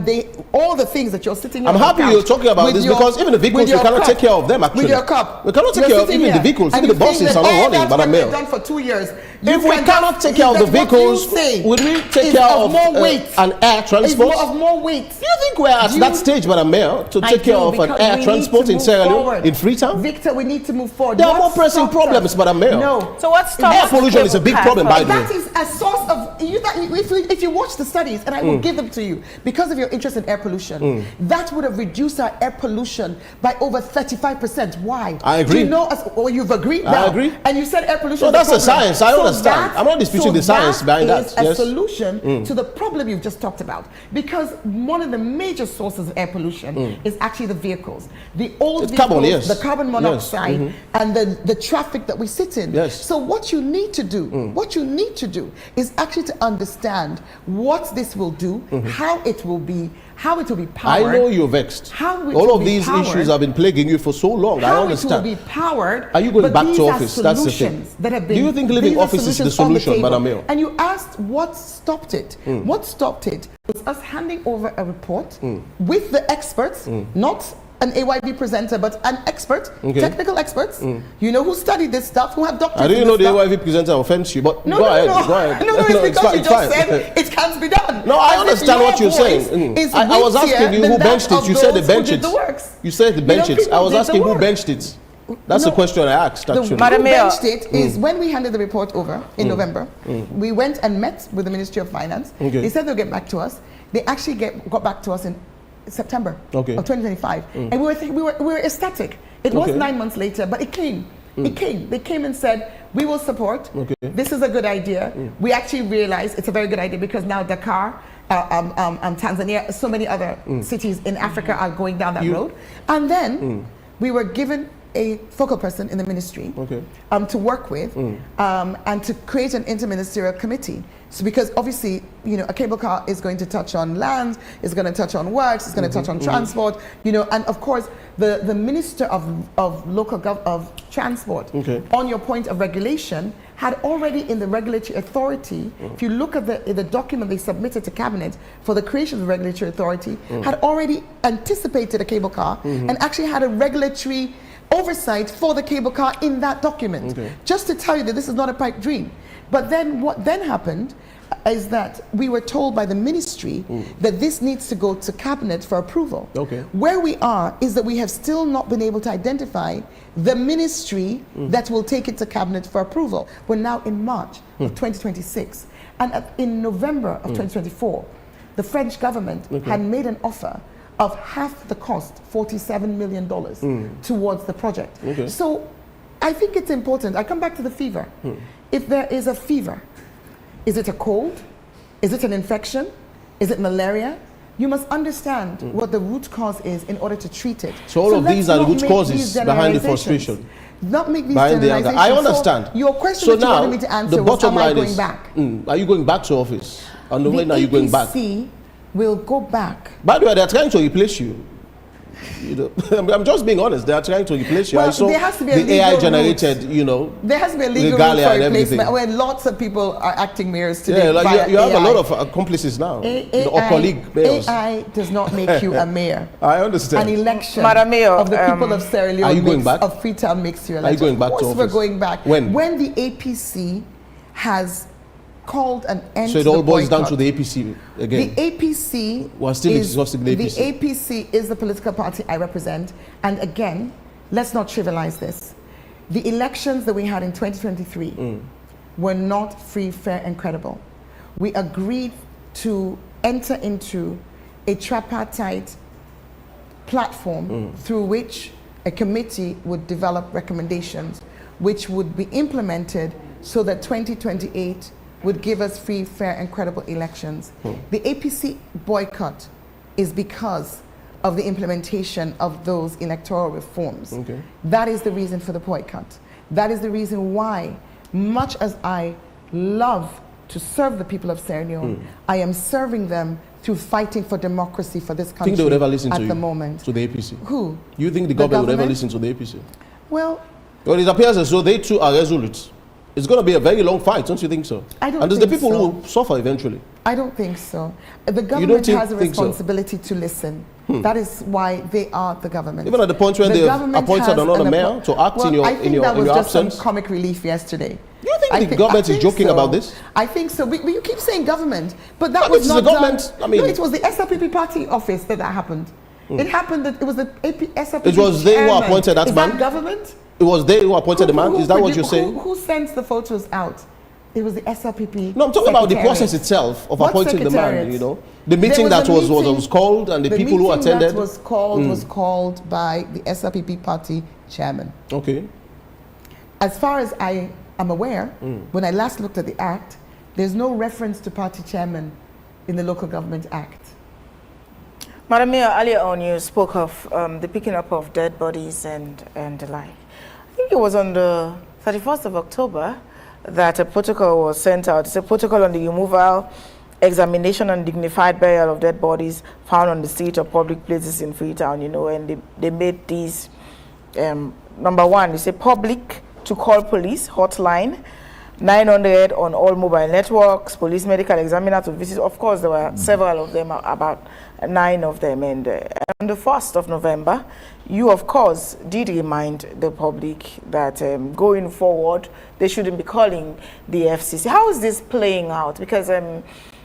they, all the things that you're sitting I'm happy you're talking about this because even the vehicles, we cannot take care of them actually. With your cup. We cannot take care of even the vehicles, even the buses are not running, Madam Mayor. Done for 2 years. If we cannot take care of the vehicles, would we take care of an air transport? Of more weight. Do you think we're at that stage, Madam Mayor, to take care of an air transport in Sierra Leone, in Freetown? Victor, we need to move forward. There are more pressing problems, Madam Mayor. No. So what's air pollution is a big problem, by the way. That is a source of, if you watch the studies, and I will give them to you, because of your interest in air pollution, that would have reduced our air pollution by over 35%. Why? I agree. Do you know, or you've agreed now? I agree. And you said air pollution. So that's the science. I understand. I'm not disputing the science behind that. That is a solution to the problem you've just talked about. Because one of the major sources of air pollution is actually the vehicles. The old vehicles, the carbon monoxide, and the traffic that we sit in. So what you need to do, is actually to understand what this will do, how it will be powered. I know you're vexed. All of these issues have been plaguing you for so long. I understand. How it will be powered. Are you going back to office? That's the thing. Do you think leaving office is the solution, Madam Mayor? And you asked what stopped it. What stopped it was us handing over a report with the experts, not an AYV presenter, but an expert, technical experts, you know, who studied this stuff, who have doctorates. I didn't know the AYV presenter offends you, but go ahead. No, it's because you just said it can't be done. No, I understand what you're saying. I was asking you who benched it. You said the bench it. You said the bench it. I was asking who benched it. That's the question I asked, actually. Who benched it is when we handed the report over in November, we went and met with the Ministry of Finance. They said they'll get back to us. They actually got back to us in September of 2025, and we were ecstatic. It was 9 months later, but it came. It came. They came and said, we will support. This is a good idea. We actually realized it's a very good idea because now Dakar, Tanzania, so many other cities in Africa are going down that road. And then we were given a focal person in the ministry to work with and to create an interministerial committee. So because obviously, you know, a cable car is going to touch on land, it's going to touch on works, it's going to touch on transport, you know, and of course the Minister of Transport, on your point of regulation, had already in the regulatory authority, if you look at the document they submitted to Cabinet for the creation of the regulatory authority, had already anticipated a cable car and actually had a regulatory oversight for the cable car in that document. Just to tell you that this is not a pipe dream. But then what then happened is that we were told by the ministry that this needs to go to cabinet for approval. Okay. Where we are is that we have still not been able to identify the ministry that will take it to cabinet for approval. We're now in March of 2026. And in November of 2024, the French government had made an offer of half the cost, $47 million, towards the project. Okay. So I think it's important. I come back to the fever. If there is a fever, is it a cold? Is it an infection? Is it malaria? You must understand what the root cause is in order to treat it. So all of these are the root causes behind the frustration. Not make these Behind the anger. generalizations. I understand. So your question So that you now, wanted me to answer the was, bottom am I line going is, back? Are you going back to office? And when are you going back? The will go back. By the way, they're trying to replace you. You know, I'm just being honest. They are trying to replace you. Well, I saw there has to be a the legal AI-generated, you know, there has to be a legal regalia route for and replacement everything. when lots of people are acting mayors today. Yeah, like via you have AI. a lot of accomplices now, or colleague mayors. AI does not make you a mayor. I understand. An election Madam Mayor, of the people of Sierra Leone are you going back? of Freetown makes you Are election. you going back to Of course office? we're going back. When? When the APC has called an end So to it the all boils down boycott. to the APC again. The APC We're still exhausting the APC. The APC is the political party I represent. And again, let's not trivialize this. The elections that we had in 2023 were not free, fair, and credible. We agreed to enter into a tripartite platform through which a committee would develop recommendations which would be implemented so that 2028 would give us free, fair, and credible elections. The APC boycott is because of the implementation of those electoral reforms. Okay. That is the reason for the boycott. That is the reason why, much as I love to serve the people of Sierra Leone, I am serving them through fighting for democracy for this country. Think they would ever listen at to the you, moment. to the APC? Who? You think the government would ever listen to the APC? Well, it appears as though they too are resolute. It's going to be a very long fight, don't you think so? I don't And there's think the people so. who will suffer eventually. I don't think so. The government has a think so? responsibility to listen. That is why they are the government. Even at the point when The they've government appointed has another an mayor to act well, in your I think that was just absence. some comic relief yesterday. You think the government is joking about this? I think so. But you keep saying government, but that But was it's not the government, done. I mean- No, it was the SLPP party office that happened. It happened that it was the SLPP It was they who chairman. appointed that is man? That government? It was they who appointed the man? Is that what you're saying? Who sent the photos out? It was the SLPP. No, I'm talking about the secretariat. process itself of What appointing the man, secretariat? you know. The There meeting was that a was meeting- called and the people who meeting attended. that was called by the SLPP party chairman. Okay. As far as I am aware, when I last looked at the act, there's no reference to party chairman in the Local Government Act. Madam Mayor, earlier on you spoke of the picking up of dead bodies and the like. I think it was on the 31st of October that a protocol was sent out. It's a protocol on the removal, examination, and dignified burial of dead bodies found on the street or public places in Freetown, you know, and they made these, number one, it's a public to call police hotline, 900 on all mobile networks, police medical examiner to visit. Of course, there were several of them, about 9 of them. And on the 1st of November, you, of course, did remind the public that going forward, they shouldn't be calling the FCC. How is this playing out? Because in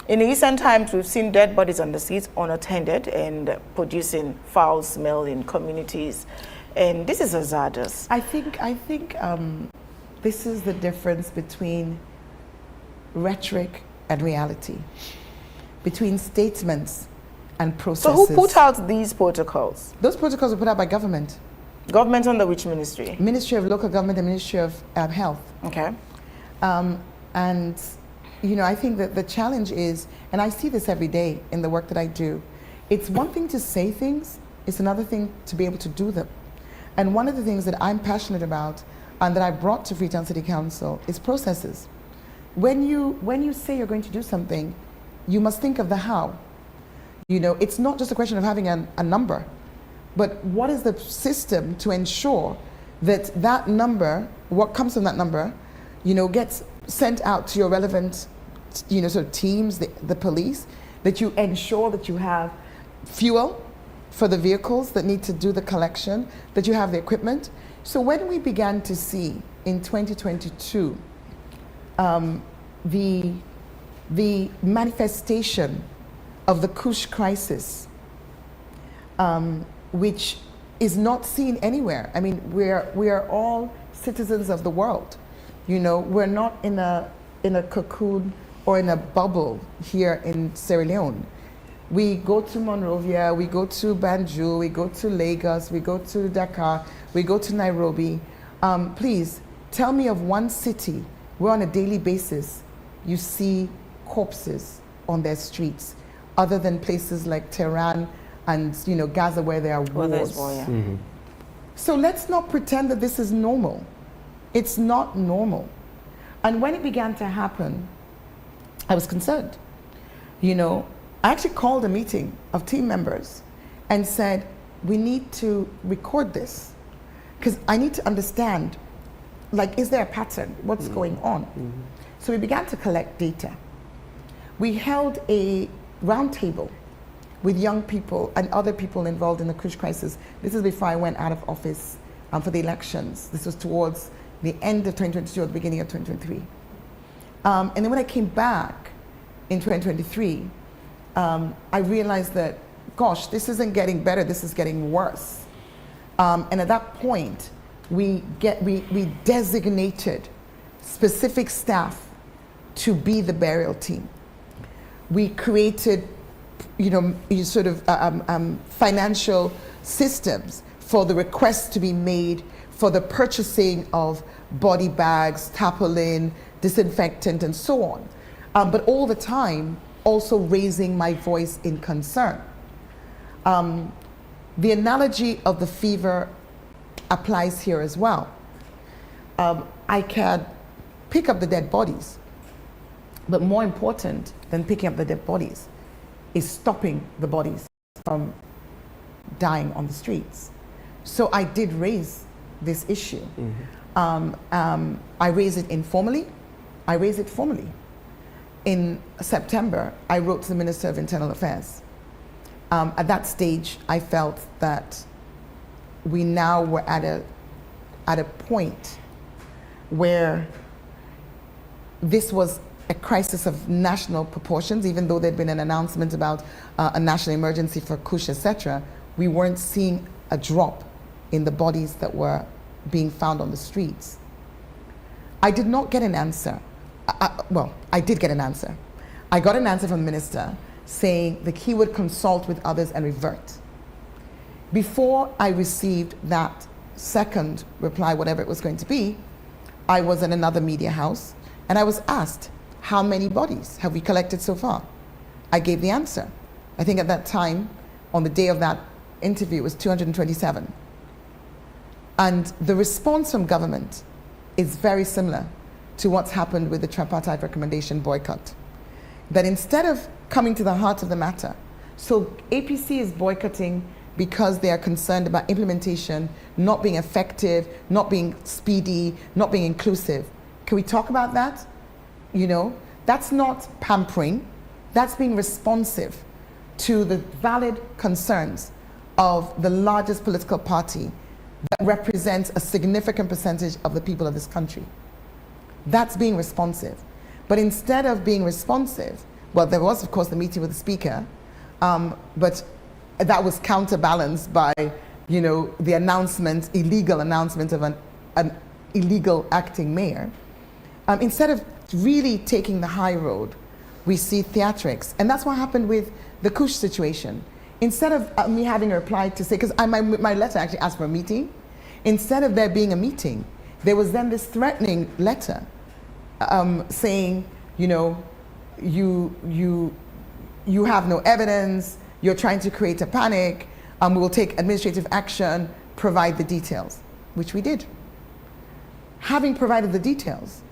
recent times, we've seen dead bodies on the streets unattended and producing foul smell in communities. And this is hazardous. I think this is the difference between rhetoric and reality, between statements and processes. So who put out these protocols? Those protocols were put out by government. Government under which ministry? Ministry of Local Government and Ministry of Health. Okay. And, you know, I think that the challenge is, and I see this every day in the work that I do, it's one thing to say things, it's another thing to be able to do them. And one of the things that I'm passionate about and that I brought to Freetown City Council is processes. When you say you're going to do something, you must think of the how. You know, it's not just a question of having a number, but what is the system to ensure that that number, what comes from that number, you know, gets sent out to your relevant, you know, sort of teams, the police, that you ensure that you have fuel for the vehicles that need to do the collection, that you have the equipment. So when we began to see in 2022 the manifestation of the Kush crisis, which is not seen anywhere. I mean, we are all citizens of the world. You know, we're not in a cocoon or in a bubble here in Sierra Leone. We go to Monrovia, we go to Banjul, we go to Lagos, we go to Dakar, we go to Nairobi. Please, tell me of one city where on a daily basis you see corpses on their streets, other than places like Tehran and, you know, Gaza, where there are wars. So let's not pretend that this is normal. It's not normal. And when it began to happen, I was concerned. You know, I actually called a meeting of team members and said, we need to record this, because I need to understand, like, is there a pattern? What's going on? So we began to collect data. We held a roundtable with young people and other people involved in the Kush crisis. This is before I went out of office for the elections. This was towards the end of 2022 or the beginning of 2023. And then when I came back in 2023, I realized that, gosh, this isn't getting better, this is getting worse. And at that point, we designated specific staff to be the burial team. We created, you know, sort of financial systems for the requests to be made for the purchasing of body bags, tarpaulin, disinfectant, and so on. But all the time, also raising my voice in concern. The analogy of the fever applies here as well. I can pick up the dead bodies, but more important than picking up the dead bodies is stopping the bodies from dying on the streets. So I did raise this issue. I raised it informally, I raised it formally. In September, I wrote to the Minister of Internal Affairs. At that stage, I felt that we now were at a point where this was a crisis of national proportions. Even though there'd been an announcement about a national emergency for Kush, etc., we weren't seeing a drop in the bodies that were being found on the streets. I did not get an answer. Well, I did get an answer. I got an answer from the minister saying that he would consult with others and revert. Before I received that second reply, whatever it was going to be, I was in another media house and I was asked, how many bodies have we collected so far? I gave the answer. I think at that time, on the day of that interview, it was 227. And the response from government is very similar to what's happened with the tripartite recommendation boycott. That instead of coming to the heart of the matter, so APC is boycotting because they are concerned about implementation not being effective, not being speedy, not being inclusive. Can we talk about that? You know, that's not pampering, that's being responsive to the valid concerns of the largest political party that represents a significant percentage of the people of this country. That's being responsive. But instead of being responsive, well, there was, of course, the meeting with the speaker, but that was counterbalanced by, you know, the announcement, illegal announcement of an illegal acting mayor. Instead of really taking the high road, we see theatrics. And that's what happened with the Kush situation. Instead of me having a reply to say, because my letter actually asked for a meeting, instead of there being a meeting, there was then this threatening letter saying, you know, you have no evidence, you're trying to create a panic, we will take administrative action, provide the details, which we did. Having provided the details,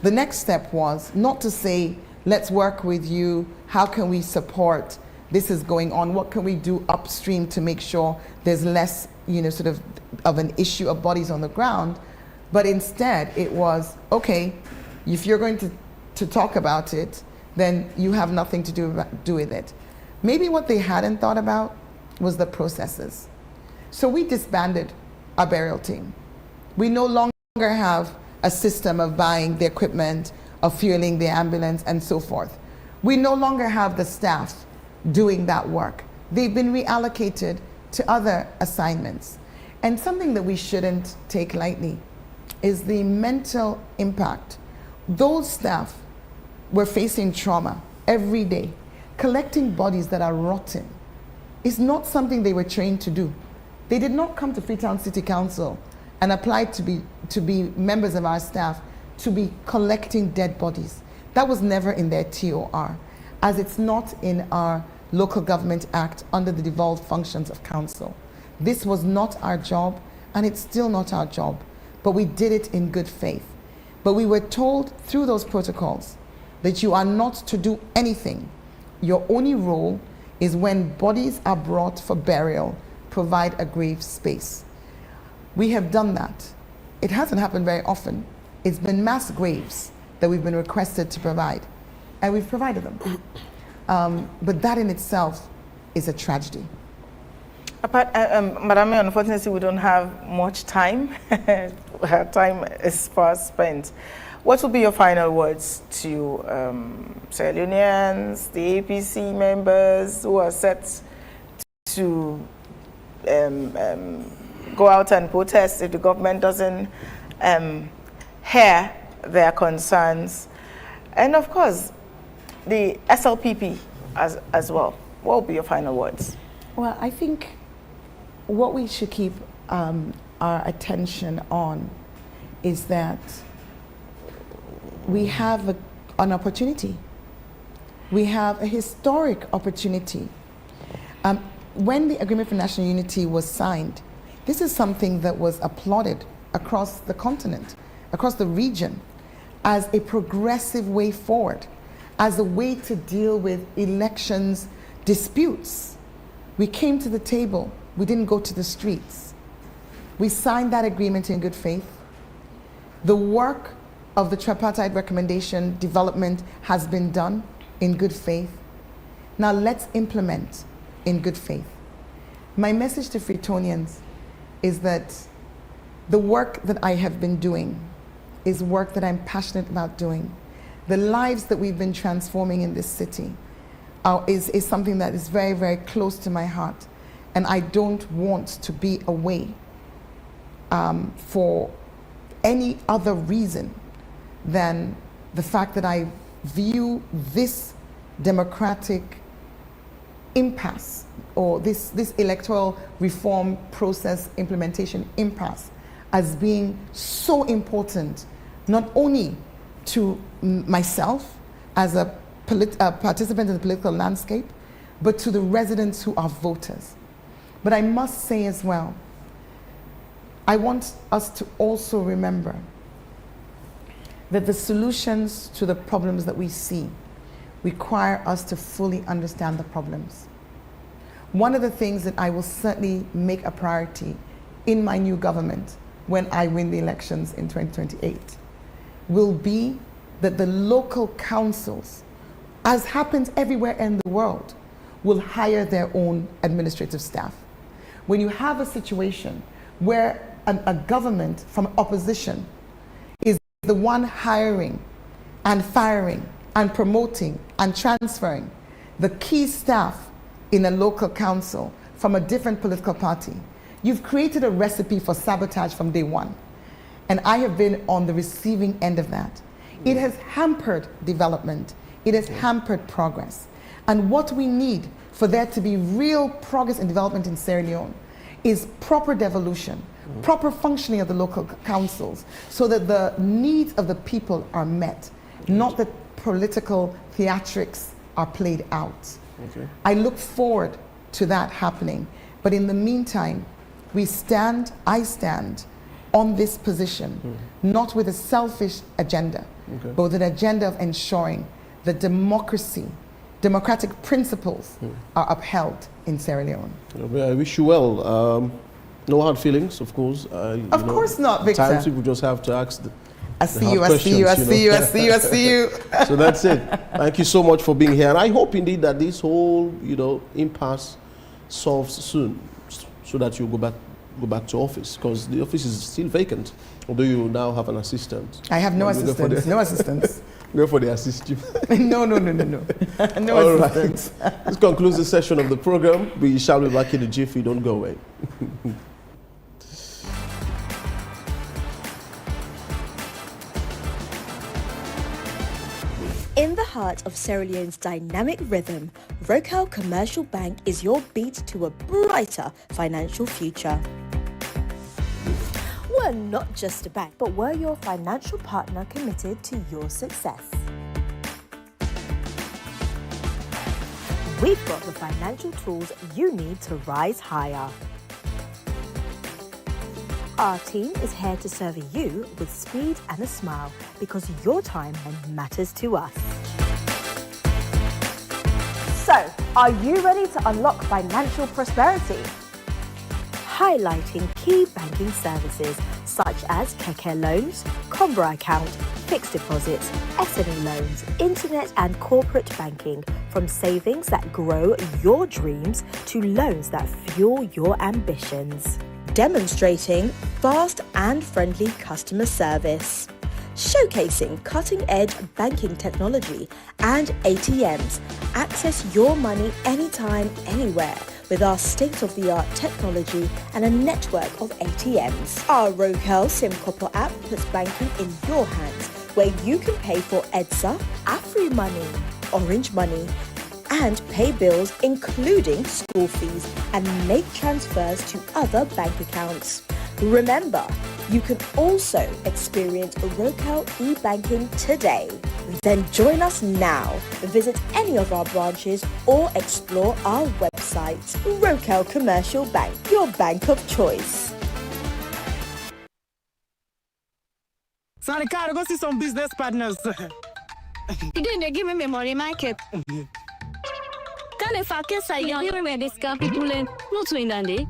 the next step was not to say, let's work with you, how can we support, this is going on, what can we do upstream to make sure there's less, you know, sort of an issue of bodies on the ground, but instead it was, okay, if you're going to talk about it, then you have nothing to do with it. Maybe what they hadn't thought about was the processes. So we disbanded our burial team. We no longer have a system of buying the equipment, of fueling the ambulance and so forth. We no longer have the staff doing that work. They've been reallocated to other assignments. And something that we shouldn't take lightly is the mental impact. Those staff were facing trauma every day. Collecting bodies that are rotten is not something they were trained to do. They did not come to Freetown City Council and apply to be members of our staff to be collecting dead bodies. That was never in their TOR, as it's not in our Local Government Act under the devolved functions of council. This was not our job, and it's still not our job, but we did it in good faith. But we were told through those protocols that you are not to do anything. Your only role is when bodies are brought for burial, provide a grave space. We have done that. It hasn't happened very often. It's been mass graves that we've been requested to provide, and we've provided them. But that in itself is a tragedy. Madam, unfortunately, we don't have much time. Our time is fast spent. What will be your final words to Sierra Leoneans, the APC members who are set to go out and protest if the government doesn't hear their concerns? And of course, the SLPP as well. What will be your final words? Well, I think what we should keep our attention on is that we have an opportunity. We have a historic opportunity. When the Agreement for National Unity was signed, this is something that was applauded across the continent, across the region, as a progressive way forward, as a way to deal with elections disputes. We came to the table. We didn't go to the streets. We signed that agreement in good faith. The work of the tripartite recommendation development has been done in good faith. Now let's implement in good faith. My message to Freetonians is that the work that I have been doing is work that I'm passionate about doing. The lives that we've been transforming in this city is something that is very, very close to my heart. And I don't want to be away for any other reason than the fact that I view this democratic impasse or this electoral reform process implementation impasse as being so important, not only to myself as a participant in the political landscape, but to the residents who are voters. But I must say as well, I want us to also remember that the solutions to the problems that we see require us to fully understand the problems. One of the things that I will certainly make a priority in my new government when I win the elections in 2028 will be that the local councils, as happens everywhere in the world, will hire their own administrative staff. When you have a situation where a government from opposition is the one hiring and firing and promoting and transferring the key staff in a local council from a different political party, you've created a recipe for sabotage from day one. And I have been on the receiving end of that. It has hampered development. It has hampered progress. And what we need for there to be real progress and development in Sierra Leone is proper devolution, proper functioning of the local councils so that the needs of the people are met, not that political theatrics are played out. Okay. I look forward to that happening. But in the meantime, I stand on this position, not with a selfish agenda, but with an agenda of ensuring that democratic principles are upheld in Sierra Leone. I wish you well. No hard feelings, of course. Of course not, Victor. Times people just have to ask I see you, I see you, I see you, I see you, I see you. So that's it. Thank you so much for being here. And I hope indeed that this whole, impasse solves soon so that you go back to office, because the office is still vacant, although you now have an assistant. I have no assistance, no assistance. Therefore, they assist you. No. No All right. assistance. This concludes the session of the program. We shall be back in a jiffy. Don't go away. In the heart of Sierra Leone's dynamic rhythm, Rocal Commercial Bank is your beat to a brighter financial future. We're not just a bank, but we're your financial partner committed to your success. We've got the financial tools you need to rise higher. Our team is here to serve you with speed and a smile because your time matters to us. So, are you ready to unlock financial prosperity? Highlighting key banking services such as Keke loans, Combra account, fixed deposits, SME loans, internet and corporate banking, from savings that grow your dreams to loans that fuel your ambitions. Demonstrating fast and friendly customer service. Showcasing cutting-edge banking technology and ATMs. Access your money anytime, anywhere with our state-of-the-art technology and a network of ATMs. Our Rocal SimCopper app puts banking in your hands, where you can pay for EDSA, AfriMoney, Orange Money, and pay bills including school fees and make transfers to other bank accounts. Remember, you can also experience Rocal e-banking today. Then join us now. Visit any of our branches or explore our website. Rocal Commercial Bank, your bank of choice. Sorry, car, go see some business partners. Today they give me my money, Michael. Can if I kiss a young where this can people in not to Indy.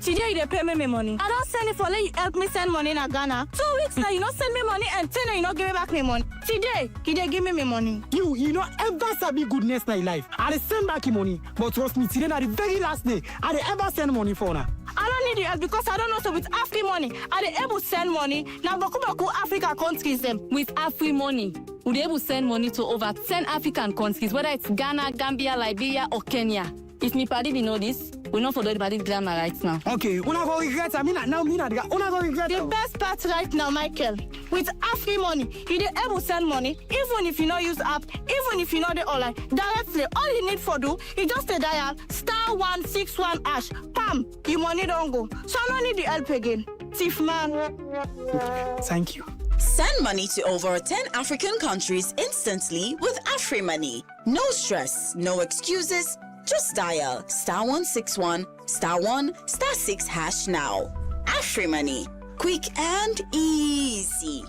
Today you pay me my money. I don't send it for let you help me send money in Ghana. 2 weeks now you not send me money and 10 you not give me back my money. Today give me my money. You know ever sabi goodness in life. I send back your money, but trust me, today na the very last day I ever send money for now. I don't need your help because I don't know so with Afri money. I dey able send money. Now Baku Africa countries them. With Afri money, we dey able send money to over 10 African countries, whether it's Ghana, Gambia, Liberia, or Kenya. If me party didn't know this, we not follow the party grammar right now. Okay, una go regret. I mean, now me not una go regret. The best part right now, Michael, with Afri money, you dey able send money even if you not use app, even if you not the online directly. All you need for do, you just dial *161#. Pam, your money don't go. So I don't need the help again. Thief man. Thank you. Send money to over 10 African countries instantly with AfriMoney. No stress, no excuses. Just dial *161*1*6# now. AfriMoney, quick and easy.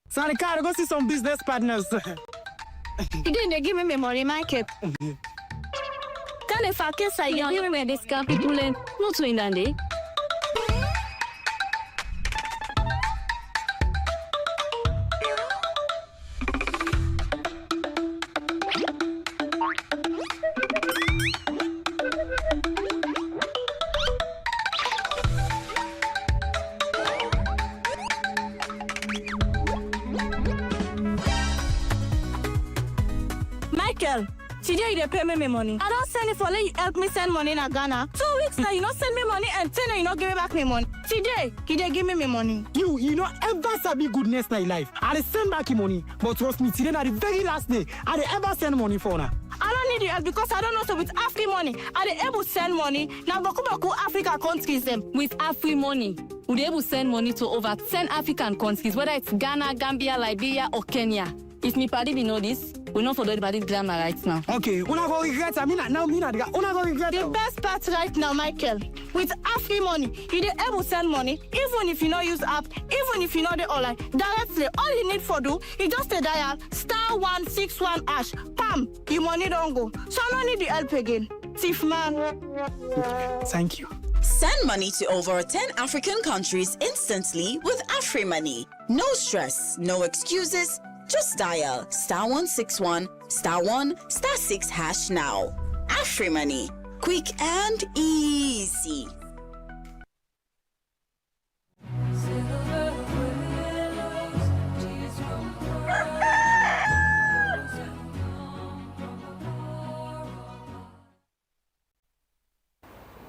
Sorry, car, go see some business partners. Today they give me my money, Michael. Can if I kiss a young where this can people in not to Indy. Michael. Today you pay me my money. I don't send it for let you help me send money in Ghana. 2 weeks now you not send me money and 10 you not give me back my money. Today, give me my money. You know ever sabi goodness in your life. I send back your money, but trust me, today na the very last day I ever send money for now. I don't need your help because I don't know so with Afri money. I they able to send money. Now Baku Africa countries them. With Afri money, we're able to send money to over 10 African countries, whether it's Ghana, Gambia, Liberia, or Kenya. If me party we know this, we know for the body grammar right now. Okay, una go regret. I mean now, una go regret. The best part right now, Michael, with Afri money, you they able to send money even if you not use app, even if you know the online directly. All you need for do, you just a dial *161#. Pam, your money don't go. So I don't need the help again. Thief man. Thank you. Send money to over 10 African countries instantly with Afri Money. No stress, no excuses. Just dial *161*1*6# now. Afri Money, quick and easy.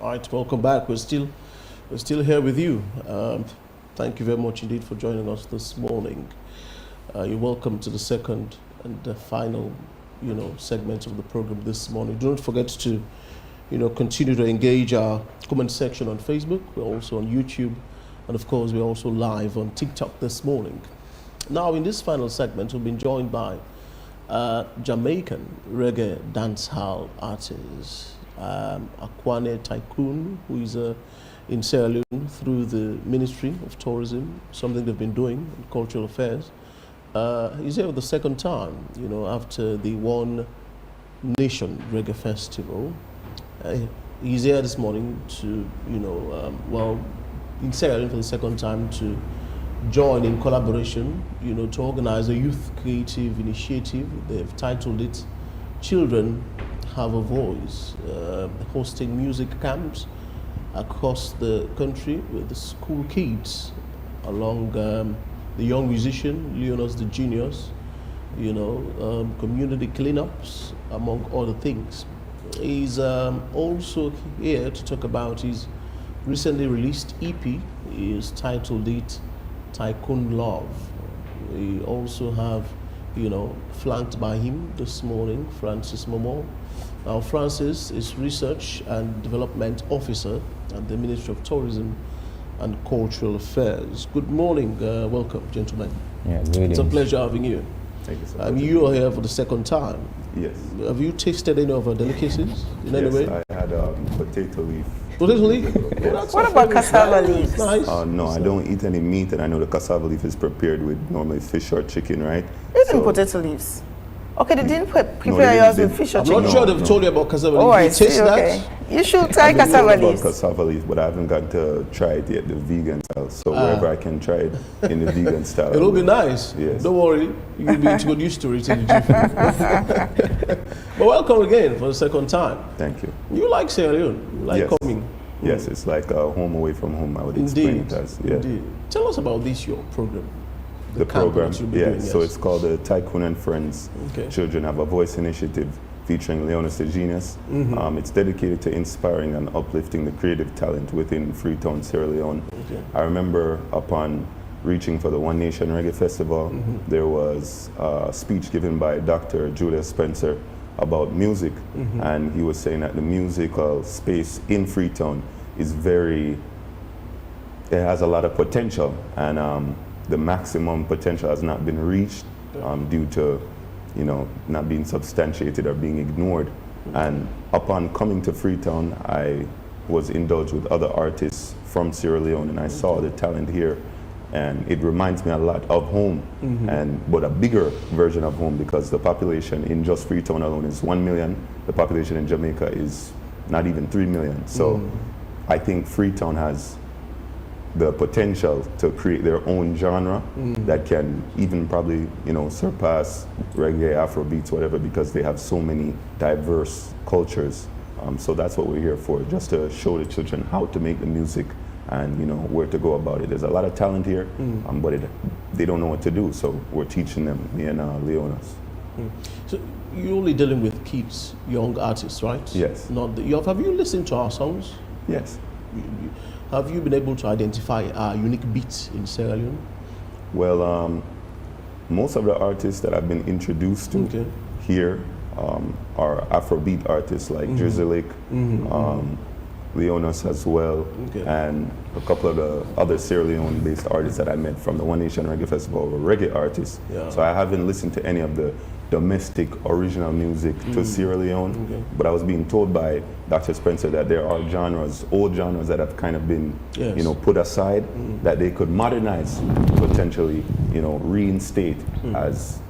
All right, welcome back. We're still here with you. Thank you very much indeed for joining us this morning. You're welcome to the second and the final, segment of the program this morning. Do not forget to, continue to engage our comment section on Facebook. We're also on YouTube, and of course, we're also live on TikTok this morning. Now, in this final segment, we've been joined by Jamaican reggae dancehall artist Aqane Tycoon, who is in Sierra Leone through the Ministry of Tourism, something they've been doing in cultural affairs. He's here for the second time, after the One Nation Reggae Festival. He's here this morning to, in Sierra Leone for the second time to join in collaboration, to organize a youth creative initiative. They've titled it Children Have a Voice, hosting music camps across the country with the school kids along the young musician, Leonus D Genius, community cleanups, among other things. He's also here to talk about his recently released EP. He's titled it Tycoon Love. We also have, flanked by him this morning, Francis Momo. Now, Francis is Research and Development Officer at the Ministry of Tourism and Cultural Affairs. Good morning, welcome, gentlemen. Yeah, greetings. It's a pleasure having you. Thank you so much. You are here for the second time. Yes. Have you tasted any of our delicacies in any way? I had potato leaf. Potato leaf? What about cassava leaves? Nice. No, I don't eat any meat, and I know the cassava leaf is prepared with normally fish or chicken, right? Even potato leaves. Okay, they didn't prepare yours with fish or chicken. I'm not sure they've told you about cassava leaf. Oh, I see, okay. You should try cassava leaves. Cassava leaf, but I haven't got to try it yet, the vegan style. So wherever I can try it in the vegan style. It'll be nice. Yes. Don't worry, you'll be introduced to it in the jiffy. But welcome again for the second time. Thank you. You like Sierra Leone? You like coming? Yes, it's like a home away from home, I would explain it as. Yeah. Indeed. Tell us about this, your program. The program, doing, so it's called the Tycoon and Friends Children Have a Voice initiative featuring Leonus D Genius. It's dedicated to inspiring and uplifting the creative talent within Freetown, Sierra Leone. I remember upon reaching for the One Nation Reggae Festival, there was a speech given by Dr. Julius Spencer about music, and he was saying that the musical space in Freetown is it has a lot of potential, and the maximum potential has not been reached due to, not being substantiated or being ignored. And upon coming to Freetown, I was indulged with other artists from Sierra Leone, and I saw the talent here, and it reminds me a lot of home, but a bigger version of home, because the population in just Freetown alone is 1 million. The population in Jamaica is not even 3 million. So I think Freetown has the potential to create their own genre that can even probably, surpass reggae, Afrobeats, whatever, because they have so many diverse cultures. So that's what we're here for, just to show the children how to make the music and, where to go about it. There's a lot of talent here, but they don't know what to do, so we're teaching them, me and Leonus. So you're only dealing with kids, young artists, right? Yes. Not the, have you listened to our songs? Yes. Have you been able to identify our unique beats in Sierra Leone? Well, most of the artists that I've been introduced to here are Afrobeat artists like Drizzlick, Leonus as well, and a couple of the other Sierra Leone-based artists that I met from the One Nation Reggae Festival were reggae artists. Yeah. So I haven't listened to any of the domestic original music to Sierra Leone, but I was being told by Dr. Spencer that there are genres, old genres that have kind of been, you know, put aside that they could modernize, potentially, you know, reinstate as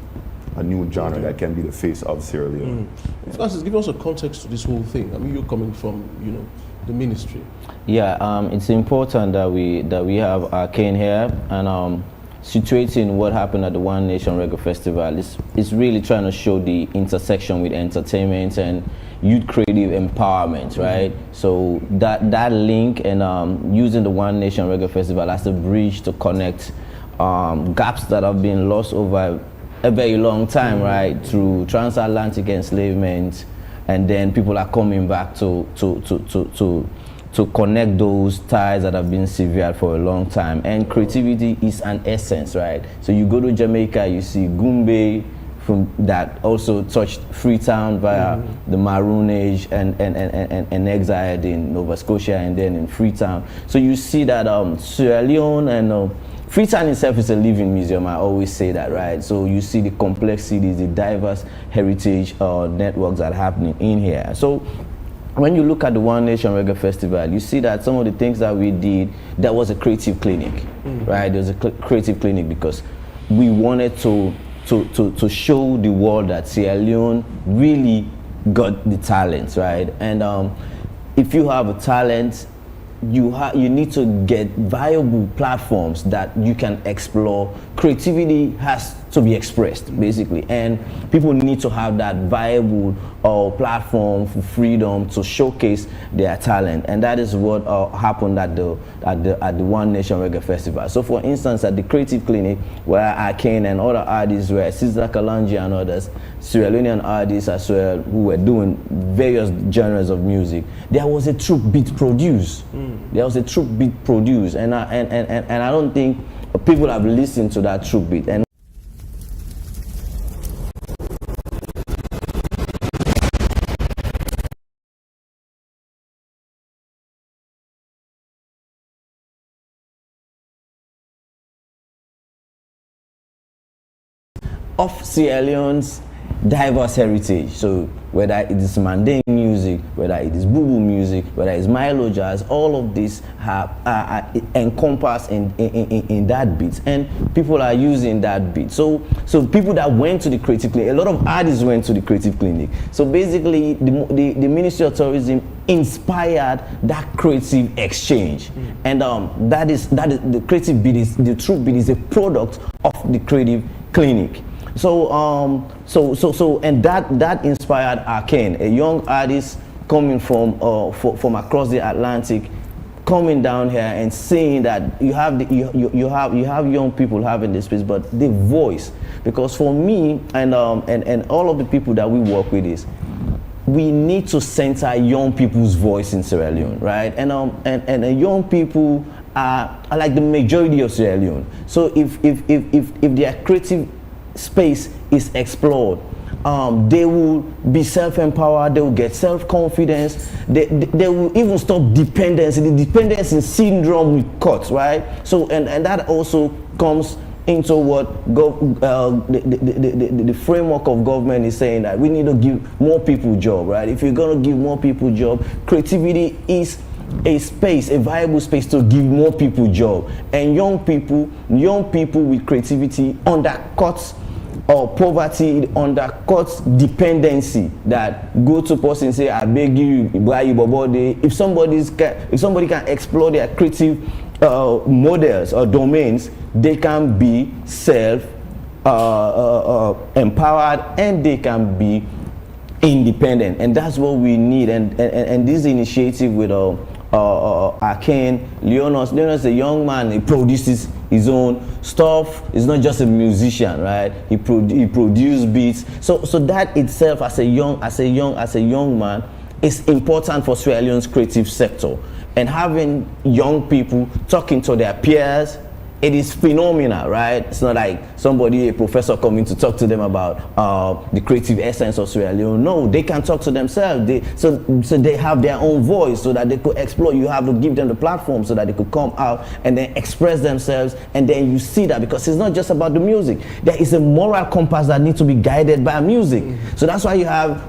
a new genre that can be the face of Sierra Leone. Francis, give us a context to this whole thing. I mean, you're coming from, you know, the ministry. Yeah, it's important that we have Aqane here, and situating what happened at the One Nation Reggae Festival is really trying to show the intersection with entertainment and youth creative empowerment, right? So that link and using the One Nation Reggae Festival as a bridge to connect gaps that have been lost over a very long time, right? Through transatlantic enslavement, and then people are coming back to connect those ties that have been severed for a long time. And creativity is an essence, right? So you go to Jamaica, you see Goombay from that also touched Freetown via the Maroon Age and exiled in Nova Scotia and then in Freetown. So you see that Sierra Leone and Freetown itself is a living museum, I always say that, right? So you see the complexities, the diverse heritage networks that are happening in here. So when you look at the One Nation Reggae Festival, you see that some of the things that we did, there was a creative clinic, right? There was a creative clinic because we wanted to show the world that Sierra Leone really got the talent, right? And if you have a talent, you need to get viable platforms that you can explore. Creativity has to be expressed, basically, and people need to have that viable platform for freedom to showcase their talent, and that is what happened at the One Nation Reggae Festival. So, for instance, at the Creative Clinic, where Aqane and other artists were, Caesar Kalanji and others, Sierra Leonean artists as well, who were doing various genres of music, there was a true beat produced. There was a true beat produced, and I don't think people have listened to that true beat. And of Sierra Leone's diverse heritage. So whether it is Manding music, whether it is Boo music, whether it's Milo jazz, all of these have encompassed in that beat, and people are using that beat. So people that went to the Creative Clinic, a lot of artists went to the Creative Clinic. So basically, the Ministry of Tourism inspired that creative exchange, and that is the creative beat is the true beat is a product of the Creative Clinic. So and that inspired Aqane, a young artist coming from across the Atlantic, coming down here and saying that you have young people having this space, but the voice. Because for me and all of the people that we work with is, we need to center young people's voice in Sierra Leone, right? And young people are like the majority of Sierra Leone. So if their creative space is explored, they will be self-empowered, they will get self-confidence, they will even stop dependency. The dependency syndrome will cut, right? So and that also comes into what the framework of government is saying, that we need to give more people job, right? If you're going to give more people job, creativity is a space, a viable space to give more people job. And young people with creativity undercuts poverty, undercuts dependency, that go to person and say, I beg you, buy you bobode. If somebody can explore their creative models or domains, they can be empowered and they can be independent, and that's what we need. And this initiative with Aqane. Leonus is a young man. He produces his own stuff. He's not just a musician, right? He produces beats. So that itself, as a young man, is important for Sierra Leone's creative sector. And having young people talking to their peers, it is phenomenal, right? It's not like a professor coming to talk to them about the creative essence of Sierra Leone. No, they can talk to themselves. So they have their own voice so that they could explore. You have to give them the platform so that they could come out and then express themselves. And then you see that, because it's not just about the music. There is a moral compass that needs to be guided by music. So that's why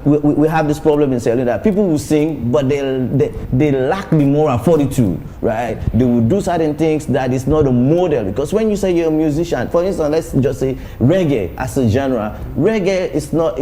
we have this problem in Sierra Leone, that people will sing, but they lack the moral fortitude, right? They will do certain things that is not a model. Because when you say you're a musician, for instance, let's just say reggae as a genre, reggae is not,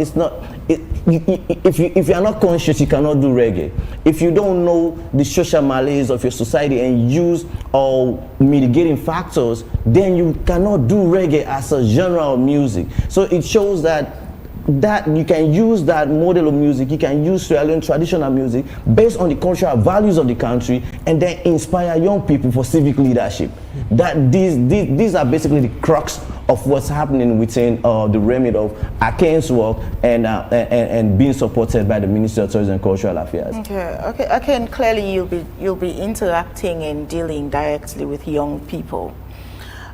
if you are not conscious, you cannot do reggae. If you don't know the social malaise of your society and use all mitigating factors, then you cannot do reggae as a genre of music. So it shows that you can use that model of music, you can use Sierra Leone traditional music based on the cultural values of the country, and then inspire young people for civic leadership. That these are basically the crux of what's happening within the remit of Aqane's work and being supported by the Ministry of Tourism and Cultural Affairs. Okay. Aqane, clearly you'll be interacting and dealing directly with young people.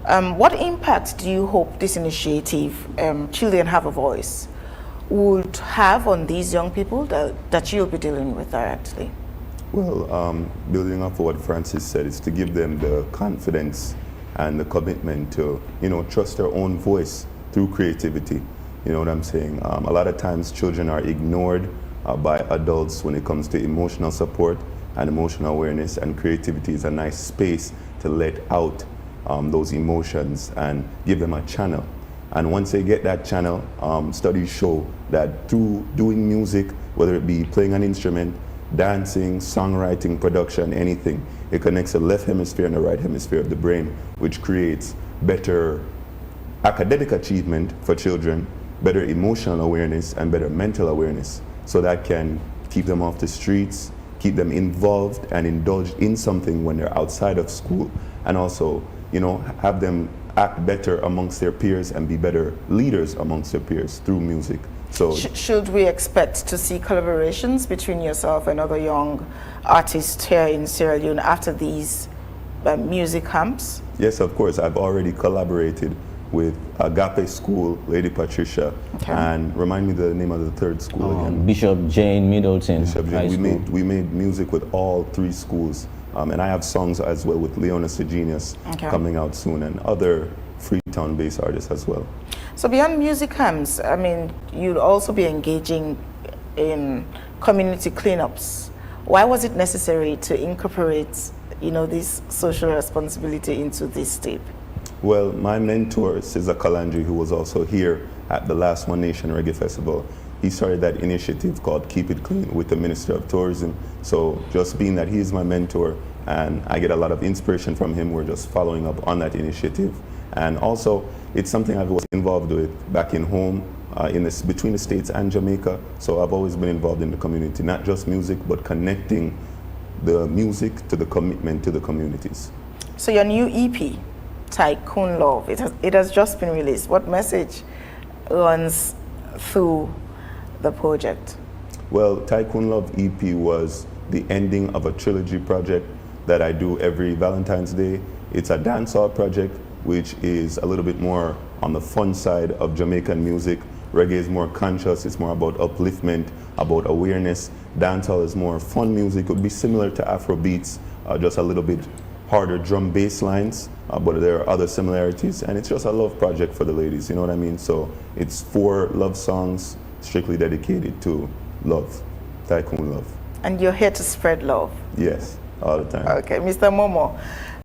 What impact do you hope this initiative, Children Have a Voice, would have on these young people that you'll be dealing with directly? Well, building off of what Francis said, is to give them the confidence and the commitment to, trust their own voice through creativity. You know what I'm saying? A lot of times children are ignored by adults when it comes to emotional support and emotional awareness, and creativity is a nice space to let out those emotions and give them a channel. And once they get that channel, studies show that through doing music, whether it be playing an instrument, dancing, songwriting, production, anything, it connects the left hemisphere and the right hemisphere of the brain, which creates better academic achievement for children, better emotional awareness, and better mental awareness. So that can keep them off the streets, keep them involved and indulged in something when they're outside of school, and also, have them act better amongst their peers and be better leaders amongst their peers through music. So should we expect to see collaborations between yourself and other young artists here in Sierra Leone after these music camps? Yes, of course. I've already collaborated with Agape School, Lady Patricia, and remind me the name of the third school again. Bishop Jane Middleton. Bishop Jane. We made music with all three schools. And I have songs as well with Leonus D Genius coming out soon, and other Freetown-based artists as well. So beyond music camps, I mean, you'd also be engaging in community cleanups. Why was it necessary to incorporate, this social responsibility into this step? Well, my mentor, Cesar Kalandri, who was also here at the last One Nation Reggae Festival, he started that initiative called Keep It Clean with the Minister of Tourism. So just being that he's my mentor and I get a lot of inspiration from him, we're just following up on that initiative. And also, it's something I was involved with back in home, between the States and Jamaica. So I've always been involved in the community, not just music, but connecting the music to the commitment to the communities. So your new EP, Tycoon Love, it has just been released. What message runs through the project? Well, Tycoon Love EP was the ending of a trilogy project that I do every Valentine's Day. It's a dancehall project, which is a little bit more on the fun side of Jamaican music. Reggae is more conscious, it's more about upliftment, about awareness. Dancehall is more fun music. It would be similar to Afro beats, just a little bit harder drum bass lines, but there are other similarities. And it's just a love project for the ladies, you know what I mean? So it's 4 love songs strictly dedicated to love, Tycoon Love. And you're here to spread love? Yes, all the time. Okay, Mr. Momo.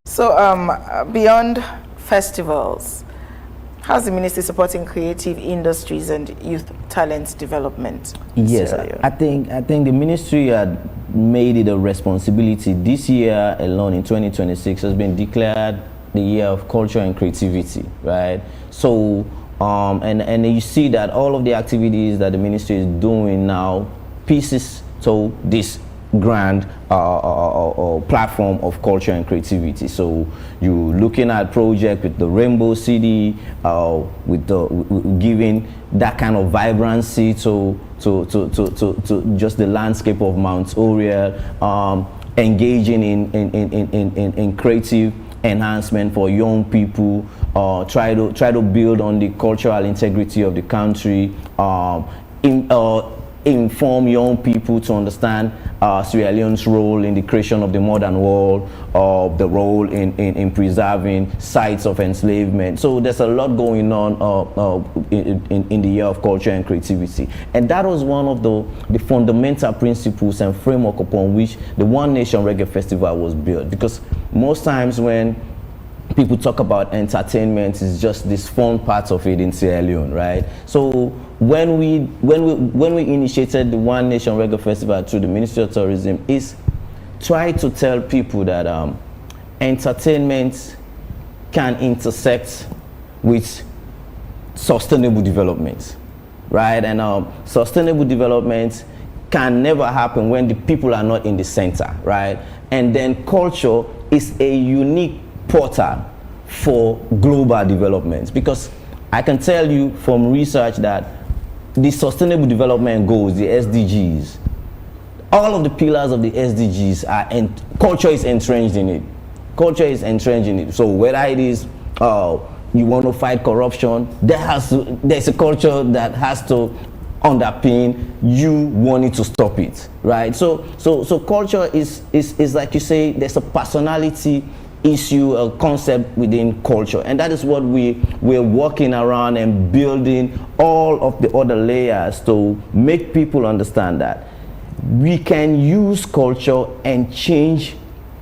So beyond festivals, how's the ministry supporting creative industries and youth talent development? Yes, I think the ministry had made it a responsibility. This year alone, in 2026, has been declared the year of culture and creativity, right? So, and you see that all of the activities that the ministry is doing now pieces to this grand platform of culture and creativity. So you're looking at project with the Rainbow City, with giving that kind of vibrancy to just the landscape of Mount Oriel, engaging in creative enhancement for young people, try to build on the cultural integrity of the country, inform young people to understand Sierra Leone's role in the creation of the modern world, the role in preserving sites of enslavement. So there's a lot going on in the year of culture and creativity. And that was one of the fundamental principles and framework upon which the One Nation Reggae Festival was built. Because most times when people talk about entertainment, it's just this fun part of it in Sierra Leone, right? So when we initiated the One Nation Reggae Festival through the Ministry of Tourism, is try to tell people that entertainment can intersect with sustainable development, right? And sustainable development can never happen when the people are not in the center, right? And then culture is a unique portal for global development, because I can tell you from research that the Sustainable Development Goals, the SDGs, all of the pillars of the SDGs are, culture is entrenched in it. Culture is entrenched in it. So whether it is you want to fight corruption, there's a culture that has to underpin you wanting to stop it, right? So culture is like you say, there's a personality issue, a concept within culture, and that is what we're working around and building all of the other layers to make people understand that we can use culture and change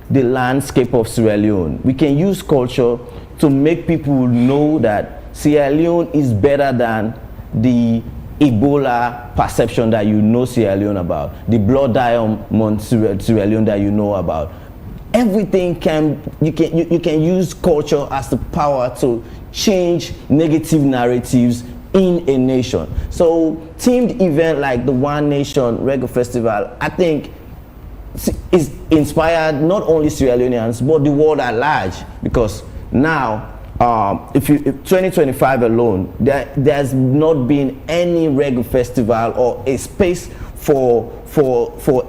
the landscape of Sierra Leone. We can use culture to make people know that Sierra Leone is better than the Ebola perception that you know Sierra Leone about, the blood diamond Sierra Leone that you know about. Everything you can use culture as the power to change negative narratives in a nation. So themed event like the One Nation Reggae Festival, I think, is inspired not only Sierra Leoneans but the world at large, because now if 2025 alone, there's not been any reggae festival or a space for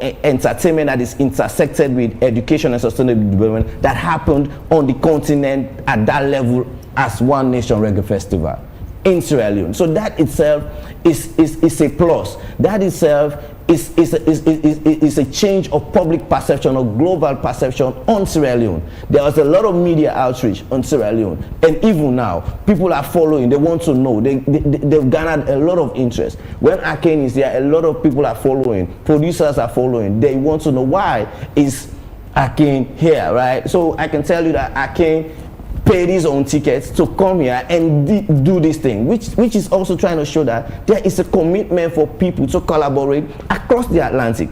entertainment that is intersected with education and sustainable development that happened on the continent at that level as One Nation Reggae Festival in Sierra Leone. So that itself is a plus. That itself is a change of public perception or global perception on Sierra Leone. There was a lot of media outreach on Sierra Leone, and even now, people are following. They want to know. They've garnered a lot of interest. When Aqane is here, a lot of people are following. Producers are following. They want to know why is Aqane here, right? So I can tell you that Aqane paid his own tickets to come here and do this thing, which is also trying to show that there is a commitment for people to collaborate across the Atlantic.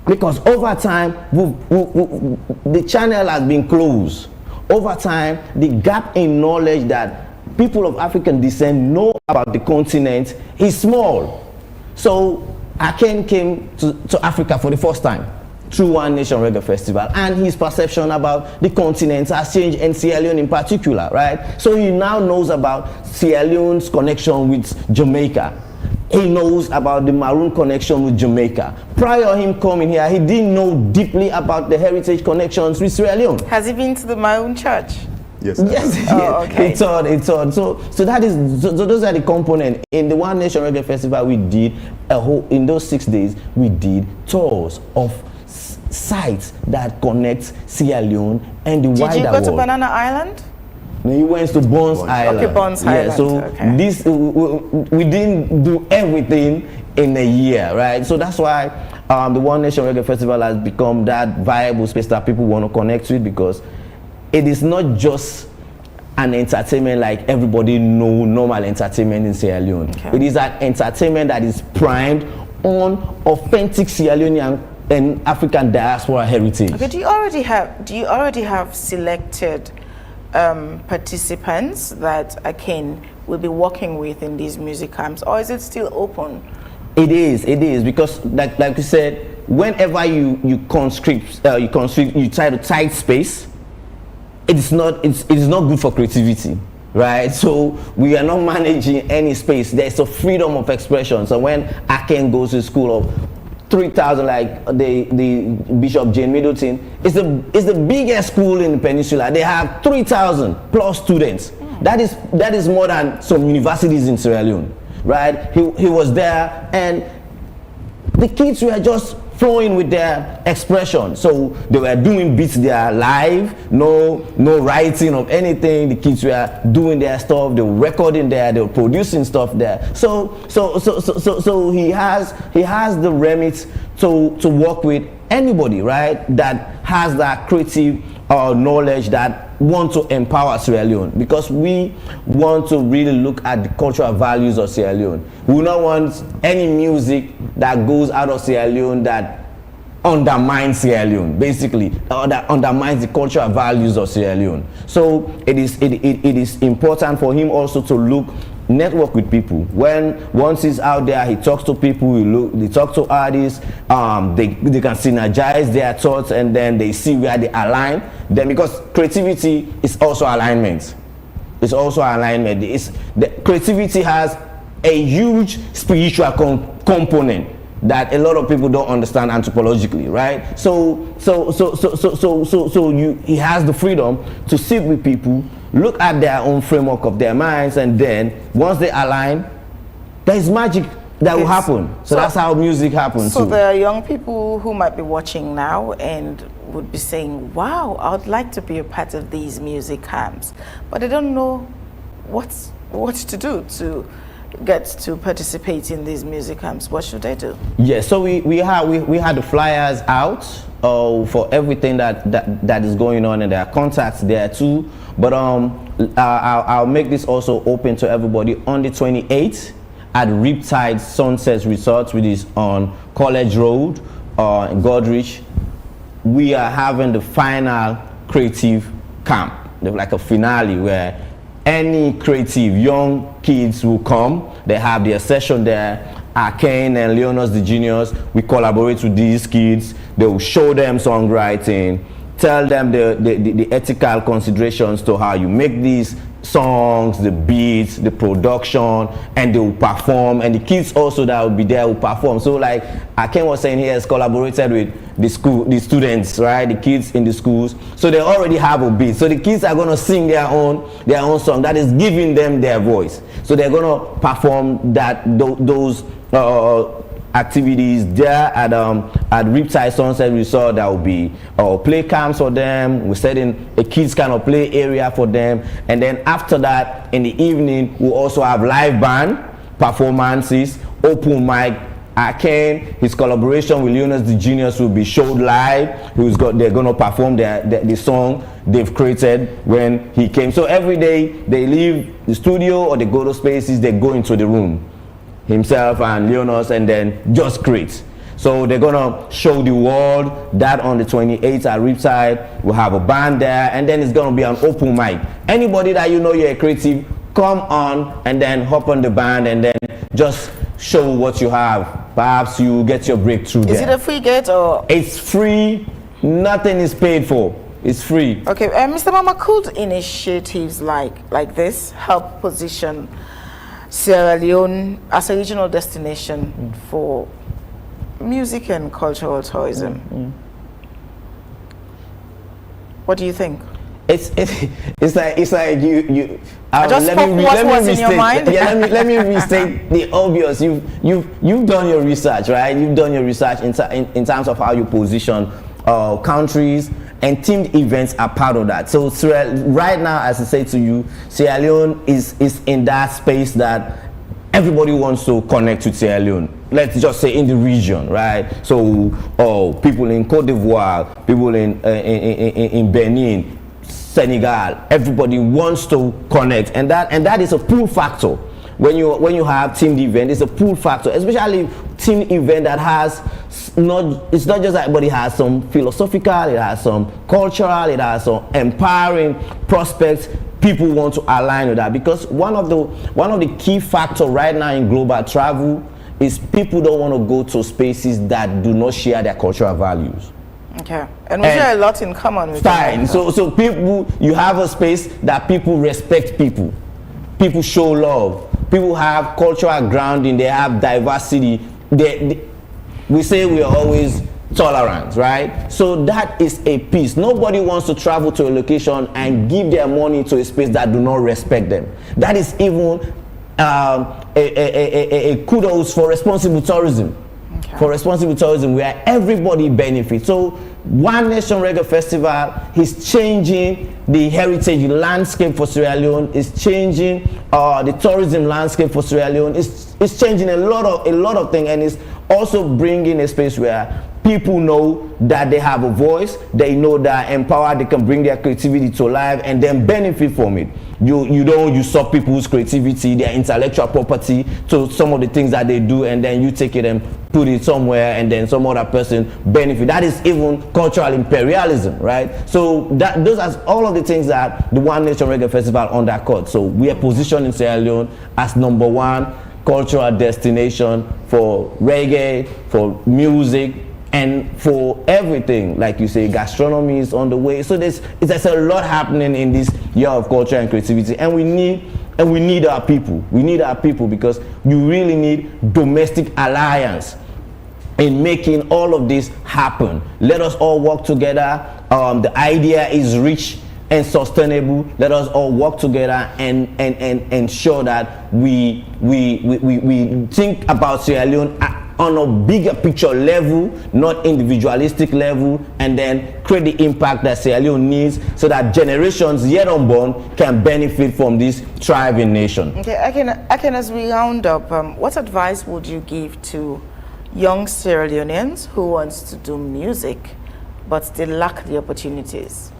Because over time, the channel has been closed. Over time, the gap in knowledge that people of African descent know about the continent is small. So Aqane came to Africa for the first time through One Nation Reggae Festival, and his perception about the continent has changed, and Sierra Leone in particular, right? So he now knows about Sierra Leone's connection with Jamaica. He knows about the Maroon connection with Jamaica. Prior to him coming here, he didn't know deeply about the heritage connections with Sierra Leone. Has he been to the Maroon church? Yes. Yes. Oh, okay. It's on. So those are the components. In the One Nation Reggae Festival, we did in those 6 days, we did tours of sites that connect Sierra Leone and the wider world. Did you go to Banana Island? No, he went to Bones Island. Okay, Bones Island. So okay. this we didn't do everything in a year, right? So that's why the One Nation Reggae Festival has become that viable space that people want to connect with, because it is not just an entertainment like everybody know normal entertainment in Sierra Leone. Okay. It is an entertainment that is primed on authentic Sierra Leonean and African diaspora heritage. Okay, do you already have selected participants that Aqane will be working with in these music camps, or is it still open? It is, because like you said, whenever you conscript, you try to tight space, it is not good for creativity, right? So we are not managing any space. There's a freedom of expression. So when Aqane goes to school of 3,000, like the Bishop Jane Middleton, it's the biggest school in the peninsula. They have 3,000 plus students. That is more than some universities in Sierra Leone, right? He was there, and the kids were just flowing with their expression. So they were doing beats there live, no writing of anything. The kids were doing their stuff, they were recording there, they were producing stuff there. So he has the remit to work with anybody, right, that has that creative knowledge, that want to empower Sierra Leone, because we want to really look at the cultural values of Sierra Leone. We do not want any music that goes out of Sierra Leone that undermines Sierra Leone, basically, or that undermines the cultural values of Sierra Leone. So it is important for him also to network with people. Once he's out there, he talks to people, they talk to artists, they can synergize their thoughts, and then they see where they align. Then, because creativity is also alignment. It's also alignment. Creativity has a huge spiritual component that a lot of people don't understand anthropologically, right? So he has the freedom to sit with people, look at their own framework of their minds, and then once they align, there is magic that will happen. So that's how music happens. So there are young people who might be watching now and would be saying, wow, I would like to be a part of these music camps, but they don't know what to do to get to participate in these music camps. What should they do? Yeah, so we had the flyers out for everything that is going on, and there are contacts there too. But I'll make this also open to everybody. On the 28th at Riptide Sunset Resort, which is on College Road in Godrich, we are having the final creative camp. There's like a finale where any creative young kids will come. They have their session there. Aqane and Leonus D Genius, we collaborate with these kids. They will show them songwriting, tell them the ethical considerations to how you make these songs, the beats, the production, and they will perform. And the kids also that will be there will perform. So like Aqane was saying, he has collaborated with the students, right? The kids in the schools. So they already have a beat. So the kids are gonna sing their own song that is giving them their voice. So they're gonna perform those activities there at Riptide Sunset Resort. That will be play camps for them. We're setting a kids kind of play area for them, and then after that in the evening we'll also have live band performances, open mic. Aqane, his collaboration with Leonus D Genius will be showed live. They're gonna perform the song they've created when he came. So every day they leave the studio or they go to spaces, they go into the room, himself and Leonus, and then just create. So they're gonna show the world that on the 28th at Riptide. We'll have a band there, and then it's gonna be an open mic. Anybody that you know you're a creative, come on and then hop on the band and then just show what you have. Perhaps you get your breakthrough there. Is it a free gate or? It's free, nothing is paid for. It's free. Okay, Mr. Mama, could initiatives like this help position Sierra Leone as a regional destination for music and cultural tourism? What do you think? It's like you. I just spoke what was in your mind. Yeah, let me restate the obvious. You've done your research, right? You've done your research in terms of how you position countries, and themed events are part of that. So right now, as I say to you, Sierra Leone is in that space that everybody wants to connect with Sierra Leone. Let's just say in the region, right? So people in Cote d'Ivoire, people in Benin, Senegal, everybody wants to connect, and that is a pull factor. When you have themed event, it's a pull factor, especially themed event that has it's not just that, but it has some philosophical, it has some cultural, it has some empowering prospects. People want to align with that, because one of the key factors right now in global travel is people don't want to go to spaces that do not share their cultural values. Okay, and we share a lot in common with fine. So people, you have a space that people respect people. People show love. People have cultural grounding. They have diversity. We say we are always tolerant, right? So that is a piece. Nobody wants to travel to a location and give their money to a space that do not respect them. That is even a kudos for responsible tourism. Okay. For responsible tourism, where everybody benefits. So One Nation Reggae Festival is changing the heritage landscape for Sierra Leone. It's changing the tourism landscape for Sierra Leone. It's changing a lot of things, and it's also bringing a space where people know that they have a voice. They know that empowered, they can bring their creativity to life and then benefit from it. You don't usurp people's creativity, their intellectual property, to some of the things that they do, and then you take it and put it somewhere, and then some other person benefit. That is even cultural imperialism, right? So those are all of the things that the One Nation Reggae Festival undercut. So we are positioned in Sierra Leone as #1 cultural destination for reggae, for music, and for everything. Like you say, gastronomy is on the way. So there's a lot happening in this year of culture and creativity, and we need our people. We need our people, because you really need domestic alliance in making all of this happen. Let us all work together. The idea is rich and sustainable. Let us all work together and ensure that we think about Sierra Leone on a bigger picture level, not individualistic level, and then create the impact that Sierra Leone needs, so that generations yet unborn can benefit from this thriving nation. Okay, Aqane, as we round up, what advice would you give to young Sierra Leoneans who wants to do music but they lack the opportunities?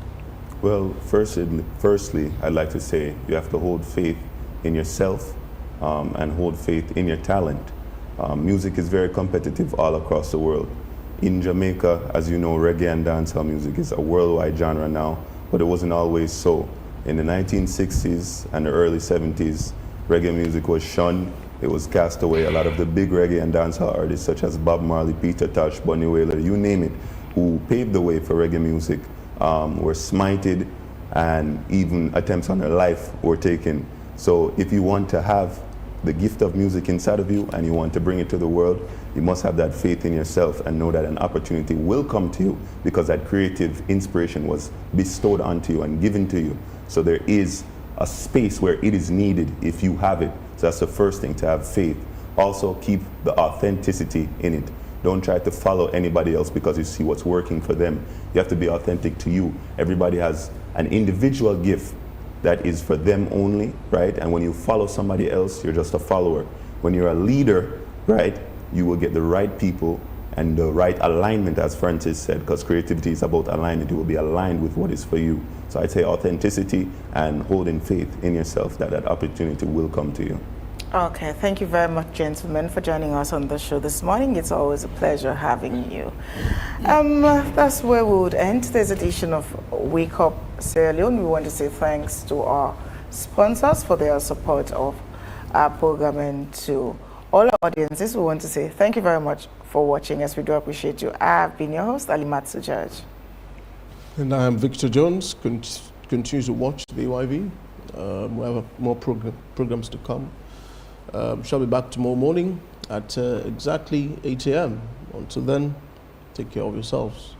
Well, firstly, I'd like to say you have to hold faith in yourself and hold faith in your talent. Music is very competitive all across the world. In Jamaica, as you know, reggae and dancehall music is a worldwide genre now, but it wasn't always so. In the 1960s and the early 70s, reggae music was shunned, it was cast away. A lot of the big reggae and dancehall artists, such as Bob Marley, Peter Tosh, Bunny Wailer, you name it, who paved the way for reggae music, were smited, and even attempts on their life were taken. So if you want to have the gift of music inside of you and you want to bring it to the world, you must have that faith in yourself and know that an opportunity will come to you, because that creative inspiration was bestowed onto you and given to you. So there is a space where it is needed if you have it. So that's the first thing, to have faith. Also, keep the authenticity in it. Don't try to follow anybody else because you see what's working for them. You have to be authentic to you. Everybody has an individual gift that is for them only, right? And when you follow somebody else, you're just a follower. When you're a leader, right, you will get the right people and the right alignment, as Francis said, because creativity is about alignment. You will be aligned with what is for you. So I'd say authenticity and holding faith in yourself that that opportunity will come to you. Okay, thank you very much, gentlemen, for joining us on the show this morning. It's always a pleasure having you. That's where we would end this edition of Wake Up Sierra Leone. We want to say thanks to our sponsors for their support of our program, and to all our audiences, we want to say thank you very much for watching us. We do appreciate you. I've been your host, Alimatsu Judge. And I am Victor Jones. Continue to watch the AYV. We have more programs to come. Shall be back tomorrow morning at exactly 8 a.m. Until then, take care of yourselves.